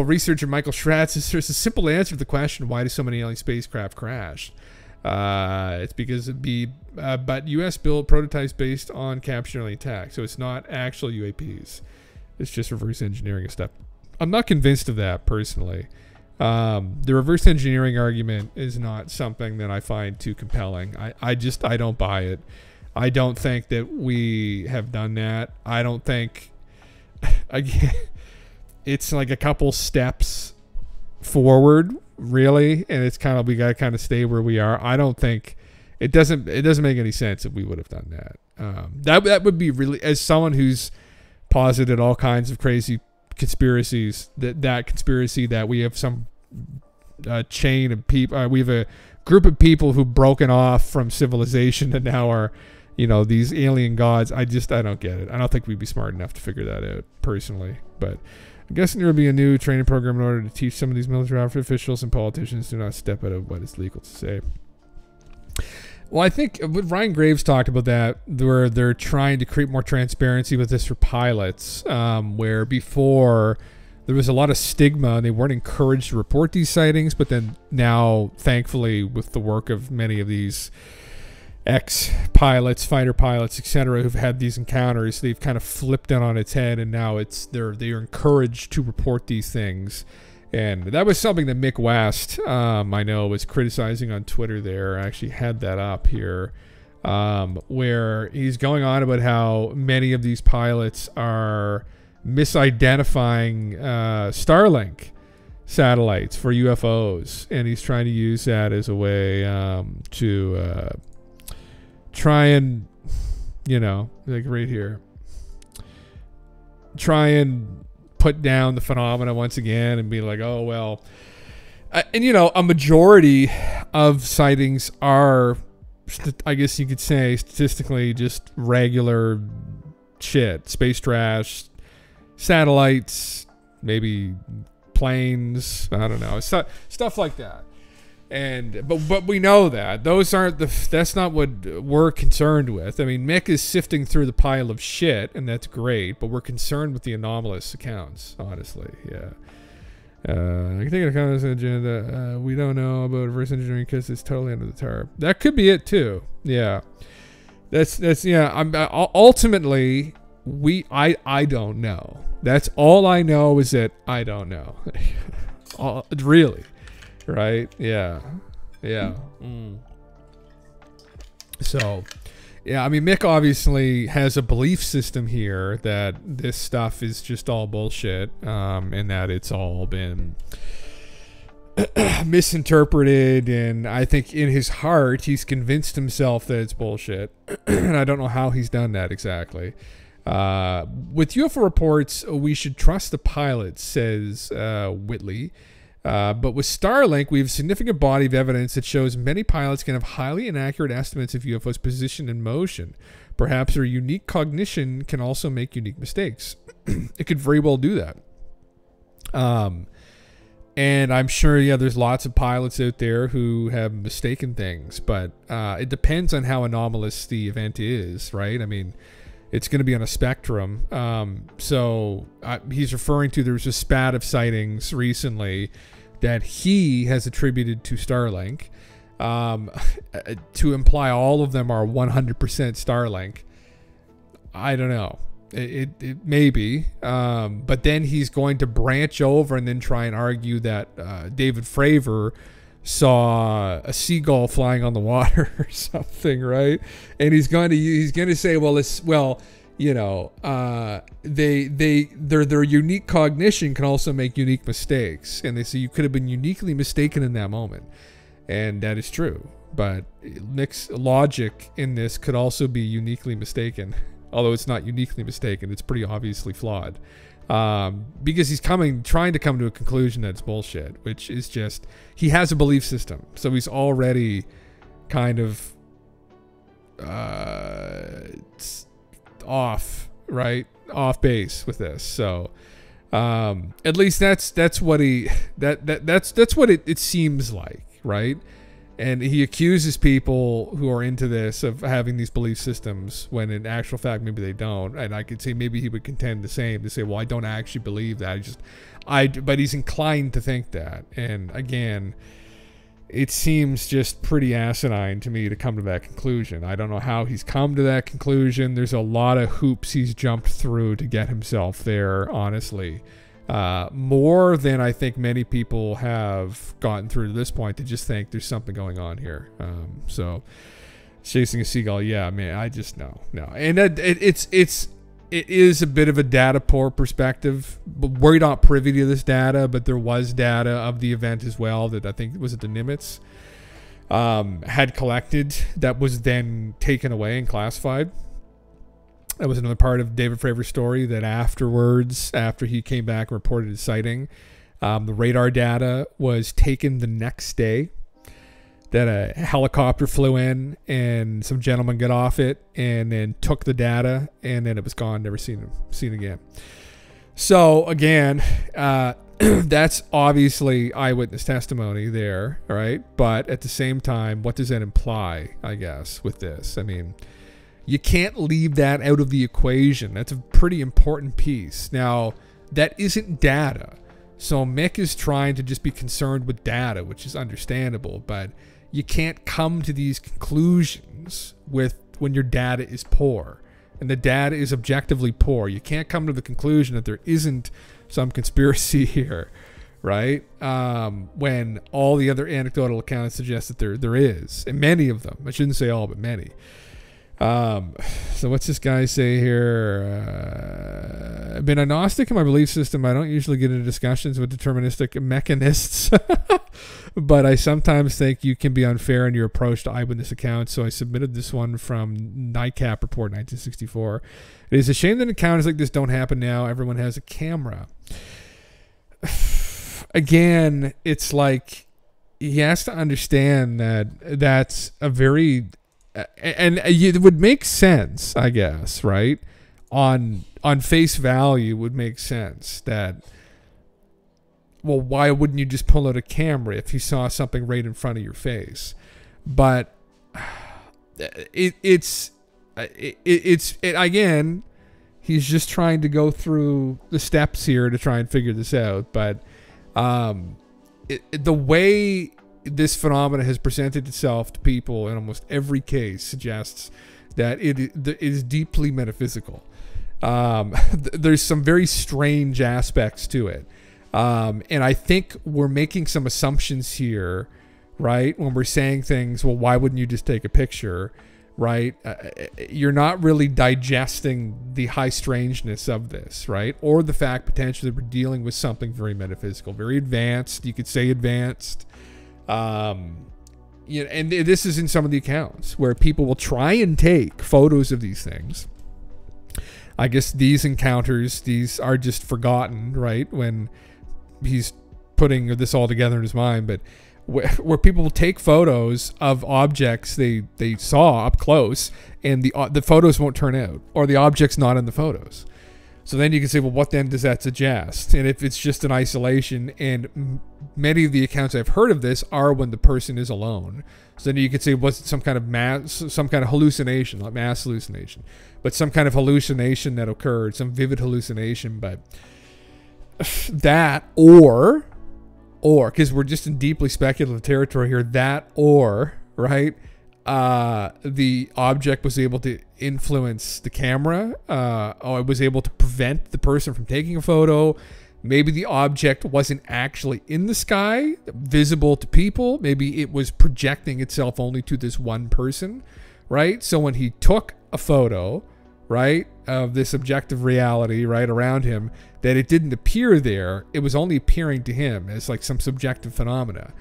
researcher Michael Schratz says there's a simple answer to the question, why do so many alien spacecraft crash? It's because but U.S. built prototypes based on captured alien attack, so it's not actual UAPs. It's just reverse engineering and stuff. I'm not convinced of that personally. The reverse engineering argument is not something that I find too compelling. I don't buy it. I don't think that we have done that. I don't think it's like a couple steps forward, really, and it's kind of, we got to kind of stay where we are. I don't think it doesn't make any sense if we would have done that. That would be really, as someone who's posited all kinds of crazy conspiracies, that conspiracy that we have some chain of people, we have a group of people who've broken off from civilization and now are, these alien gods. I don't get it. I don't think we'd be smart enough to figure that out personally, but I'm guessing there will be a new training program in order to teach some of these military officials and politicians to not step out of what is legal to say. Well, I think what Ryan Graves talked about that, where they're trying to create more transparency with this for pilots, where before there was a lot of stigma and they weren't encouraged to report these sightings, but then now, thankfully, with the work of many of these ex-pilots, fighter pilots, etc., who've had these encounters, they've kind of flipped it on its head, and now they're encouraged to report these things. And that was something that Mick West, I know, was criticizing on Twitter there. I actually had that up here, where he's going on about how many of these pilots are misidentifying Starlink satellites for UFOs, and he's trying to use that as a way to try and, like right here, try and put down the phenomena once again and be like, oh, well. And, a majority of sightings are, I guess you could say, statistically just regular shit. Space trash, satellites, maybe planes, I don't know. Stuff like that. But we know that those aren't that's not what we're concerned with. I mean, Mick is sifting through the pile of shit, and that's great, but we're concerned with the anomalous accounts, honestly. Yeah. I can think of the comments agenda. We don't know about reverse engineering because it's totally under the tarp. That could be it too. Yeah. That's yeah. Ultimately, I don't know. That's all I know is that I don't know. Really. Right? Yeah. Yeah. So, yeah, I mean, Mick obviously has a belief system here that this stuff is just all bullshit, and that it's all been misinterpreted, and I think in his heart he's convinced himself that it's bullshit. And I don't know how he's done that exactly. With UFO reports, we should trust the pilots, says Whitley. But with Starlink, we have a significant body of evidence that shows many pilots can have highly inaccurate estimates of UFOs' position and motion. Perhaps their unique cognition can also make unique mistakes. It could very well do that. And I'm sure, yeah, there's lots of pilots out there who have mistaken things, but it depends on how anomalous the event is, right? I mean, it's going to be on a spectrum. So he's referring to, there's a spat of sightings recently that he has attributed to Starlink. To imply all of them are 100% Starlink, I don't know. It may be. But then he's going to branch over and then try and argue that David Fravor saw a seagull flying on the water or something, right? And he's going to say, their unique cognition can also make unique mistakes, and they say you could have been uniquely mistaken in that moment, and that is true. But Mick's logic in this could also be uniquely mistaken, although it's not uniquely mistaken. It's pretty obviously flawed, because he's trying to come to a conclusion that's bullshit, which is just, he has a belief system, so he's already kind of off base with this. So at least that's what it seems like, right? And he accuses people who are into this of having these belief systems when in actual fact maybe they don't. And I could say maybe he would contend the same, to say, well, I don't actually believe that. But he's inclined to think that. And again, it seems just pretty asinine to me to come to that conclusion. I don't know how he's come to that conclusion. There's a lot of hoops he's jumped through to get himself there, honestly. More than I think many people have gotten through to this point to just think there's something going on here. So chasing a seagull, yeah, man, I just no. And it is a bit of a data poor perspective. But we're not privy to this data, but there was data of the event as well that I think was at the Nimitz had collected that was then taken away and classified. That was another part of David Fravor's story, that afterwards, after he came back and reported his sighting, the radar data was taken the next day, that a helicopter flew in and some gentleman got off it and then took the data, and then it was gone, never seen again. So again, that's obviously eyewitness testimony there, right? But at the same time, what does that imply, I guess, with this? I mean, you can't leave that out of the equation. That's a pretty important piece. Now, that isn't data. So Mick is trying to just be concerned with data, which is understandable, but you can't come to these conclusions when your data is poor. And the data is objectively poor. You can't come to the conclusion that there isn't some conspiracy here, right? When all the other anecdotal accounts suggest that there is. And many of them. I shouldn't say all, but many. So what's this guy say here? I've been agnostic in my belief system. I don't usually get into discussions with deterministic mechanists, but I sometimes think you can be unfair in your approach to eyewitness accounts. So I submitted this one from NICAP report 1964. It is a shame that encounters like this don't happen now. Everyone has a camera. Again, it's like he has to understand that that's a very... And it would make sense, I guess, right? On face value, would make sense that, well, why wouldn't you just pull out a camera if you saw something right in front of your face? But it's again, he's just trying to go through the steps here to try and figure this out. But the way this phenomena has presented itself to people in almost every case suggests that it is deeply metaphysical. There's some very strange aspects to it. And I think we're making some assumptions here, right? When we're saying things, well, why wouldn't you just take a picture, right? You're not really digesting the high strangeness of this, right? Or the fact potentially that we're dealing with something very metaphysical, very advanced. You could say advanced. And this is in some of the accounts where people will try and take photos of these things. I guess these encounters, these are just forgotten, right? When he's putting this all together in his mind, but where people will take photos of objects they saw up close, and the photos won't turn out, or the object's not in the photos. So then you can say, well, what then does that suggest? And if it's just an isolation, and many of the accounts I've heard of this are when the person is alone. So then you could say, was it some kind of hallucination, not mass hallucination, but some kind of hallucination that occurred, some vivid hallucination. But that, or because we're just in deeply speculative territory here, that or, right? The object was able to influence the camera, or it was able to prevent the person from taking a photo. Maybe the object wasn't actually in the sky, visible to people. Maybe it was projecting itself only to this one person, right? So when he took a photo, right, of this objective reality, right, around him, that it didn't appear there. It was only appearing to him as like some subjective phenomena.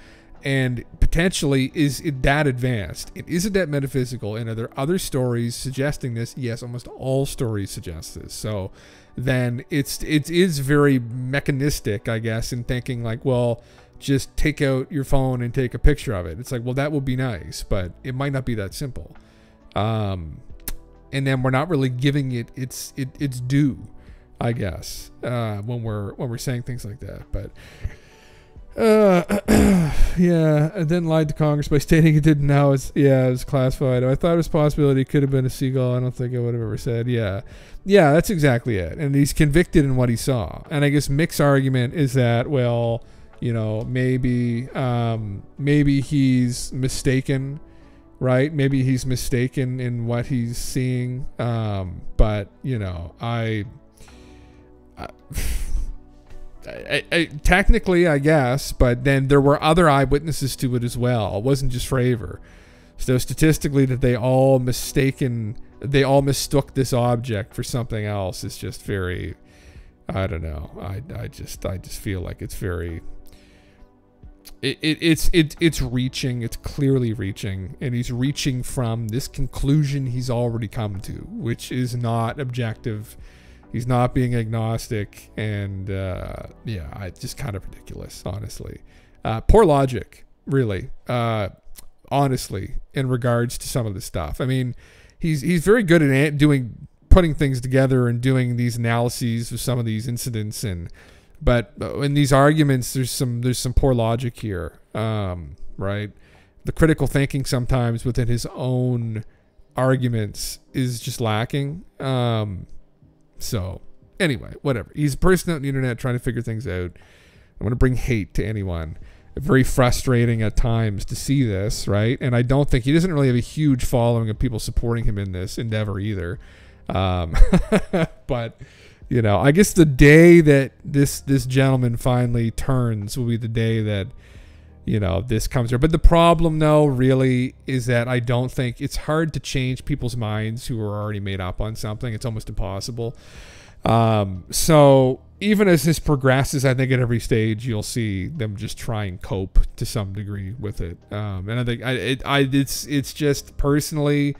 And potentially, is it that advanced? And is it that metaphysical? And are there other stories suggesting this? Yes, almost all stories suggest this. So then it is very mechanistic, I guess, in thinking like, well, just take out your phone and take a picture of it. It's like, well, that would be nice, but it might not be that simple. And then we're not really giving it its due, I guess, when we're saying things like that. But Yeah, and then lied to Congress by stating it didn't know it was classified. I thought it was a possibility it could have been a seagull. I don't think I would have ever said. Yeah, that's exactly it. And he's convicted in what he saw. And I guess Mick's argument is that, well, you know, maybe he's mistaken, right? Maybe he's mistaken in what he's seeing. But you know, I technically, I guess, but then there were other eyewitnesses to it as well. It wasn't just Fravor. So statistically, that they all mistook this object for something else is just very, I don't know. I just feel like it's very, it's reaching. It's clearly reaching, and he's reaching from this conclusion he's already come to, which is not objective. He's not being agnostic, and it's just kind of ridiculous, honestly. Poor logic, really, honestly, in regards to some of this stuff. I mean, he's very good at putting things together and doing these analyses of some of these incidents, but in these arguments, there's some poor logic here, right? The critical thinking sometimes within his own arguments is just lacking. So anyway, whatever. He's a person out on the internet trying to figure things out. I want to bring hate to anyone. Very frustrating at times to see this, right? And I don't think he doesn't really have a huge following of people supporting him in this endeavor either. But you know, I guess the day that this gentleman finally turns will be the day that, you know, this comes here. But the problem, though, really is that I don't think it's hard to change people's minds who are already made up on something. It's almost impossible. So even as this progresses, I think at every stage you'll see them just try and cope to some degree with it. And I think it's just personally,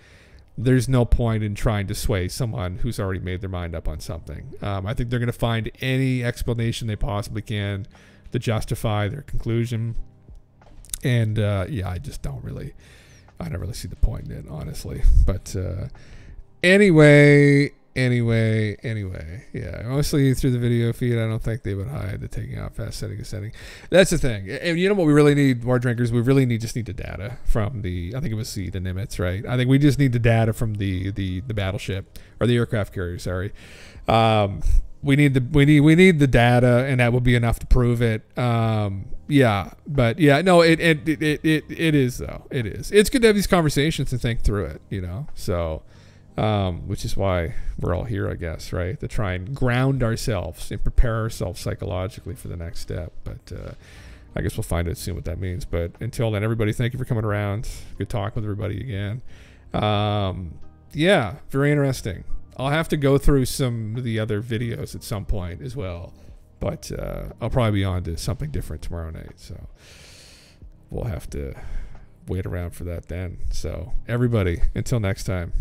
there's no point in trying to sway someone who's already made their mind up on something. I think they're going to find any explanation they possibly can to justify their conclusion. And I just don't really see the point in it, honestly. But anyway, yeah. Mostly through the video feed, I don't think they would hide the taking out fast setting and setting. That's the thing. And you know what we really need, War Drinkers? We really just need the data from the Nimitz, right? I think we just need the data from the battleship or the aircraft carrier. Sorry. We need the data, and that would be enough to prove it. But yeah, no, it is though. It is. It's good to have these conversations and think through it, you know. So, which is why we're all here, I guess, right? To try and ground ourselves and prepare ourselves psychologically for the next step. But I guess we'll find out soon what that means. But until then, everybody, thank you for coming around. Good talk with everybody again. Yeah, very interesting. I'll have to go through some of the other videos at some point as well. But I'll probably be on to something different tomorrow night. So we'll have to wait around for that then. So everybody, until next time,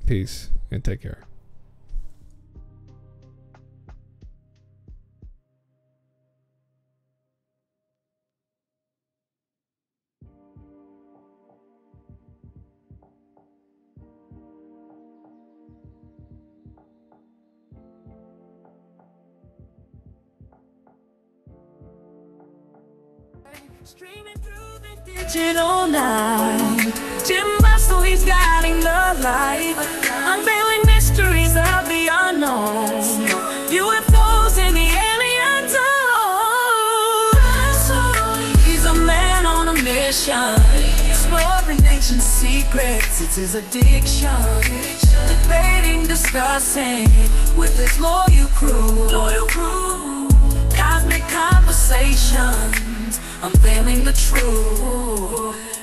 peace and take care. Streaming through the digital night, Jim Bustle, he's guiding the light, unveiling mysteries of the unknown, UFOs in the alien zone. He's a man on a mission, exploring ancient secrets, it's his addiction, debating, discussing with his loyal crew, cosmic conversations, unveiling the truth.